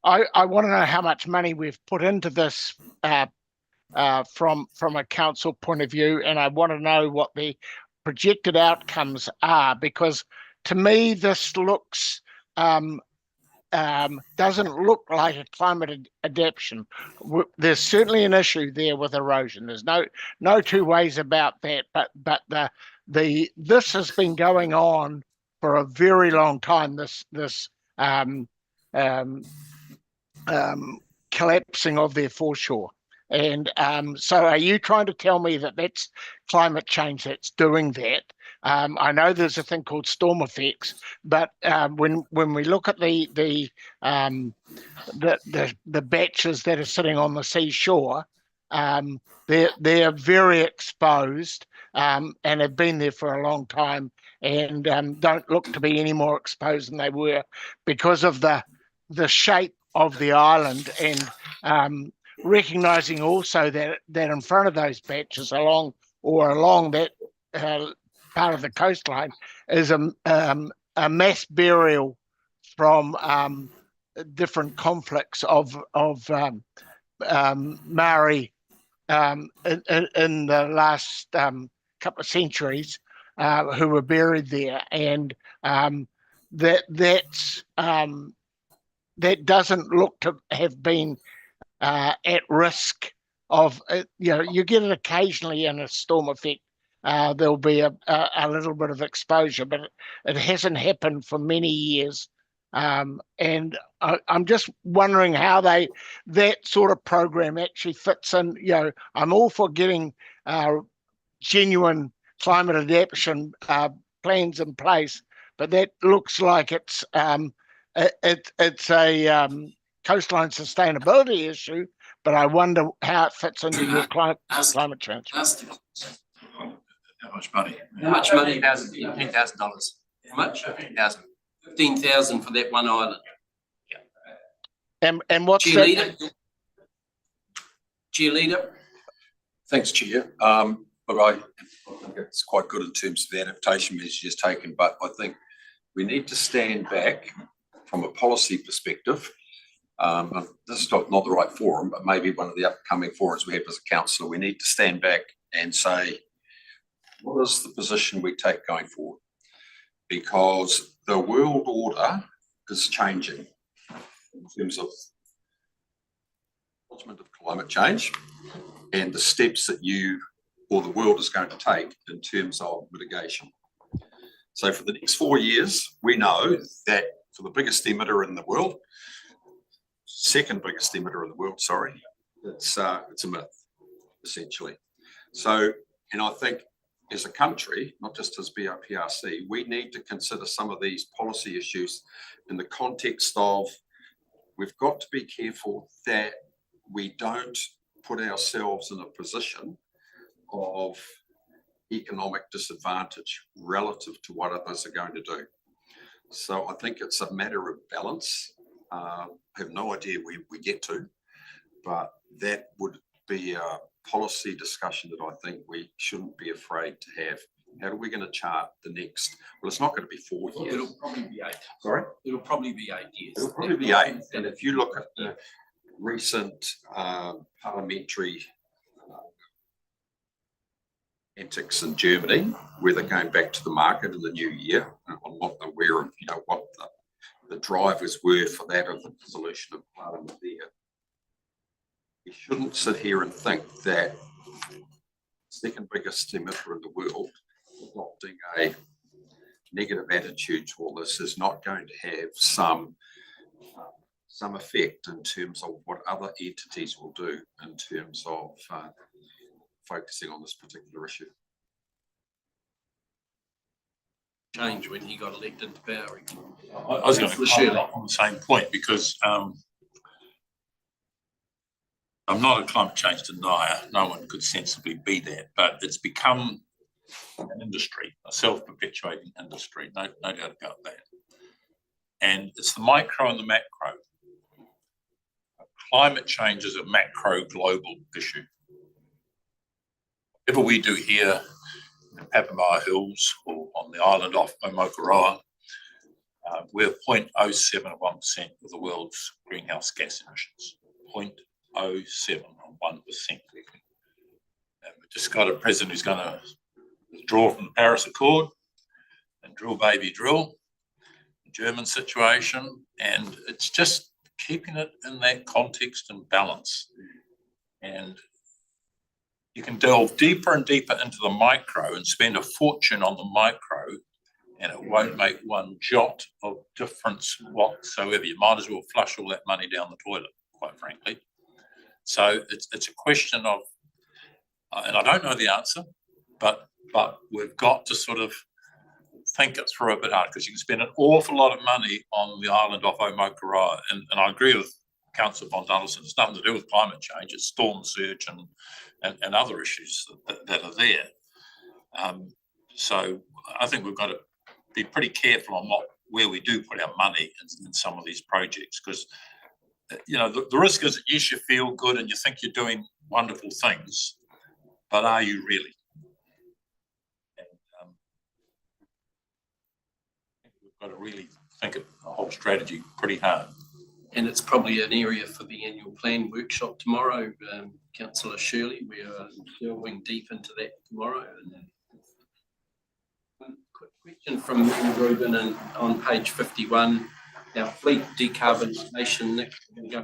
want to know how much money we've put into this from a council point of view, and I want to know what the projected outcomes are, because to me this looks doesn't look like a climate adaptation. There's certainly an issue there with erosion. There's no two ways about that. But this has been going on for a very long time. This collapsing of their foreshore. And so are you trying to tell me that that's climate change that's doing that? I know there's a thing called storm effects, but when we look at the batches that are sitting on the seashore, they're very exposed and have been there for a long time, and don't look to be any more exposed than they were because of the shape of the island, and recognizing also that in front of those batches along that part of the coastline is a mass burial from different conflicts of Maori in the last couple of centuries who were buried there, and that doesn't look to have been at risk of, you get it occasionally in a storm effect. There'll be a little bit of exposure, but it hasn't happened for many years. And I'm just wondering how that sort of program actually fits in. I'm all for getting genuine climate adaptation plans in place, but that looks like it's a coastline sustainability issue. But I wonder how it fits into your climate change. How much money? How much money? $10,000. How much? 10,000. 15,000 for that one island. And what's Chair that? Leader? Chair Leader? Thanks, Chair. Look, I think it's quite good in terms of the adaptation measures taken, but I think we need to stand back from a policy perspective. This is not the right forum, but maybe one of the upcoming forums we have as a councillor, we need to stand back and say, what is the position we take going forward? Because the world order is changing in terms of management of climate change and the steps that you or the world is going to take in terms of mitigation. So for the next 4 years, we know that for the biggest emitter in the world, second biggest emitter in the world, sorry, it's a myth, essentially. So, and I think as a country, not just as BRPRC, we need to consider some of these policy issues in the context of we've got to be careful that we don't put ourselves in a position of economic disadvantage relative to what others are going to do. So I think it's a matter of balance. I have no idea where we get to, but that would be a policy discussion that I think we shouldn't be afraid to have. How are we going to chart the next? Well, it's not going to be 4 years. It'll probably be 8. Sorry? It'll probably be 8 years. It'll probably be 8. And if you look at the recent parliamentary antics in Germany, where they're going back to the market in the new year, I'm not aware of what the drivers were for that of the dissolution of parliament there. We shouldn't sit here and think that the second biggest emitter in the world adopting a negative attitude to all this is not going to have some effect in terms of what other entities will do in terms of focusing on this particular issue. Change when he got elected to power. I was going to comment on the same point because I'm not a climate change denier. No one could sensibly be that, but it's become an industry, a self-perpetuating industry, no doubt about that. And it's the micro and the macro. Climate change is a macro global issue. Whatever we do here in Papamoa Hills or on the island off Omokoroa, we're 0.07 of 1% of the world's greenhouse gas emissions. 0.07 of 1%. And we've just got a president who's going to withdraw from the Paris Accord and drill baby drill, the German situation, and it's just keeping it in that context and balance. And you can delve deeper and deeper into the micro and spend a fortune on the micro, and it won't make one jot of difference whatsoever. You might as well flush all that money down the toilet, quite frankly. So it's a question of, and I don't know the answer, but we've got to sort of think it through a bit hard, because you can spend an awful lot of money on the island off Omokoroa, and I agree with Councillor Von Donnelson, it's nothing to do with climate change, it's storm surge and other issues that are there. So I think we've got to be pretty careful on where we do put our money in some of these projects, because the risk is that yes, you feel good and you think you're doing wonderful things, but are you really? Got to really think of the whole strategy pretty hard. And it's probably an area for the annual plan workshop tomorrow, Councillor Shirley. We are delving deep into that tomorrow. And one quick question from Ruben on page 51. Our fleet decarbonisation next going to go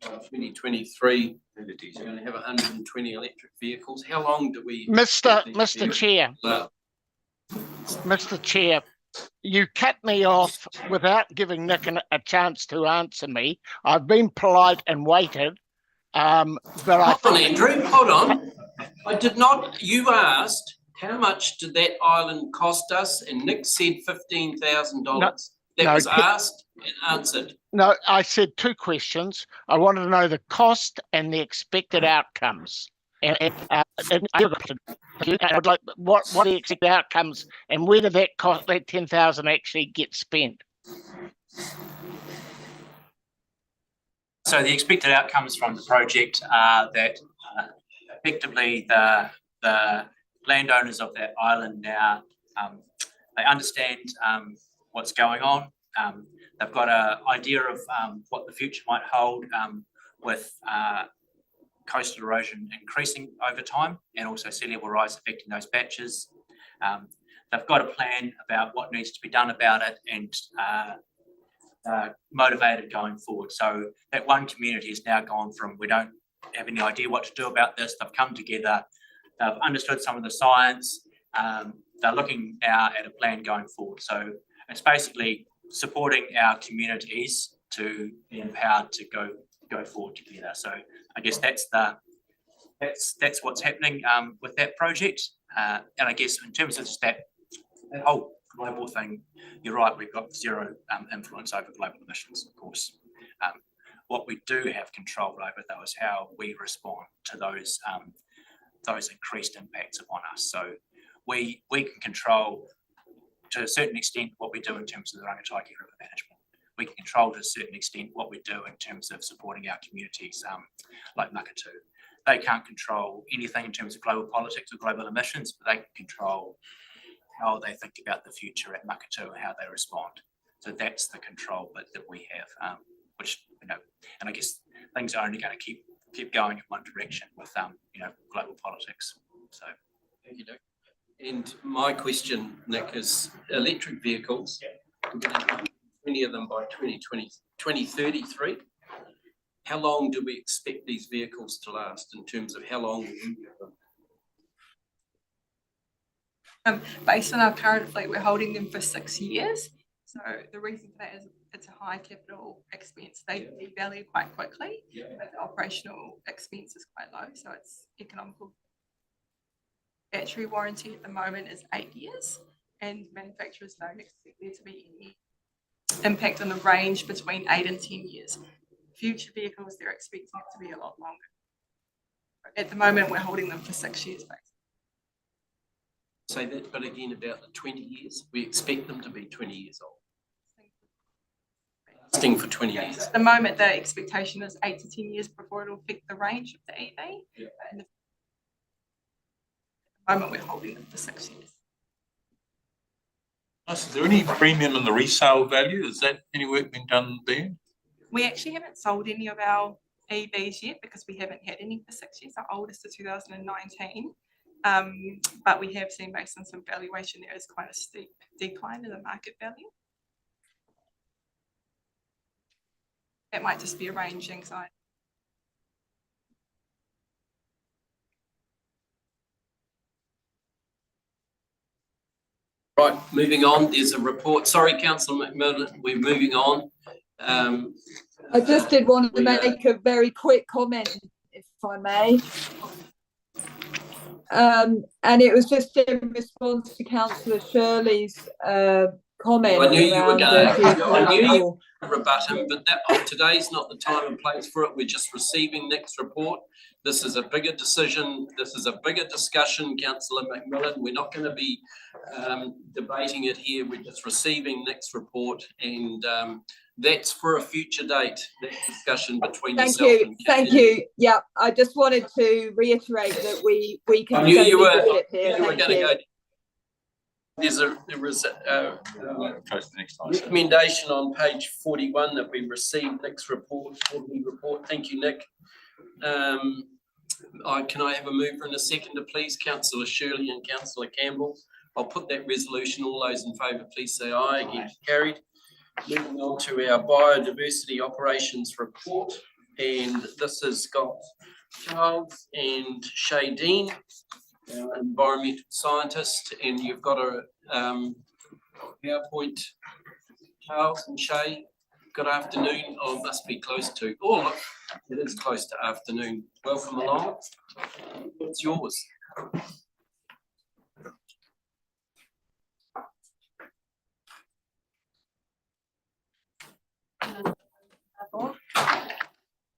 by 2023. We're going to have 120 electric vehicles. How long do we? Mr. Chair. Mr. Chair. You cut me off without giving Nick a chance to answer me. I've been polite and waited, but Hold on, Andrew. Hold on. I did not. You asked how much did that island cost us? And Nick said $15,000. no, That was Ke- asked and answered. No, I said two questions. I wanted to know the cost and the expected outcomes. And I'd like what are the expected outcomes and where did that cost, that 10,000 actually get spent? So the expected outcomes from the project are that effectively the landowners of that island now, they understand what's going on. They've got an idea of what the future might hold with coastal erosion increasing over time and also sea level rise affecting those patches. They've got a plan about what needs to be done about it and motivated going forward. So that one community has now gone from we don't have any idea what to do about this. They've come together, they've understood some of the science. They're looking now at a plan going forward. So it's basically supporting our communities to be empowered to go forward together. So I guess that's what's happening with that project. And I guess in terms of just that whole global thing, you're right, we've got zero influence over global emissions, of course. What we do have control over though is how we respond to those increased impacts upon us. So we can control to a certain extent what we do in terms of the Rangataiki River management. We can control to a certain extent what we do in terms of supporting our communities like Makatu. They can't control anything in terms of global politics or global emissions, but they can control how they think about the future at Makatu and how they respond. So that's the control bit that we have, which, and I guess things are only going to keep going in one direction with, global politics. So. Thank you, Nick. And my question, Nick, is electric vehicles, we're going to have 20 of them by 2033. How long do we expect these vehicles to last in terms of how long will you have them? Based on our current fleet, we're holding them for 6 years. So the reason for that is it's a high capital expense. They devalue quite quickly, but the operational expense is quite low, so it's economical. Battery warranty at the moment is 8 years, and manufacturers don't expect there to be any impact on the range between 8 and 10 years. Future vehicles, they're expecting it to be a lot longer. At the moment, we're holding them for 6 years. Say that, but again, about the 20 years, we expect them to be 20 years old. Lasting for 20 years. At the moment, the expectation is 8 to 10 years before it'll affect the range of the EV. Yeah. And at the moment, we're holding them for 6 years. Is there any premium in the resale value? Is that any work being done there? We actually haven't sold any of our EVs yet because we haven't had any for 6 years. Our oldest is 2019. But we have seen, based on some valuation, there is quite a steep decline in the market value. It might just be a range anxiety. Right, moving on. There's a report. Sorry, Councillor McMillan, we're moving on. I just did want to make a very quick comment, if I may. And it was just in response to Councillor Shirley's comment. I knew you were around going. I knew you were going to rebut him, but today's not the time and place for it. We're just receiving Nick's report. This is a bigger decision. This is a bigger discussion, Councillor McMillan. We're not going to be debating it here. We're just receiving Nick's report, and that's for a future date, that discussion between yourself and Katie. Thank you. Yeah, I just wanted to reiterate that we can. I knew you were here. going to go. There was a recommendation on page 41 that we received Nick's report, quarterly report. Thank you, Nick. Can I have a mover and a seconder, please? Councillor Shirley and Councillor Campbell. I'll put that resolution. All those in favour, please say aye. Against, carried. Moving on to our biodiversity operations report, and this has got Charles and Shay Dean, our environmental scientist, and you've got a PowerPoint. Charles and Shay, good afternoon. Oh, it must be close to. Oh, look, it is close to afternoon. Welcome along. It's yours.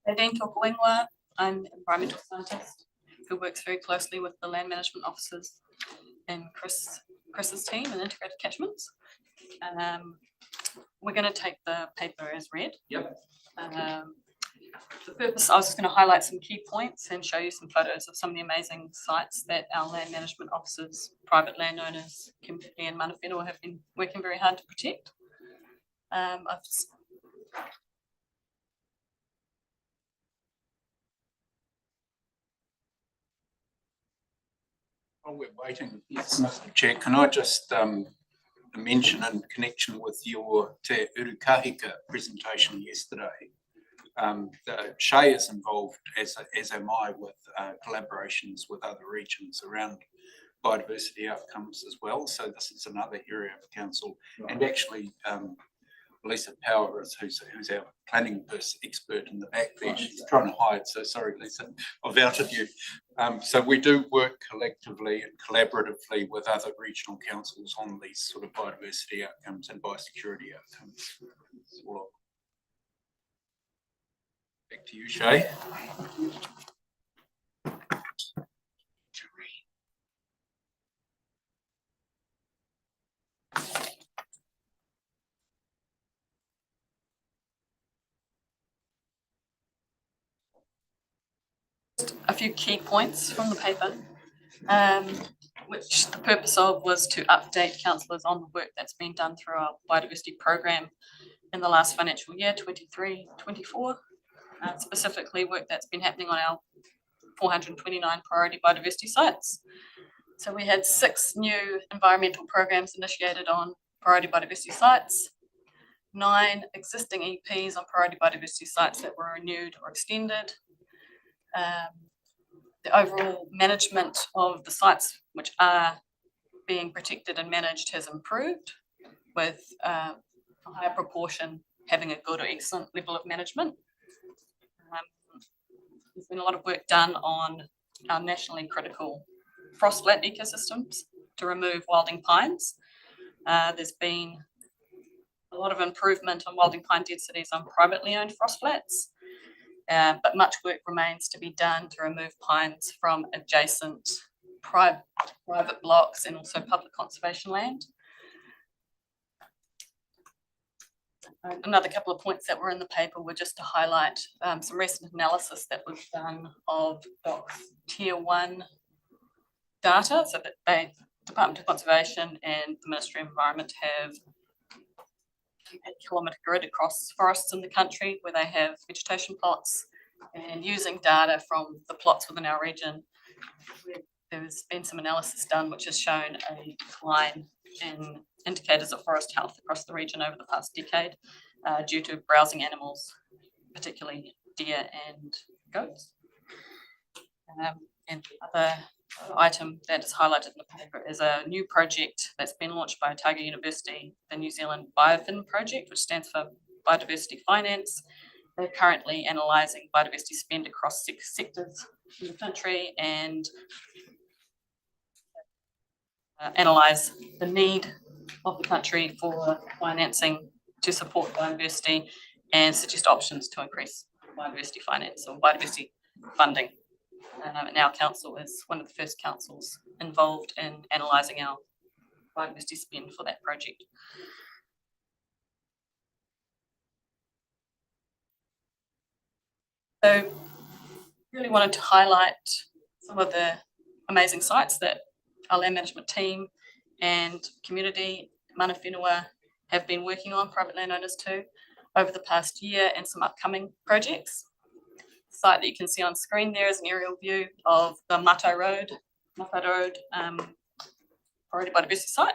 Nadine Tokowingwa, I'm an environmental scientist who works very closely with the land management officers and Chris's team in integrated catchments. We're going to take the paper as read. Yep. The purpose, I was just going to highlight some key points and show you some photos of some of the amazing sites that our land management officers, private landowners, community and mana whenua have been working very hard to protect. While we're waiting, yes, Mr. Chair, can I just mention in connection with your Te Urukahika presentation yesterday, Shay is involved, as am I, with collaborations with other regions around biodiversity outcomes as well. So this is another area of council, and actually Lisa Power who's our planning expert in the back there. She's trying to hide, so sorry, Lisa, I've outed you. So we do work collectively and collaboratively with other regional councils on these sort of biodiversity outcomes and biosecurity outcomes. Well, back to you, Shay. A few key points from the paper, which the purpose of was to update councillors on the work that's been done through our biodiversity program in the last financial year, 23-24, specifically work that's been happening on our 429 priority biodiversity sites. So we had 6 new environmental programs initiated on priority biodiversity sites, 9 existing EPs on priority biodiversity sites that were renewed or extended. The overall management of the sites which are being protected and managed has improved, with a higher proportion having a good or excellent level of management. There's been a lot of work done on our nationally critical frostflat ecosystems to remove wilding pines. There's been a lot of improvement on wilding pine densities on privately owned frostflats. But much work remains to be done to remove pines from adjacent private blocks and also public conservation land. Another couple of points that were in the paper were just to highlight some recent analysis that was done of DOC's Tier 1 data, so that the Department of Conservation and the Ministry of Environment have a kilometre grid across forests in the country where they have vegetation plots, and using data from the plots within our region, there's been some analysis done which has shown a decline in indicators of forest health across the region over the past decade due to browsing animals, particularly deer and goats. And other item that is highlighted in the paper is a new project that's been launched by Otago University, the New Zealand BioFin project, which stands for Biodiversity Finance. They're currently analysing biodiversity spend across 6 sectors in the country and analyse the need of the country for financing to support biodiversity and suggest options to increase biodiversity finance or biodiversity funding. And our council is one of the first councils involved in analysing our biodiversity spend for that project. So really wanted to highlight some of the amazing sites that our land management team and community, mana whenua, have been working on, private landowners too, over the past year, and some upcoming projects. The site that you can see on screen there is an aerial view of the Matai Road priority biodiversity site,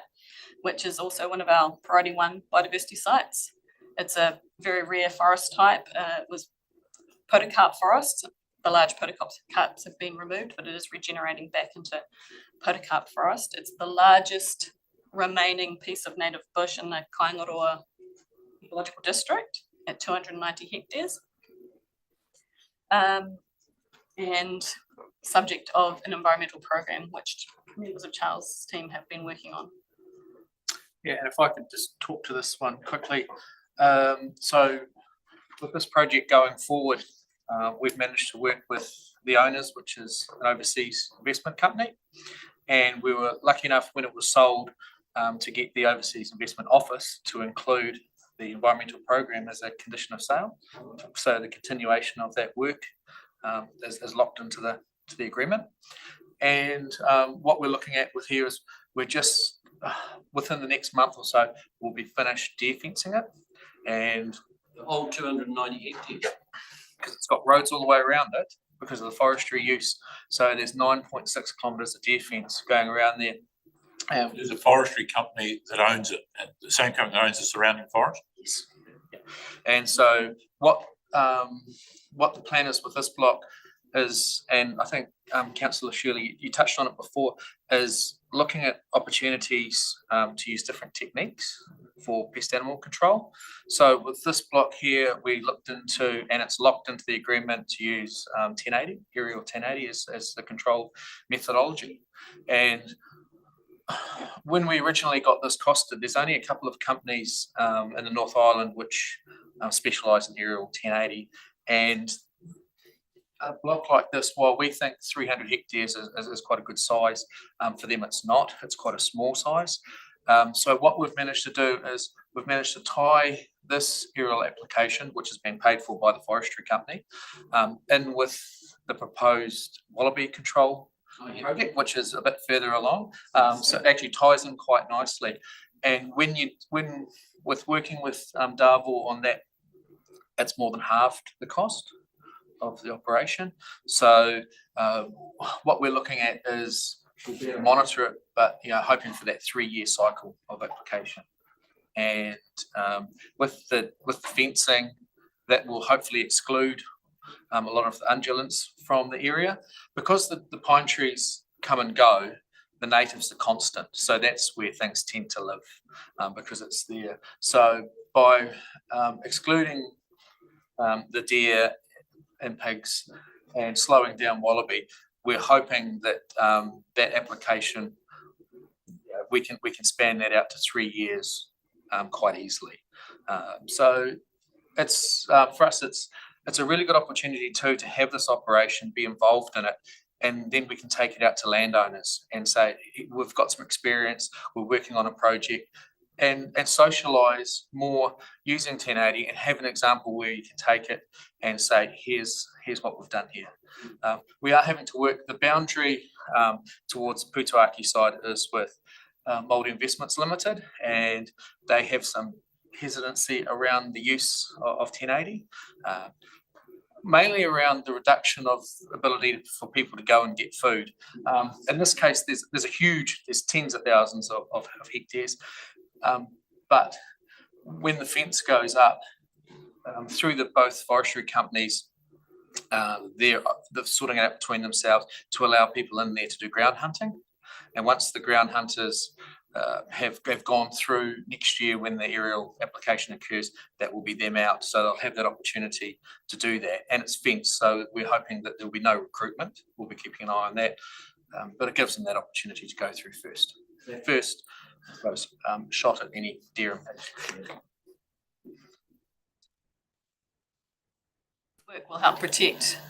which is also one of our priority 1 biodiversity sites. It's a very rare forest type. It was podocarp forest. The large podocarps have been removed, but it is regenerating back into podocarp forest. It's the largest remaining piece of native bush in the Kaingaroa ecological district at 290 hectares. And subject of an environmental program, which members of Charles' team have been working on. Yeah, and if I could just talk to this one quickly. So this project going forward, we've managed to work with the owners, which is an overseas investment company. And we were lucky enough when it was sold to get the Overseas Investment Office to include the environmental program as a condition of sale. So the continuation of that work is locked into the agreement. And what we're looking at with here is we're just within the next month or so, we'll be finished deer fencing it. And The whole 290 hectares. because it's got roads all the way around it because of the forestry use. So there's 9.6 kilometres of deer fence going around there. There's a forestry company that owns it, and the same company that owns the surrounding forest. Yes. Yeah. And so what the plan is with this block is, and I think Councillor Shirley, you touched on it before, is looking at opportunities to use different techniques for pest animal control. So with this block here, we looked into, and it's locked into the agreement to use 1080, aerial 1080 as the control methodology. And when we originally got this costed, there's only a couple of companies in the North Island which specialise in aerial 1080. And a block like this, while we think 300 hectares is quite a good size, for them it's not. It's quite a small size. So what we've managed to do is we've managed to tie this aerial application, which has been paid for by the forestry company, in with the proposed wallaby control project, which is a bit further along. So it actually ties in quite nicely. And when with working with Darville on that, it's more than halved the cost of the operation. So what we're looking at is we'll be able to monitor it, but hoping for that 3-year cycle of application. And with the fencing, that will hopefully exclude a lot of the ungulates from the area. Because the pine trees come and go, the natives are constant. So that's where things tend to live because it's there. So by excluding the deer and pigs and slowing down wallaby, we're hoping that that application, we can span that out to 3 years quite easily. So it's for us, it's a really good opportunity too to have this operation, be involved in it, and then we can take it out to landowners and say, we've got some experience, we're working on a project, and socialise more using 1080 and have an example where you can take it and say, here's what we've done here. We are having to work, the boundary towards Putuaki side is with Māori Investments Limited, and they have some hesitancy around the use of 1080. Mainly around the reduction of ability for people to go and get food. In this case, there's tens of thousands of hectares, but when the fence goes up through both forestry companies, they're sorting it out between themselves to allow people in there to do ground hunting. And once the ground hunters have gone through next year when the aerial application occurs, that will be them out. So they'll have that opportunity to do that. And it's fenced, so we're hoping that there'll be no recruitment. We'll be keeping an eye on that. But it gives them that opportunity to go through first. Their first, I suppose, shot at any deer and pigs. Work will help protect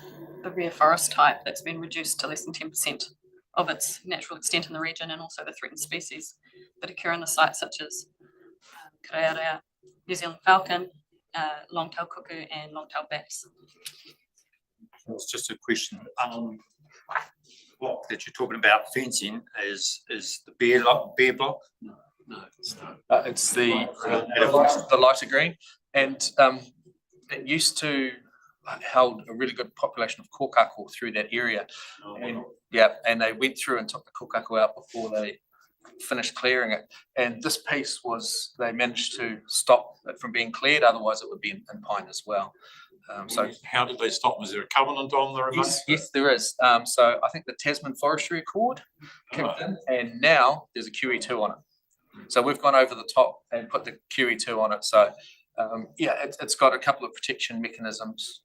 the rare forest type that's been reduced to less than 10% of its natural extent in the region, and also the threatened species that occur on the site, such as Karearea, New Zealand falcon, long-tailed cuckoo, and long-tailed bats. It's just a question. Block that you're talking about fencing is the bear block? No, it's not. It's the lighter green, and it used to held a really good population of kōkako through that area, and they went through and took the kōkako out before they finished clearing it. And this piece they managed to stop it from being cleared, otherwise it would be in pine as well. So how did they stop? Was there a covenant on the remote? Yes, there is. So I think the Tasman Forestry Accord kicked in, and now there's a QE2 on it. So we've gone over the top and put the QE2 on it. So it's got a couple of protection mechanisms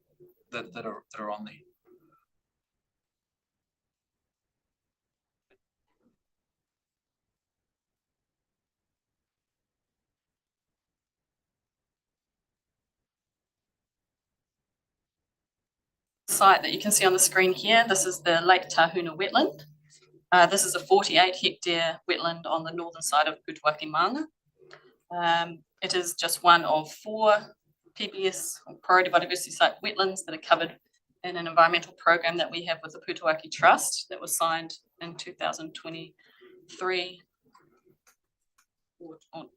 that are on there. site that you can see on the screen here, this is the Lake Tahuna wetland. This is a 48 hectare wetland on the northern side of Putuaki Manga. It is just one of 4 PBS, or Priority Biodiversity Site wetlands, that are covered in an environmental program that we have with the Putuaki Trust that was signed in 2023.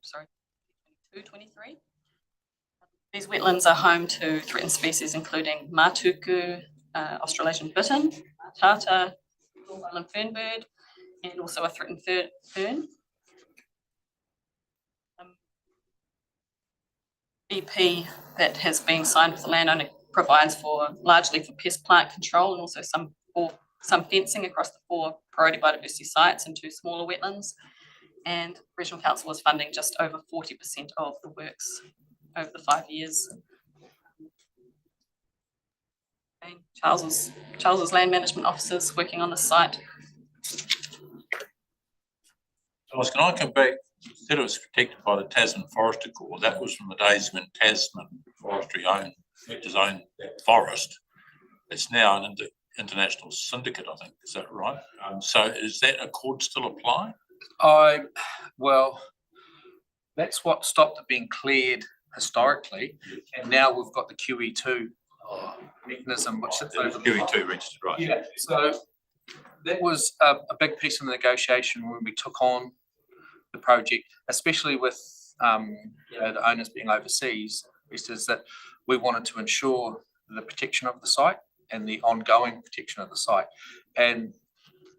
Sorry, 2023. These wetlands are home to threatened species including matuku, Australasian bittern, tata, island fernbird, and also a threatened fern. EP that has been signed with the landowner provides for largely for pest plant control and also some fencing across the 4 priority biodiversity sites and 2 smaller wetlands. And Regional Council was funding just over 40% of the works over the 5 years. Okay, Charles's land management officers working on the site. Charles, can I come back? You said it was protected by the Tasman Forest Accord. That was from the days when Tasman Forestry owned its own forest. It's now an international syndicate, I think. Is that right? So is that accord still apply? Well, that's what stopped it being cleared historically, and now we've got the QE2 mechanism, which sits over the QE2 registered, right? Yeah, so that was a big piece of the negotiation when we took on the project, especially with the owners being overseas, is that we wanted to ensure the protection of the site and the ongoing protection of the site. And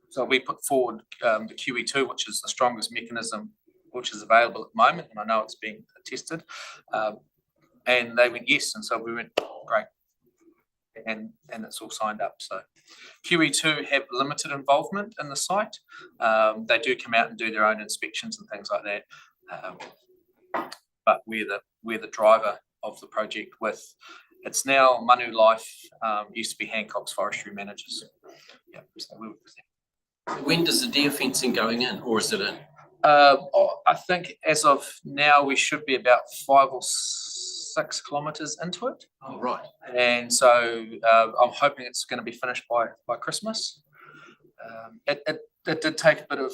so we put forward the QE2, which is the strongest mechanism which is available at the moment, and I know it's being tested. And they went yes, and so we went great, and it's all signed up. So QE2 have limited involvement in the site. They do come out and do their own inspections and things like that, but we're the driver of the project. With it's now Manu Life, used to be Hancock's forestry managers. Yeah, so we were. When does the deer fencing going in, or is it in? I think as of now we should be about 5 or 6 kilometres into it. Oh, right. And so I'm hoping it's going to be finished by Christmas. It did take a bit of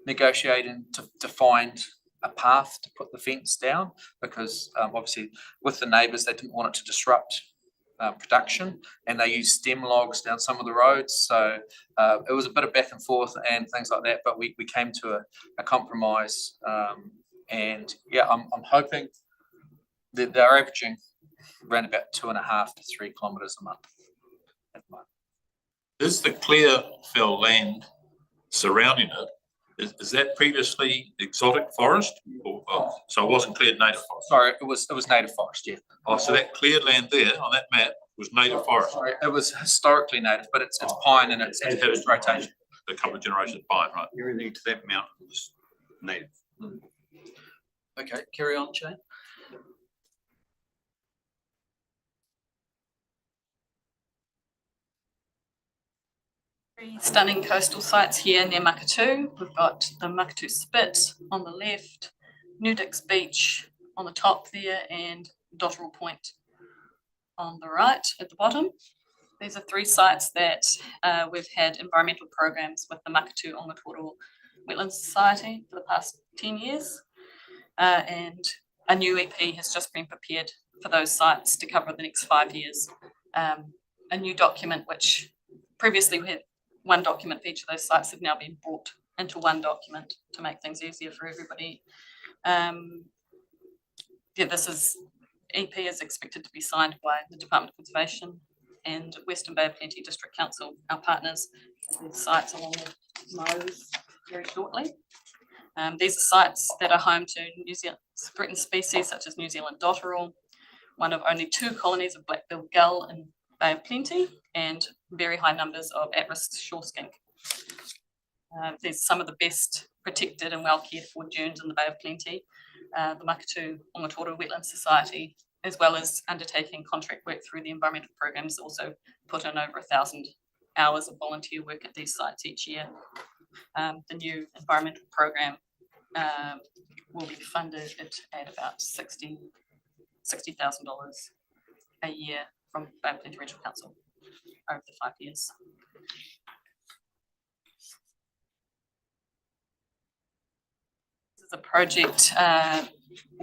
negotiating to find a path to put the fence down, because obviously with the neighbours, they didn't want it to disrupt production, and they used stem logs down some of the roads. So it was a bit of back and forth and things like that, but we came to a compromise. And yeah, I'm hoping that they're averaging around about 2.5 to 3 kilometres a month at the moment. Is the Clearfell land surrounding it, is that previously exotic forest? So it wasn't cleared native forest? Sorry, it was native forest, yeah. Oh, so that cleared land there on that map was native forest? Sorry, it was historically native, but it's pine, and it's rotation. A couple of generations of pine, right? Everything to that mountain was native. Okay, carry on, Jane. Three stunning coastal sites here near Makatu. We've got the Makatu Spit on the left, Nudix Beach on the top there, and Dotterel Point on the right at the bottom. These are 3 sites that we've had environmental programs with the Makatu Ongatoro Wetlands Society for the past 10 years. And a new EP has just been prepared for those sites to cover the next 5 years. A new document, which previously we had one document for each of those sites, have now been brought into one document to make things easier for everybody. This EP is expected to be signed by the Department of Conservation and Western Bay of Plenty District Council, our partners, with sites along with Mose very shortly. These are sites that are home to New Zealand threatened species such as New Zealand dotterel, one of only 2 colonies of black-billed gull in Bay of Plenty, and very high numbers of at-risk shore skink. These are some of the best protected and well cared for dunes in the Bay of Plenty. The Makatu Ongatoro Wetlands Society, as well as undertaking contract work through the environmental programs, also put in over 1,000 hours of volunteer work at these sites each year. The new environmental program will be funded at about $60,000 a year from Bay of Plenty Regional Council. over the 5 years. This is a project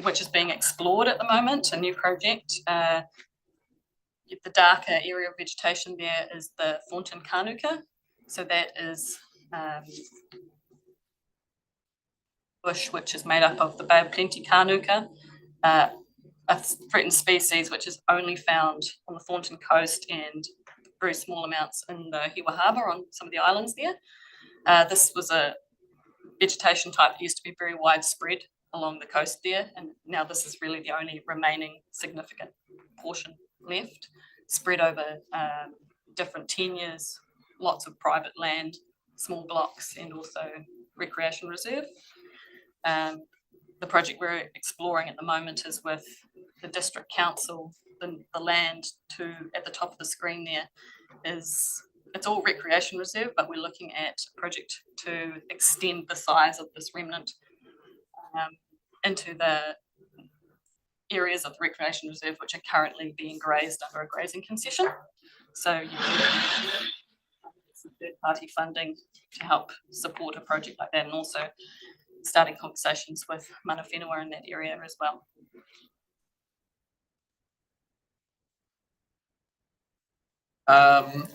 which is being explored at the moment, a new project. The darker area of vegetation there is the Thornton Kanuka. So that is bush which is made up of the Bay of Plenty Kanuka, a threatened species which is only found on the Thornton coast and very small amounts in the Hiwa Harbour on some of the islands there. This was a vegetation type that used to be very widespread along the coast there, and now this is really the only remaining significant portion left, spread over different tenures, lots of private land, small blocks, and also recreation reserve. The project we're exploring at the moment is with the district council. The land at the top of the screen there it's all recreation reserve, but we're looking at a project to extend the size of this remnant into the areas of the recreation reserve which are currently being grazed under a grazing concession. So you can some third-party funding to help support a project like that, and also starting conversations with mana whenua in that area as well.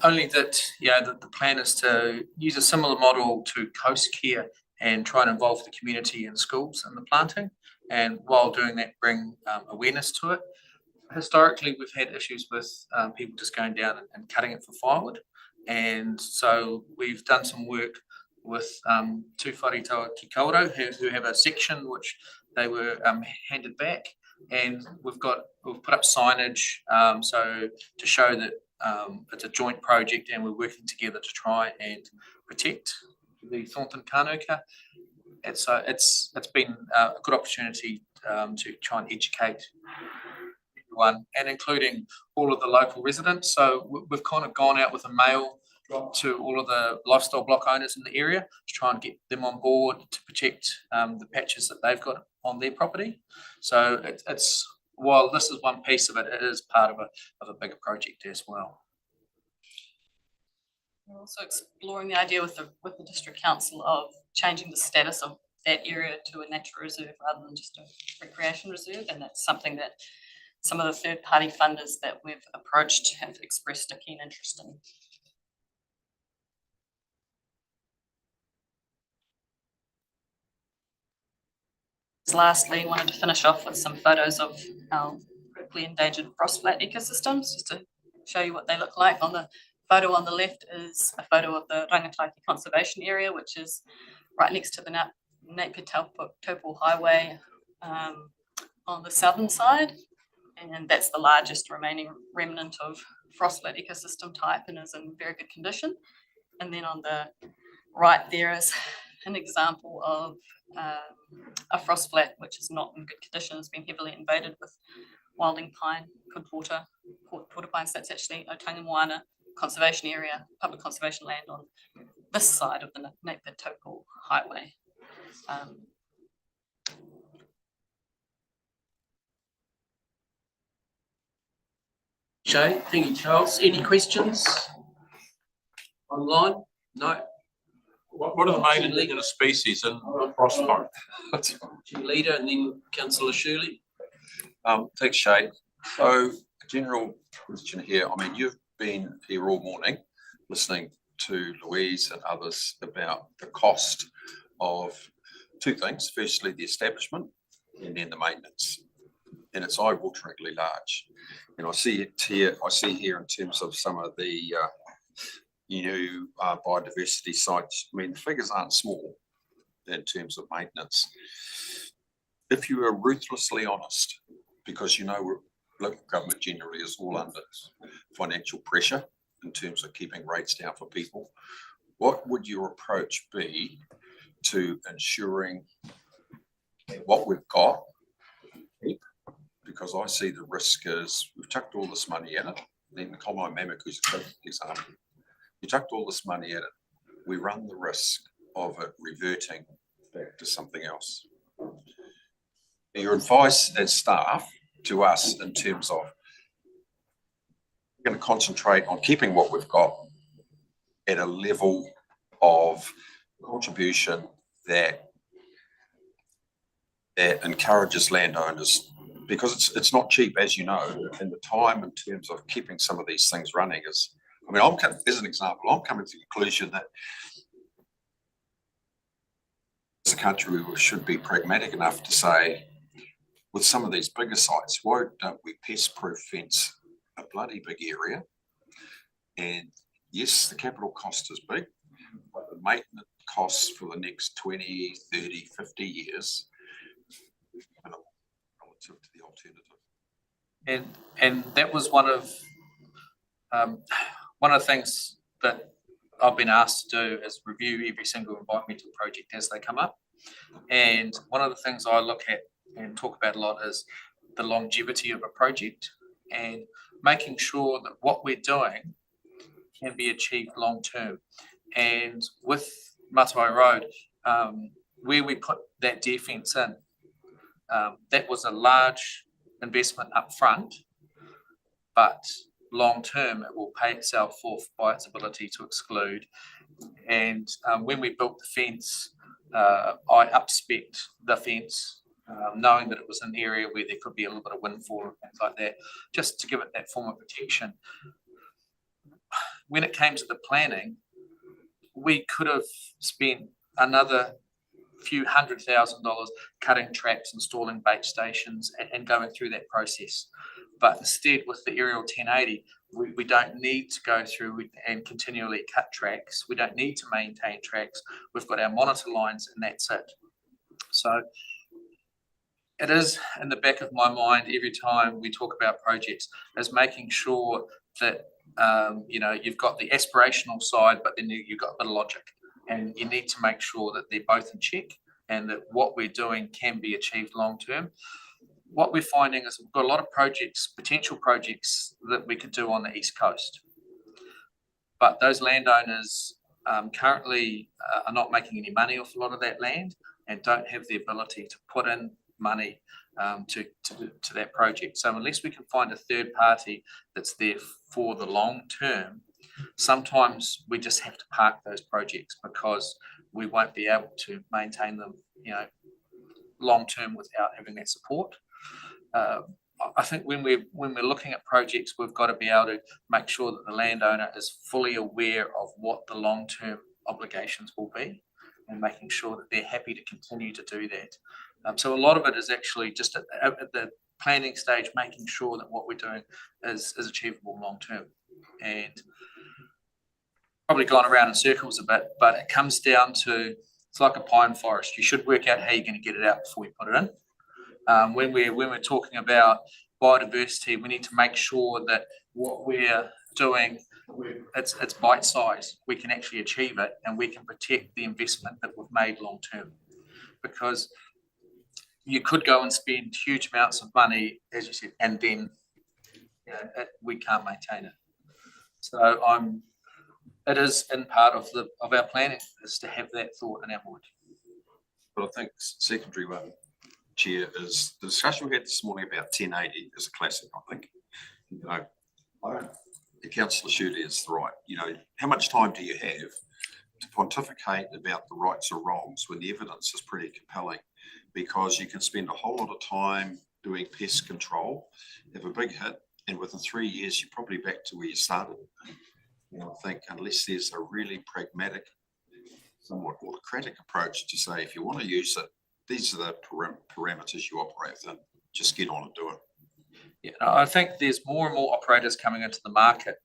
Only that, the plan is to use a similar model to Coast Care and try and involve the community and schools in the planting, and while doing that, bring awareness to it. Historically, we've had issues with people just going down and cutting it for firewood, and so we've done some work with Tū Wharetoa Ki Kauro who have a section which they were handed back, and we've put up signage so to show that it's a joint project and we're working together to try and protect the Thornton Kanuka. And so it's been a good opportunity to try and educate everyone, and including all of the local residents. So we've kind of gone out with a mail to all of the lifestyle block owners in the area to try and get them on board to protect the patches that they've got on their property. So it's while this is one piece of it, it is part of a bigger project as well. We're also exploring the idea with the district council of changing the status of that area to a nature reserve rather than just a recreation reserve, and that's something that some of the third-party funders that we've approached have expressed a keen interest in. Lastly, I wanted to finish off with some photos of our critically endangered frostflat ecosystems, just to show you what they look like. On the photo on the left is a photo of the Rangataiki Conservation Area, which is right next to the Napier Taupo Highway on the southern side. And that's the largest remaining remnant of frostflat ecosystem type and is in very good condition. And then on the right there is an example of a frostflat which is not in good condition. It's been heavily invaded with wilding pine, porta pines. That's actually Otanga Moana Conservation Area, public conservation land on this side of the Napier Taupo Highway. Shay, thank you, Charles. Any questions online? No. What are the main indigenous species in Frostforest? Leader and then Councillor Shirley. Thanks, Shay. So, a general question here. I mean, you've been here all morning listening to Louise and others about the cost of two things. Firstly, the establishment, and then the maintenance. And it's eye-wateringly large. And I see it here. I see here in terms of some of the new biodiversity sites. I mean, the figures aren't small in terms of maintenance. If you are ruthlessly honest, because local government generally is all under financial pressure in terms of keeping rates down for people, what would your approach be to ensuring what we've got? Because I see the risk is we've chucked all this money at it. Then the Komai Mamaku is a good example. You chucked all this money at it. We run the risk of it reverting back to something else. Your advice as staff to us in terms of going to concentrate on keeping what we've got at a level of contribution that encourages landowners, because it's not cheap, as you know, and the time in terms of keeping some of these things running is, I mean, as an example, I'm coming to the conclusion that as a country, we should be pragmatic enough to say, with some of these bigger sites, why don't we pest-proof fence a bloody big area? And yes, the capital cost is big, but the maintenance costs for the next 20, 30, 50 years relative to the alternative. And that was one of the things that I've been asked to do is review every single environmental project as they come up. And one of the things I look at and talk about a lot is the longevity of a project and making sure that what we're doing can be achieved long term. And with Matai Road, where we put that deer fence in, that was a large investment up front, but long term it will pay itself off by its ability to exclude. And when we built the fence, I up-spec'd the fence, knowing that it was an area where there could be a little bit of windfall and things like that, just to give it that form of protection. When it came to the planning, we could have spent another few $100,000 cutting tracks, installing bait stations and going through that process. But instead, with the aerial 1080, we don't need to go through and continually cut tracks. We don't need to maintain tracks. We've got our monitor lines and that's it. So it is in the back of my mind every time we talk about projects, is making sure that you've got the aspirational side, but then you've got a bit of logic, and you need to make sure that they're both in check and that what we're doing can be achieved long term. What we're finding is we've got a lot of projects, potential projects that we could do on the East Coast, but those landowners currently are not making any money off a lot of that land and don't have the ability to put in money to that project. So unless we can find a third party that's there for the long term, sometimes we just have to park those projects because we won't be able to maintain them, long term without having that support. I think when we're looking at projects, we've got to be able to make sure that the landowner is fully aware of what the long-term obligations will be, and making sure that they're happy to continue to do that. So a lot of it is actually just at the planning stage, making sure that what we're doing is achievable long term. And probably gone around in circles a bit, but it comes down to, it's like a pine forest. You should work out how you're going to get it out before you put it in. When we're talking about biodiversity, we need to make sure that what we're doing, it's bite size. We can actually achieve it, and we can protect the investment that we've made long term. Because you could go and spend huge amounts of money, as you said, and then we can't maintain it. So it is in part of our planning is to have that thought in our mind. But I think secondary one, Chair, is the discussion we had this morning about 1080 is a classic, I think. The Councillor Shirley is right. How much time do you have to pontificate about the rights or wrongs when the evidence is pretty compelling? Because you can spend a whole lot of time doing pest control, have a big hit, and within 3 years, you're probably back to where you started. I think unless there's a really pragmatic, somewhat autocratic approach to say, if you want to use it, these are the parameters you operate within, just get on and do it. Yeah, I think there's more and more operators coming into the market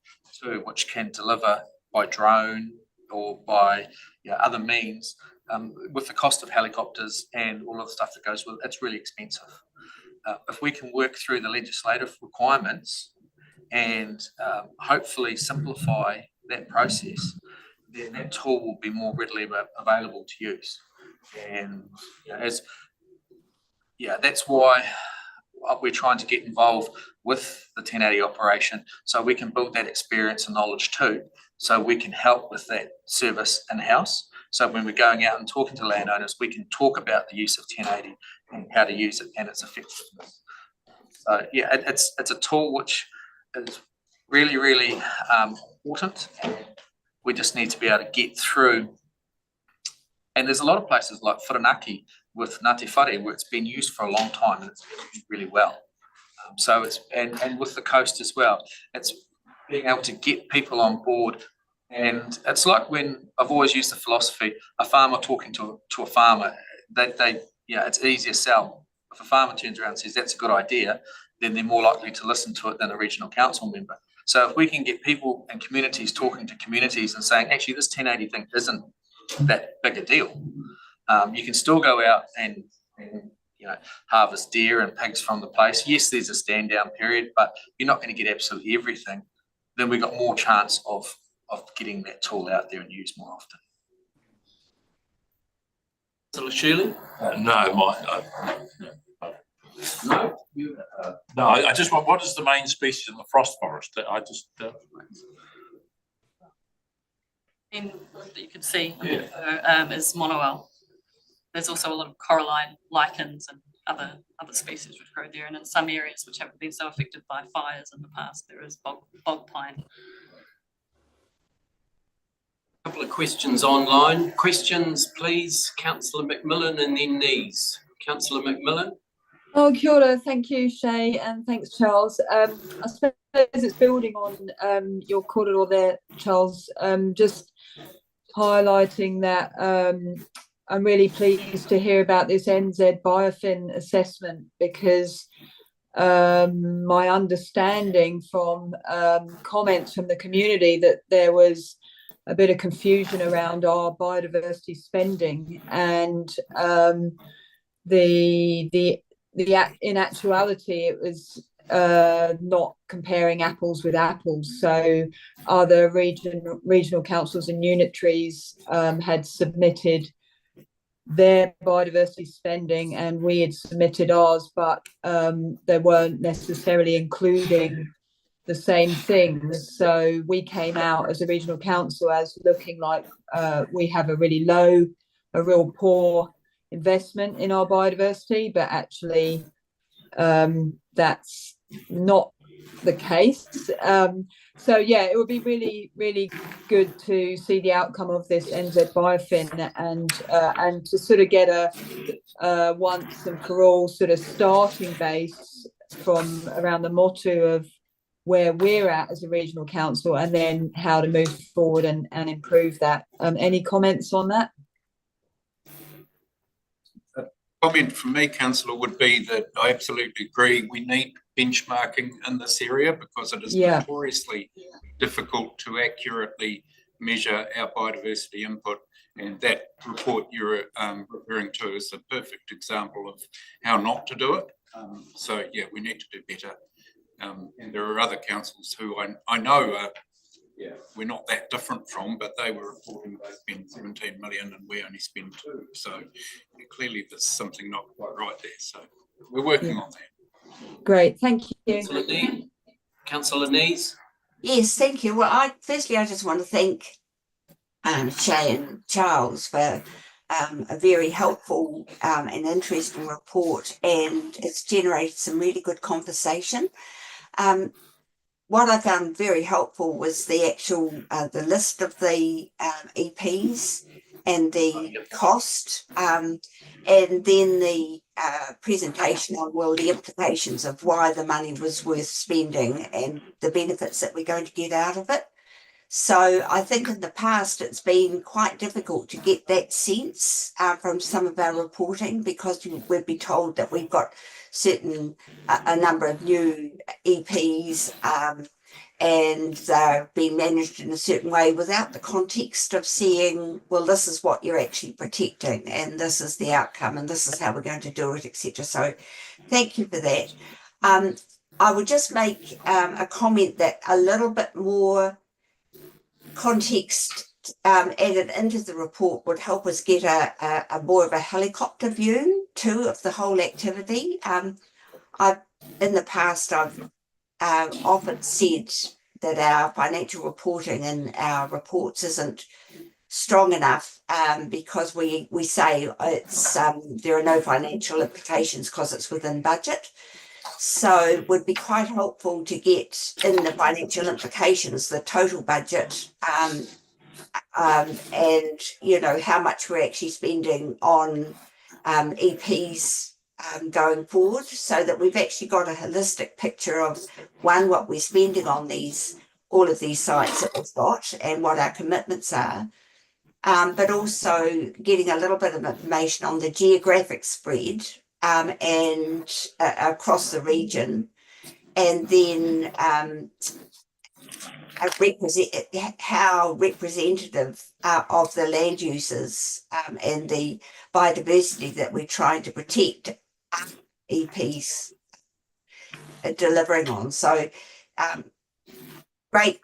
too, which can deliver by drone or by other means. With the cost of helicopters and all of the stuff that goes with it, it's really expensive. If we can work through the legislative requirements and hopefully simplify that process, then that tool will be more readily available to use. And that's why we're trying to get involved with the 1080 operation, so we can build that experience and knowledge too, so we can help with that service in-house. So when we're going out and talking to landowners, we can talk about the use of 1080 and how to use it and its effectiveness. So it's a tool which is really, really important. We just need to be able to get through. And there's a lot of places like Whirinaki with Ngāti Whare where it's been used for a long time and it's been used really well. So it's, and with the coast as well, it's being able to get people on board. And it's like when I've always used the philosophy, a farmer talking to a farmer, it's easier sell. If a farmer turns around and says that's a good idea, then they're more likely to listen to it than a regional council member. So if we can get people and communities talking to communities and saying, actually, this 1080 thing isn't that big a deal. You can still go out and harvest deer and pigs from the place. Yes, there's a stand down period, but you're not going to get absolutely everything. Then we've got more chance of getting that tool out there and used more often. Councillor Shirley? No, I just want, what is the main species in the frost forest? And that you can see is monoel. There's also a lot of coralline lichens and other species which grow there, and in some areas which haven't been so affected by fires in the past, there is bog pine. Couple of questions online. Questions, please, Councillor McMillan and then these. Councillor McMillan. Oh, kia ora. Thank you, Shay, and thanks, Charles. I suppose it's building on your korero there, Charles, just highlighting that I'm really pleased to hear about this NZ Biofin assessment, because my understanding from comments from the community that there was a bit of confusion around our biodiversity spending, and in actuality it was not comparing apples with apples. So other regional councils and unitaries had submitted their biodiversity spending and we had submitted ours, but they weren't necessarily including the same things. So we came out as a regional council as looking like we have a real poor investment in our biodiversity, but actually that's not the case. So yeah, it would be really, really good to see the outcome of this NZ Biofin and to sort of get a once and for all sort of starting base from around the motto of where we're at as a regional council, and then how to move forward and improve that. Any comments on that? Comment from me, councillor, would be that I absolutely agree. We need benchmarking in this area because it is notoriously difficult to accurately measure our biodiversity input. And that report you're referring to is a perfect example of how not to do it. So yeah, we need to do better. And there are other councils who I know are, we're not that different from, but they were reporting they spend 17 million and we only spend 2. So clearly there's something not quite right there. So we're working on that. Great, thank you. Councillor Nees. Yes, thank you. Well, firstly, I just want to thank Shay and Charles for a very helpful and interesting report, and it's generated some really good conversation. What I found very helpful was the actual the list of the EPs and the cost, and then the presentation on the implications of why the money was worth spending and the benefits that we're going to get out of it. So I think in the past it's been quite difficult to get that sense from some of our reporting, because we'd be told that we've got a number of new EPs and they're being managed in a certain way without the context of seeing, well, this is what you're actually protecting and this is the outcome and this is how we're going to do it, etc. So thank you for that. I would just make a comment that a little bit more context added into the report would help us get a more of a helicopter view too of the whole activity. In the past I've often said that our financial reporting and our reports isn't strong enough because we say it's there are no financial implications because it's within budget. So it would be quite helpful to get in the financial implications, the total budget, and you know how much we're actually spending on EPs going forward, so that we've actually got a holistic picture of one, what we're spending on all of these sites that we've got and what our commitments are, but also getting a little bit of information on the geographic spread and across the region, and then how representative of the land uses and the biodiversity that we're trying to protect EPs are delivering on. So great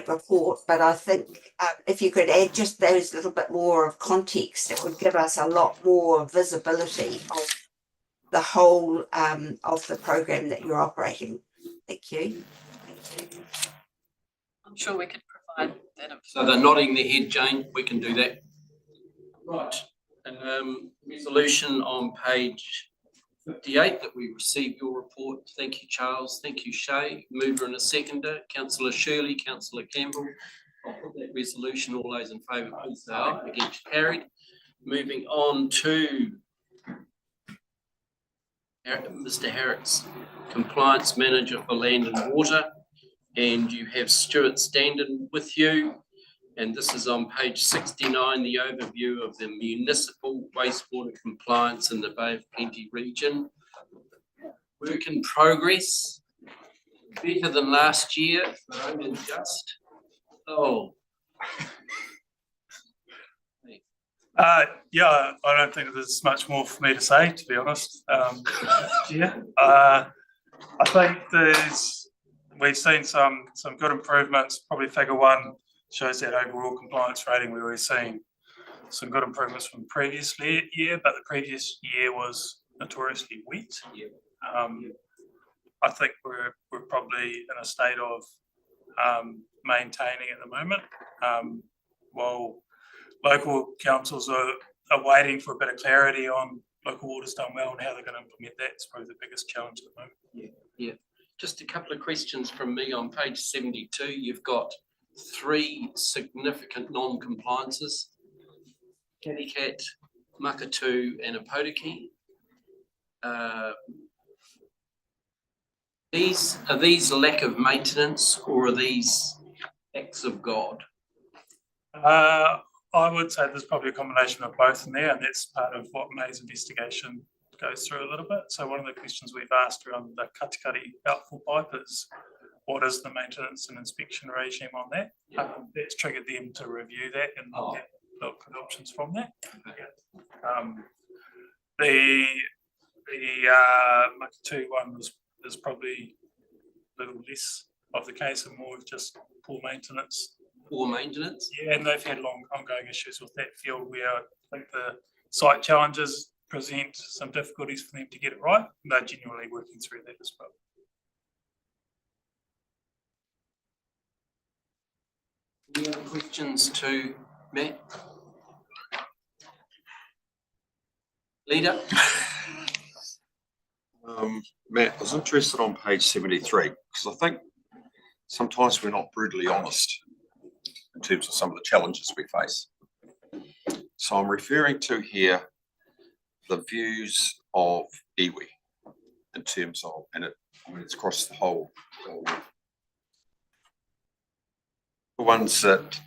report, but I think if you could add just those little bit more of context, it would give us a lot more visibility of the whole of the program that you're operating. Thank you. I'm sure we could provide that. So they're nodding their head, Jane, we can do that. Right, resolution on page 58 that we received your report. Thank you, Charles. Thank you, Shay. Mover and a seconder, Councillor Shirley, Councillor Campbell. I'll put that resolution. All those in favour, please say aye. Against, carried. Moving on to Mr. Harris, Compliance Manager for Land and Water, and you have Stuart Standen with you. And this is on page 69, the overview of the municipal wastewater compliance in the Bay of Plenty region. Work in progress, better than last year, but only just. Oh. Yeah, I don't think there's much more for me to say, to be honest. Yeah, I think we've seen some good improvements. Probably figure one shows that overall compliance rating. We've already seen some good improvements from the previous year, but the previous year was notoriously wet. I think we're probably in a state of maintaining at the moment. While local councils are waiting for a bit of clarity on local water's done well and how they're going to implement that, it's probably the biggest challenge at the moment. Yeah. Just a couple of questions from me. On page 72, you've got 3 significant non-compliances: Cadicat, Makatu and Apotiki. Are these lack of maintenance, or are these acts of God? I would say there's probably a combination of both in there, and that's part of what May's investigation goes through a little bit. So one of the questions we've asked around the Katikati outfall pipe is, what is the maintenance and inspection regime on that? That's triggered them to review that and look at options from that. The Makatu one is probably a little less of the case and more of just poor maintenance. Poor maintenance? Yeah, and they've had long ongoing issues with that field where I think the site challenges present some difficulties for them to get it right, and they're genuinely working through that as well. Any other questions to Matt? Leader? Matt, I was interested on page 73 because I think sometimes we're not brutally honest in terms of some of the challenges we face. So I'm referring to here the views of iwi in terms of, and it's across the whole the ones that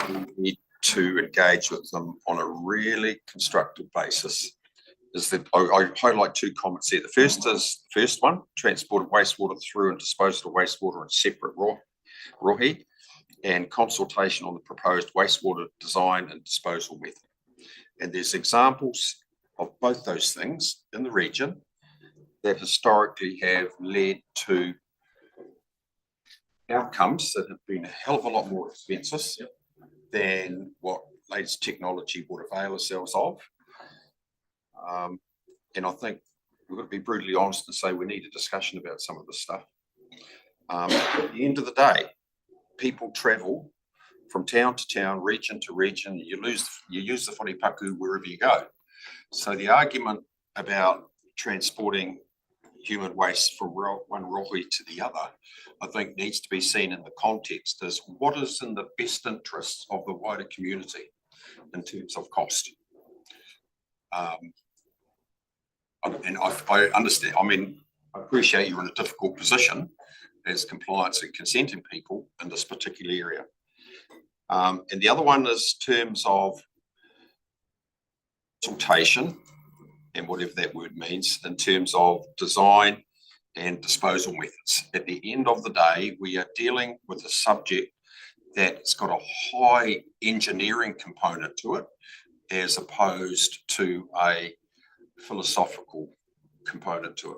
we need to engage with them on a really constructive basis. Is that I highlight 2 comments here. The first one, transport of wastewater through and disposal of wastewater in separate rohi, and consultation on the proposed wastewater design and disposal method. And there's examples of both those things in the region that historically have led to outcomes that have been a hell of a lot more expensive than what latest technology would avail ourselves of. And I think we've got to be brutally honest and say we need a discussion about some of this stuff. At the end of the day, people travel from town to town, region to region. You use the wharepaku wherever you go. So the argument about transporting human waste from one rohi to the other, I think needs to be seen in the context as what is in the best interests of the wider community in terms of cost. And I understand, I mean, I appreciate you're in a difficult position as compliance and consenting people in this particular area. And the other one is terms of consultation, and whatever that word means, in terms of design and disposal methods. At the end of the day, we are dealing with a subject that's got a high engineering component to it, as opposed to a philosophical component to it.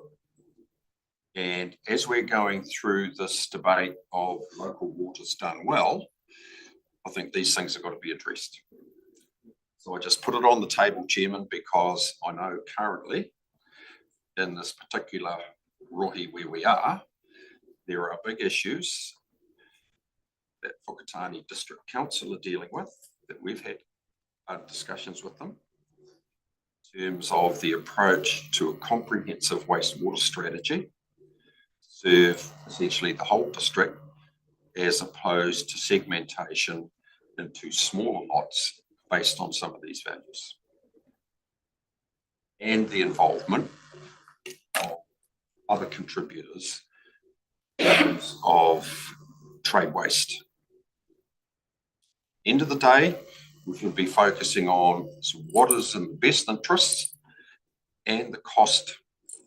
And as we're going through this debate of local waters done well, I think these things have got to be addressed. So I just put it on the table, Chairman, because I know currently in this particular rohi where we are, there are big issues that Whakatane District Council are dealing with, that we've had discussions with them in terms of the approach to a comprehensive wastewater strategy, serve essentially the whole district, as opposed to segmentation into smaller lots based on some of these values. And the involvement of other contributors in terms of trade waste. End of the day, we should be focusing on what is in the best interests and the cost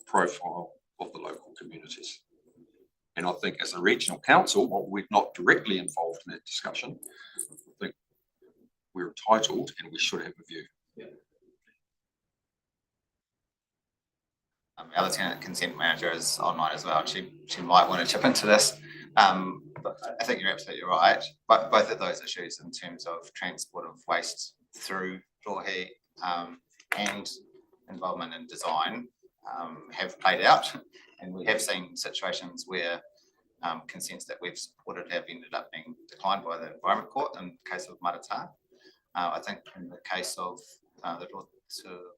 profile of the local communities. And I think as a regional council, while we're not directly involved in that discussion, I think we're entitled and we should have a view. The other tenant consent manager is online as well. She might want to chip into this. But I think you're absolutely right. But both of those issues in terms of transport of waste through rohi and involvement in design have played out. And we have seen situations where consents that we've supported have ended up being declined by the Environment Court in the case of Marata. I think in the case of the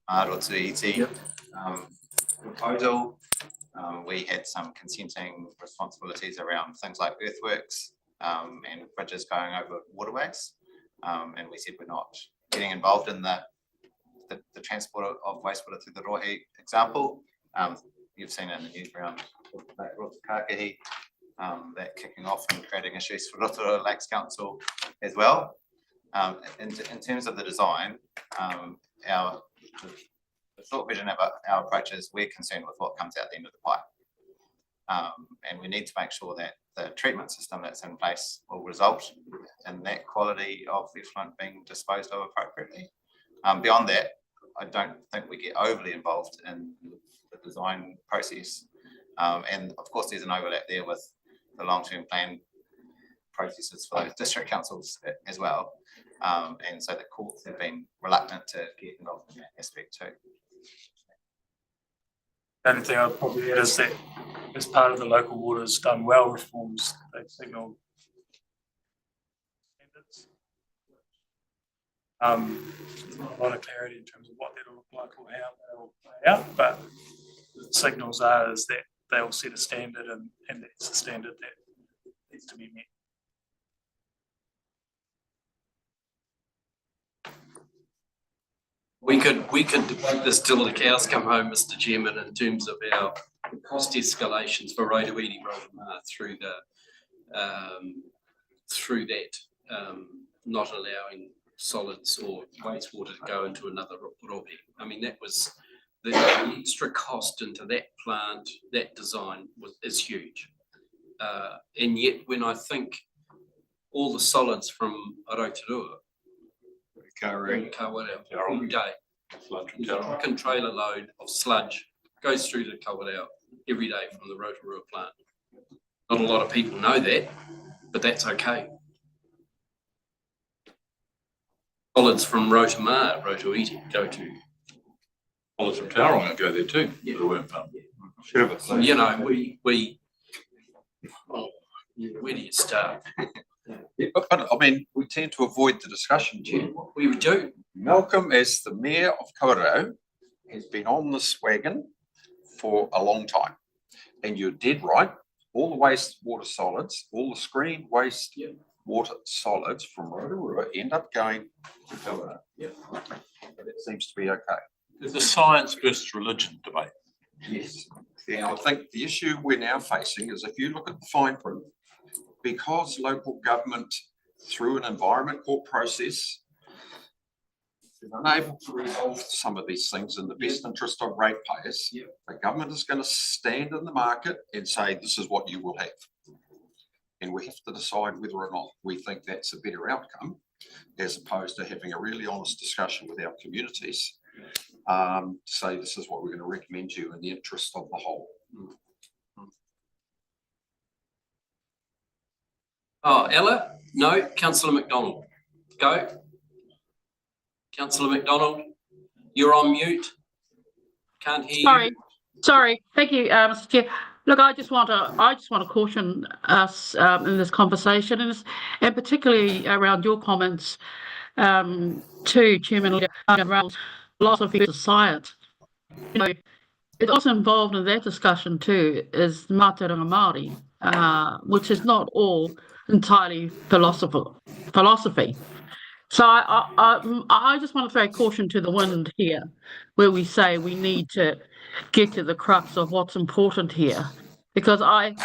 Rotuiti proposal, we had some consenting responsibilities around things like earthworks and bridges going over waterways. And we said we're not getting involved in the transport of wastewater through the rohi example. You've seen it in the news around Rotukakahi, that kicking off and creating issues for Rotorua Lakes Council as well. In terms of the design, the short vision of our approach is we're concerned with what comes out the end of the pipe. And we need to make sure that the treatment system that's in place will result in that quality of effluent being disposed of appropriately. Beyond that, I don't think we get overly involved in the design process. And of course, there's an overlap there with the long-term plan processes for those district councils as well. And so the courts have been reluctant to get involved in that aspect too. The only thing I'd probably add is that as part of the local waters done well reforms, they signalled standards. There's not a lot of clarity in terms of what that'll look like or how that'll play out, but the signals are is that they'll set a standard and that's the standard that needs to be met. We could debate this till the cows come home, Mr. Chairman, in terms of our cost escalations for Rotoiti Rotomā through that not allowing solids or wastewater to go into another rohi. I mean, that was the extra cost into that plant, that design is huge. And yet when I think all the solids from Aotearoa, every day, a truck and trailer load of sludge goes through to Kawerau every day from the Rotorua plant. Not a lot of people know that, but that's okay. Solids from Rotomā, Rotoiti go to. Solids from Tauranga go there too. Yeah. You know, where do you start? Yeah, but I mean, we tend to avoid the discussion, Chair. We do. Malcolm, as the Mayor of Kawerau, has been on this wagon for a long time. And you're dead right, all the wastewater solids, all the screened waste water solids from Rotorua end up going to Pilbara. But it seems to be okay. There's a science versus religion debate. Yes. And I think the issue we're now facing is if you look at the fine print, because local government through an environment court process is unable to resolve some of these things in the best interest of ratepayers, the government is going to stand in the market and say, this is what you will have. And we have to decide whether or not we think that's a better outcome, as opposed to having a really honest discussion with our communities. Say this is what we're going to recommend you in the interest of the whole. Oh, Ella? No. Councillor McDonald. Go. Councillor McDonald, you're on mute. Can't hear you. Sorry. Thank you, Mr. Chair. Look, I just want to caution us in this conversation, and particularly around your comments to Chairman around philosophy of science. You know, it's also involved in that discussion too is Mātauranga Māori, which is not all entirely philosophy. So I just want to throw caution to the wind here, where we say we need to get to the crux of what's important here. Because I'm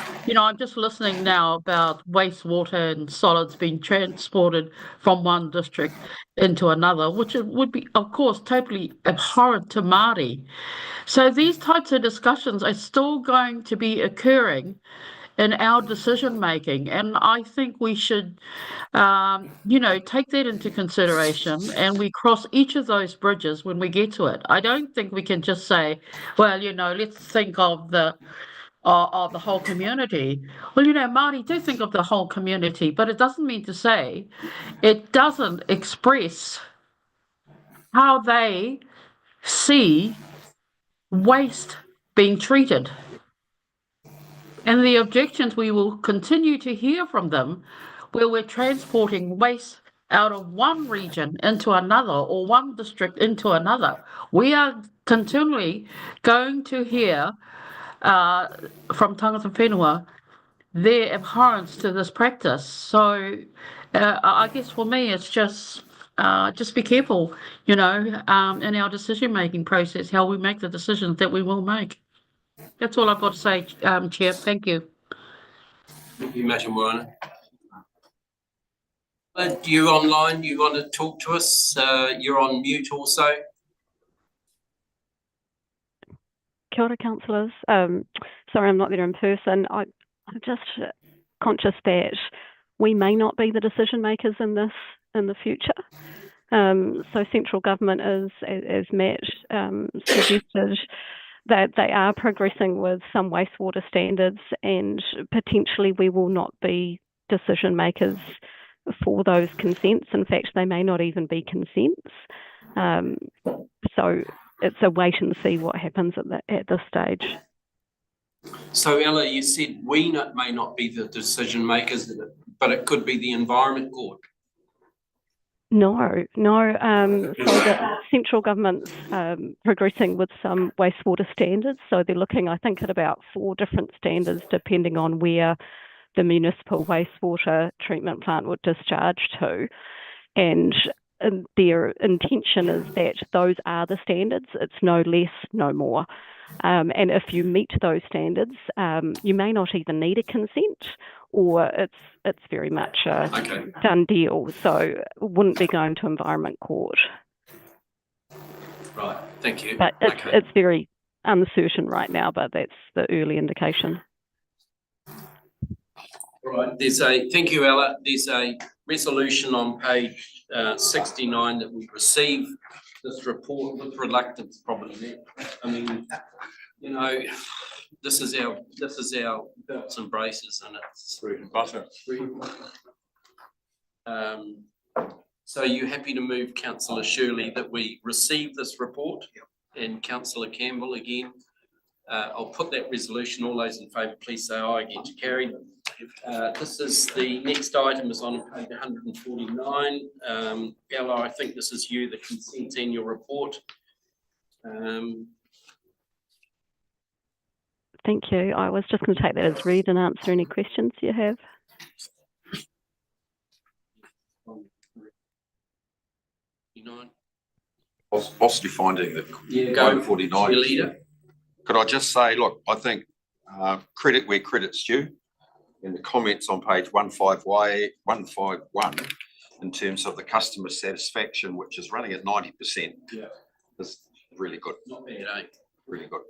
just listening now about wastewater and solids being transported from one district into another, which would be, of course, totally abhorrent to Māori. So these types of discussions are still going to be occurring in our decision making, and I think we should, take that into consideration, and we cross each of those bridges when we get to it. I don't think we can just say, well, let's think of the whole community. Well, Māori do think of the whole community, but it doesn't mean to say it doesn't express how they see waste being treated. And the objections we will continue to hear from them, where we're transporting waste out of one region into another or one district into another. We are continually going to hear from tangata whenua their abhorrence to this practice. So I guess for me, it's just be careful, in our decision-making process, how we make the decisions that we will make. That's all I've got to say, Chair. Thank you. Thank you, Madam Warner. You online, you want to talk to us? You're on mute also. Kia ora, councillors. Sorry, I'm not there in person. I'm just conscious that we may not be the decision makers in this in the future. So central government is, as Matt suggested, that they are progressing with some wastewater standards, and potentially we will not be decision makers for those consents. In fact, they may not even be consents. So it's a wait and see what happens at this stage. So Ella, you said we may not be the decision makers, but it could be the Environment Court. No. So the central government's progressing with some wastewater standards. So they're looking, I think, at about 4 different standards depending on where the municipal wastewater treatment plant would discharge to. And their intention is that those are the standards. It's no less, no more. And if you meet those standards, you may not even need a consent, or it's very much a done deal. So wouldn't be going to Environment Court. Right, thank you. But it's very uncertain right now, but that's the early indication. Right, thank you, Ella. There's a resolution on page 69 that we receive this report with reluctance, probably. I mean, this is our belts and braces, and it's bread and butter. So you happy to move, Councillor Shirley, that we receive this report? And Councillor Campbell again. I'll put that resolution. All those in favour, please say aye. Again, to carry. This is the next item is on page 149. Ella, I think this is you, the consent in your report. Thank you. I was just going to take that as read and answer any questions you have. Possibly finding the Yeah, go. 149. Your leader. Could I just say, look, I think credit where credit's due. In the comments on page 151, in terms of the customer satisfaction, which is running at 90%, is really good. Not bad, eh? Really good.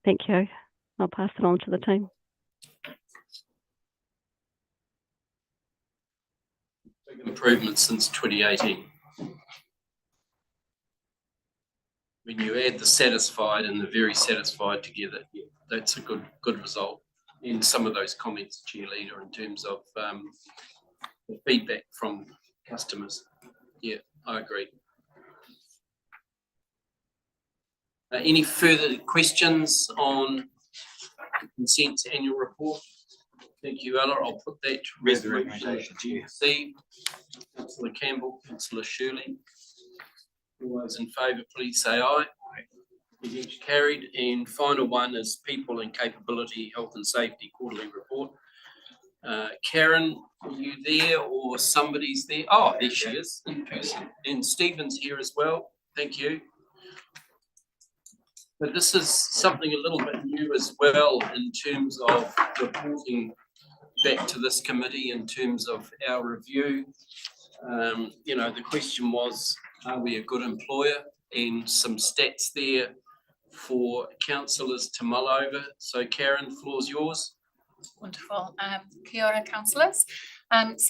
Thank you. I'll pass it on to the team. Big improvement since 2018. When you add the satisfied and the very satisfied together, yeah, that's a good result. In some of those comments, cheerleader, in terms of the feedback from customers. Yeah, I agree. Any further questions on consent annual report? Thank you, Ella. I'll put that resolution to C. Councillor Campbell, Councillor Shirley. All those in favour, please say aye. Against, carried. And final one is people and capability, health and safety quarterly report. Karen, are you there or somebody's there? Oh, there she is in person. And Stephen's here as well. Thank you. But this is something a little bit new as well in terms of reporting back to this committee in terms of our review. You know, the question was, are we a good employer? And some stats there for councillors to mull over. So Karen, floor's yours. Wonderful. Kia ora, councillors. As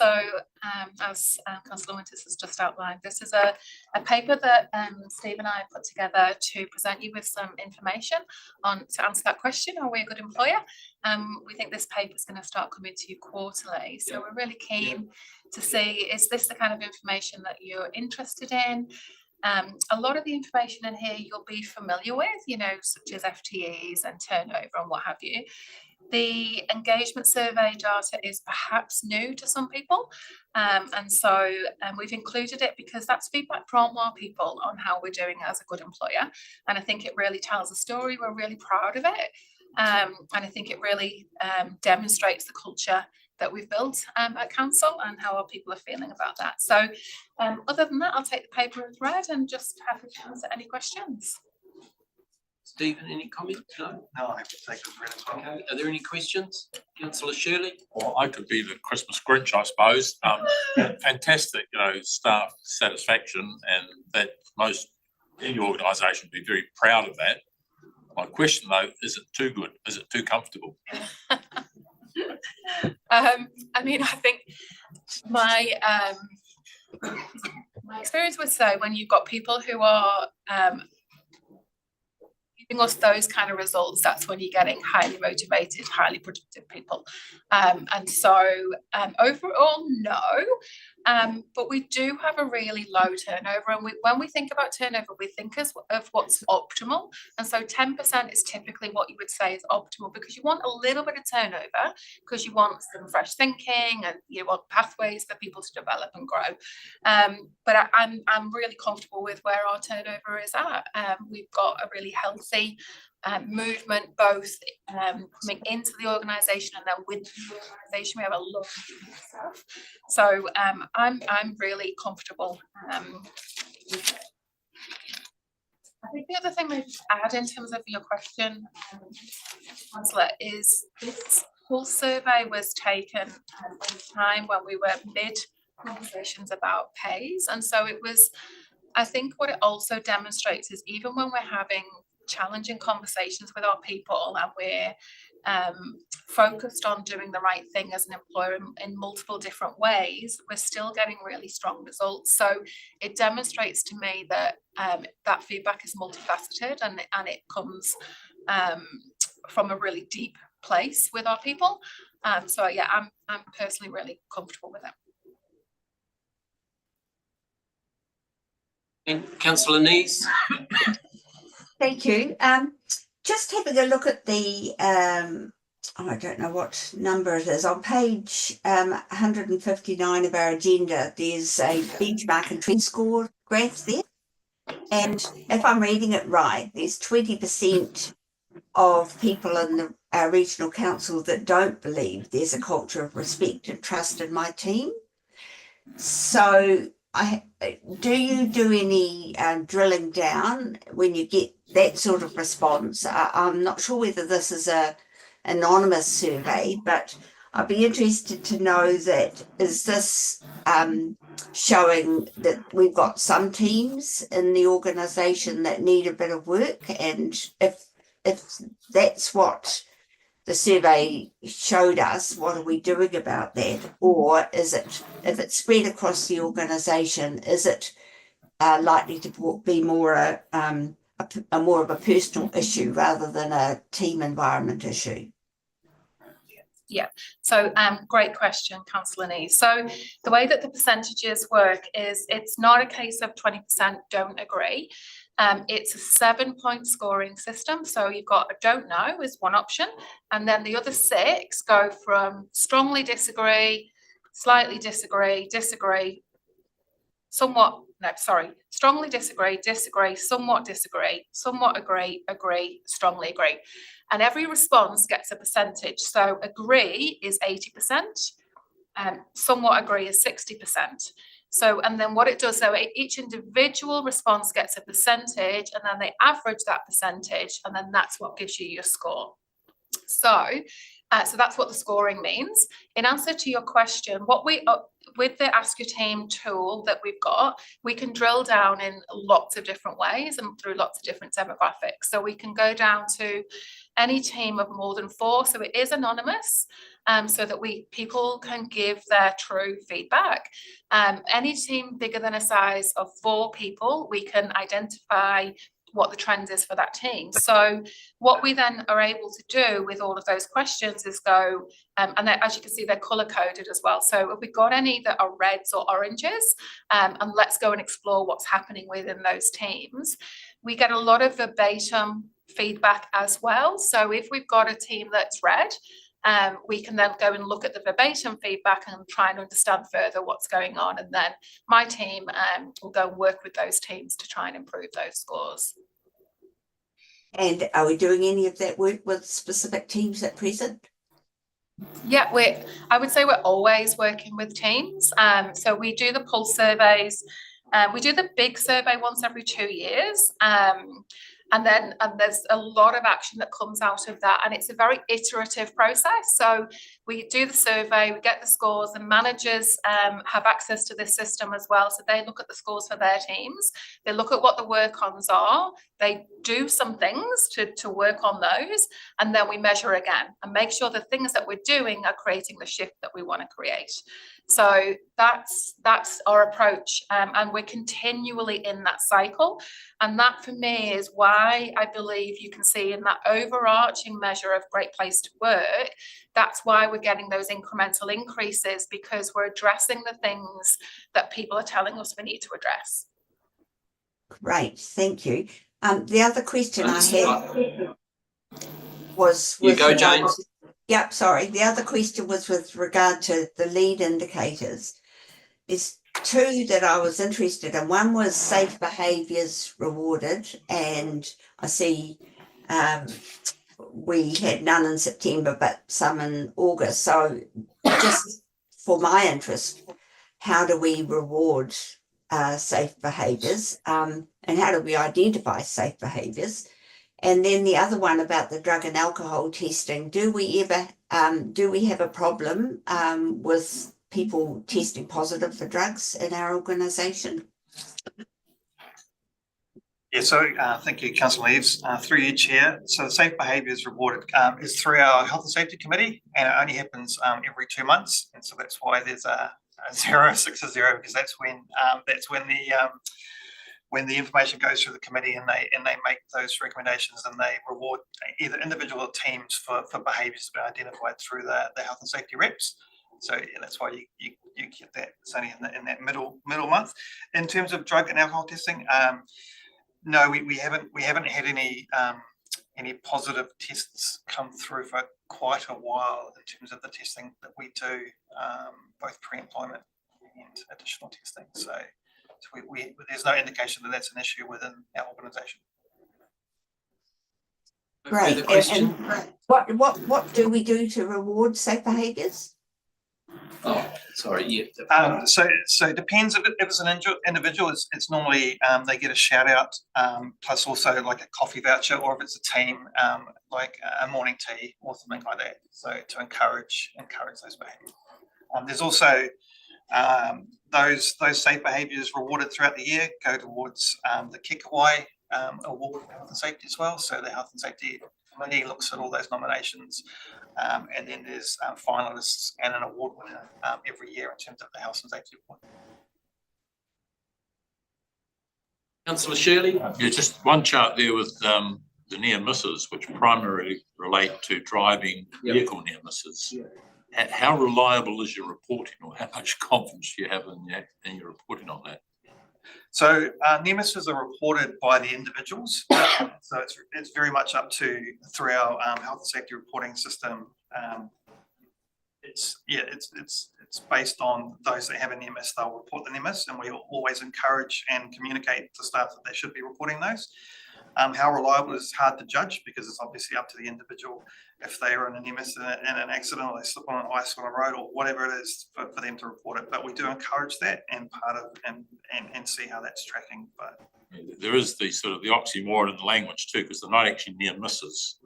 Councillor Winters has just outlined, this is a paper that Steve and I put together to present you with some information on to answer that question, are we a good employer? We think this paper is going to start coming to you quarterly. So we're really keen to see, is this the kind of information that you're interested in? A lot of the information in here you'll be familiar with, you know, such as FTEs and turnover and what have you. The engagement survey data is perhaps new to some people, and so we've included it because that's feedback from our people on how we're doing as a good employer, and I think it really tells a story. We're really proud of it, and I think it really demonstrates the culture that we've built at council and how our people are feeling about that. So other than that, I'll take the paper as read and just have a chance at any questions. Stephen, any comments? No? No, I have to take it as well. Okay. Are there any questions? Councillor Shirley? Well, I could be the Christmas Grinch, I suppose. Fantastic, you know, staff satisfaction, and that most any organisation would be very proud of that. My question though, is it too good? Is it too comfortable? I mean, I think my experience would say when you've got people who are giving us those kind of results, that's when you're getting highly motivated, highly productive people. And so overall, no. But we do have a really low turnover. And when we think about turnover, we think of what's optimal. And so 10% is typically what you would say is optimal, because you want a little bit of turnover because you want some fresh thinking and you want pathways for people to develop and grow. But I'm really comfortable with where our turnover is at. We've got a really healthy movement, both coming into the organisation and then with the organisation. We have a lot of stuff. So I'm really comfortable. I think the other thing maybe to add in terms of your question, Councillor, is this whole survey was taken at a time when we were mid conversations about pays. And so it was, I think what it also demonstrates is even when we're having challenging conversations with our people and we're focused on doing the right thing as an employer in multiple different ways, we're still getting really strong results. So it demonstrates to me that that feedback is multifaceted and it comes from a really deep place with our people. So yeah, I'm personally really comfortable with it. And Councillor Nees? Thank you. Just having a look at the, I don't know what number it is, on page 159 of our agenda, there's a benchmark and trend score graph there. And if I'm reading it right, there's 20% of people in the regional council that don't believe there's a culture of respect and trust in my team. So do you do any drilling down when you get that sort of response? I'm not sure whether this is a anonymous survey, but I'd be interested to know that is this showing that we've got some teams in the organisation that need a bit of work, and if that's what the survey showed us, what are we doing about that? Or is it, if it's spread across the organisation, is it likely to be more a more of a personal issue rather than a team environment issue? Yeah, so great question, Councillor Nee. So the way that the percentages work is it's not a case of 20% don't agree. It's a 7-point scoring system. So you've got a don't know is one option, and then the other 6 go from strongly disagree, slightly disagree, disagree, somewhat, no, sorry, strongly disagree, disagree, somewhat agree, agree, strongly agree. And every response gets a percentage. So agree is 80%, somewhat agree is 60%. So, and then what it does, so each individual response gets a percentage, and then they average that percentage, and then that's what gives you your score. So that's what the scoring means. In answer to your question, what we with the Ask Your Team tool that we've got, we can drill down in lots of different ways and through lots of different demographics. So we can go down to any team of more than 4. So it is anonymous, so that people can give their true feedback. Any team bigger than a size of 4 people, we can identify what the trend is for that team. So what we then are able to do with all of those questions is go, and then, as you can see, they're color coded as well. So if we've got any that are reds or oranges, and let's go and explore what's happening within those teams. We get a lot of verbatim feedback as well. So if we've got a team that's red, we can then go and look at the verbatim feedback and try and understand further what's going on. And then my team will go and work with those teams to try and improve those scores. And are we doing any of that work with specific teams at present? Yeah, I would say we're always working with teams. So we do the pulse surveys. We do the big survey once every 2 years. And there's a lot of action that comes out of that, and it's a very iterative process. So we do the survey, we get the scores, and managers have access to this system as well. So they look at the scores for their teams, they look at what the work-ons are, they do some things to work on those, and then we measure again and make sure the things that we're doing are creating the shift that we want to create. So that's our approach, and we're continually in that cycle. And that for me is why I believe you can see in that overarching measure of Great Place to Work, that's why we're getting those incremental increases, because we're addressing the things that people are telling us we need to address. Great, thank you. The other question I had was you go, James. Yep, sorry. The other question was with regard to the lead indicators. There's 2 that I was interested in. One was safe behaviours rewarded, and I see we had none in September, but some in August. So just for my interest, how do we reward safe behaviours, and how do we identify safe behaviours? And then the other one about the drug and alcohol testing, do we have a problem with people testing positive for drugs in our organisation? Yeah, so thank you, Councillor Eves, through you, Chair. So the Safe Behaviours Rewarded is through our Health and Safety Committee, and it only happens every 2 months. And so that's why there's a 0, 6, 0, because that's when the information goes through the committee and they make those recommendations, and they reward either individual or teams for behaviours that are identified through the health and safety reps. So yeah, that's why you get that. It's only in that middle month. In terms of drug and alcohol testing, no, we haven't had any positive tests come through for quite a while in terms of the testing that we do, both pre-employment and additional testing. So there's no indication that that's an issue within our organisation. Great. Further question? What do we do to reward safe behaviours? Oh, sorry, yeah. So it depends if it's an individual, it's normally, they get a shout out, plus also like a coffee voucher, or if it's a team, like a morning tea or something like that. So to encourage those behaviours. There's also, those safe behaviours rewarded throughout the year go towards, the Kikawai, award for health and safety as well. So the health and safety committee looks at all those nominations. And then there's finalists and an award winner every year in terms of the health and safety award. Councillor Shirley? Yeah, just one chart there with the near misses, which primarily relate to driving vehicle near misses. How reliable is your reporting, or how much confidence do you have in your reporting on that? So near misses are reported by the individuals. So it's very much up to through our health and safety reporting system. It's based on those that have a near miss, they'll report the near miss, and we always encourage and communicate to staff that they should be reporting those. How reliable is hard to judge, because it's obviously up to the individual. If they are in a near miss in an accident, or they slip on an ice on a road, or whatever it is, for them to report it. But we do encourage that and see how that's tracking. But there is the sort of the oxymoron in the language too, because they're not actually near misses,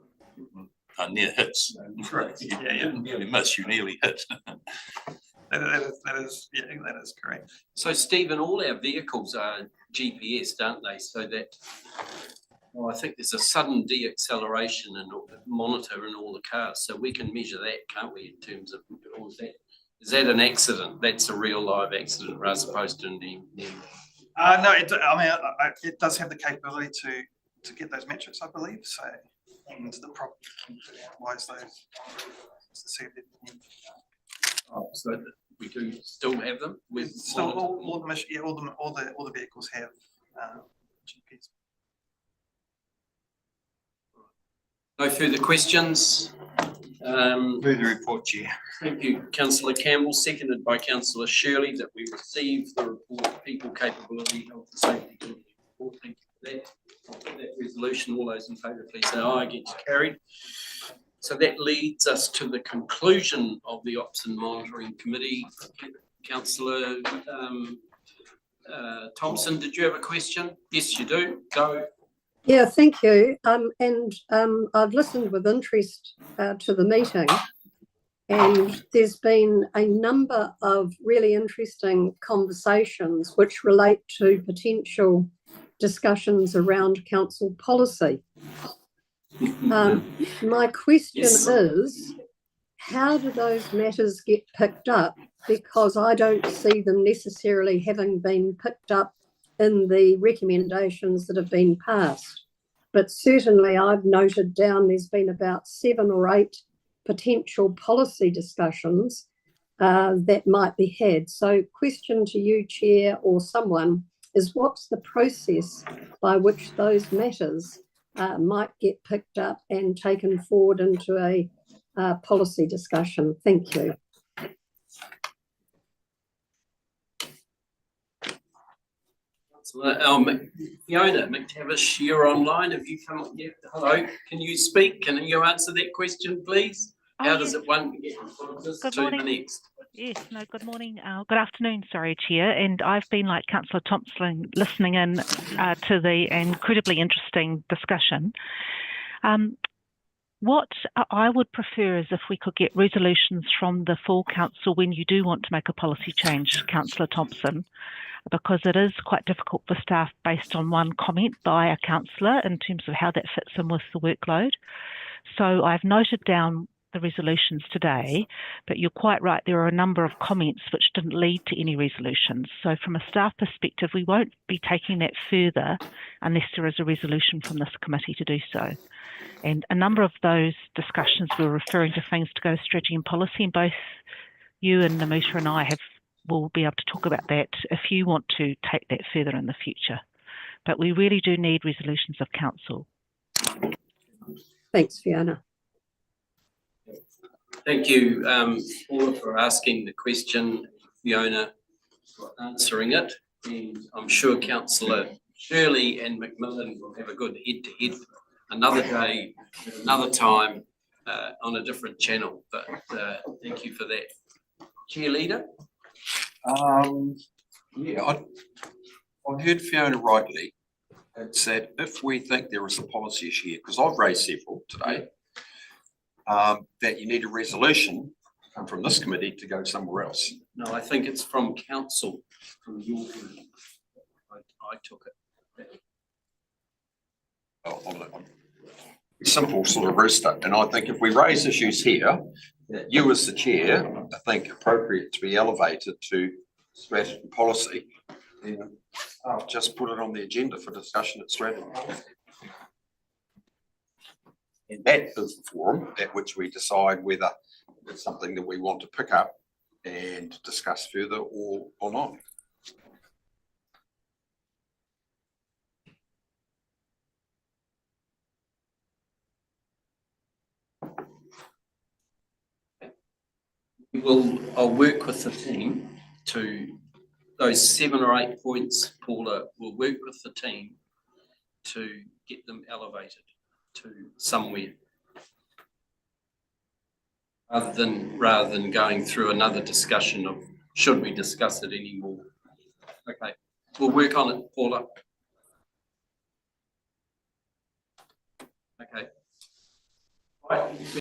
are near hits. Correct. You didn't nearly miss, you nearly hit. That is correct. So Stephen, all our vehicles are GPS, don't they? So that, well, I think there's a sudden deacceleration and monitor in all the cars, so we can measure that, can't we? In terms of, or is that an accident? That's a real live accident, as opposed to near. No, it does have the capability to get those metrics, I believe. So, and the problem analyze those to see if so we do still have them. With still all the vehicles have GPS. No further questions. Move the report, Chair. Thank you, Councillor Campbell, seconded by Councillor Shirley, that we receive the report, people capability, health and safety report. Thank you for that resolution. All those in favour, please say aye. Against, carried. So that leads us to the conclusion of the Ops and Monitoring Committee. Councillor Thompson, did you have a question? Yes, you do. Go. Yeah, thank you. I've listened with interest to the meeting, and there's been a number of really interesting conversations which relate to potential discussions around council policy. My question is, how do those matters get picked up? Because I don't see them necessarily having been picked up in the recommendations that have been passed. But certainly I've noted down there's been about 7 or 8 potential policy discussions that might be had. So question to you, Chair, or someone, is what's the process by which those matters might get picked up and taken forward into a policy discussion? Thank you. Fiona McTavish, you're online. Have you come up yet? Hello, can you speak? Can you answer that question, please? How does it one get from this to the next? Yes, no, good morning, good afternoon, sorry, Chair. And I've been, like Councillor Thompson, listening in to the incredibly interesting discussion. What I would prefer is if we could get resolutions from the full council when you do want to make a policy change, Councillor Thompson, because it is quite difficult for staff based on one comment by a councillor in terms of how that fits in with the workload. So I've noted down the resolutions today, but you're quite right, there are a number of comments which didn't lead to any resolutions. So from a staff perspective, we won't be taking that further unless there is a resolution from this committee to do so. And a number of those discussions were referring to things to go with strategy and policy, and both you and Namita and I will be able to talk about that if you want to take that further in the future. But we really do need resolutions of council. Thanks, Fiona. Thank you, Paula, for asking the question, Fiona for answering it. And I'm sure Councillor Shirley and McMillan will have a good head-to-head another day, another time, on a different channel, but, thank you for that. Cheerleader? Yeah, I heard Fiona rightly. It said, if we think there are some policies here, because I've raised several today, that you need a resolution from this committee to go somewhere else. No, I think it's from council, from your group. I took it. Oh, on a simple sort of rooster, and I think if we raise issues here, that you as the chair, I think appropriate to be elevated to strategy and policy, then I'll just put it on the agenda for discussion at strategy. And that is the forum at which we decide whether it's something that we want to pick up and discuss further or not. I'll work with the team to, those 7 or 8 points, Paula, will work with the team to get them elevated to somewhere. Rather than going through another discussion of, should we discuss it anymore? Okay, we'll work on it, Paula. Okay. Right.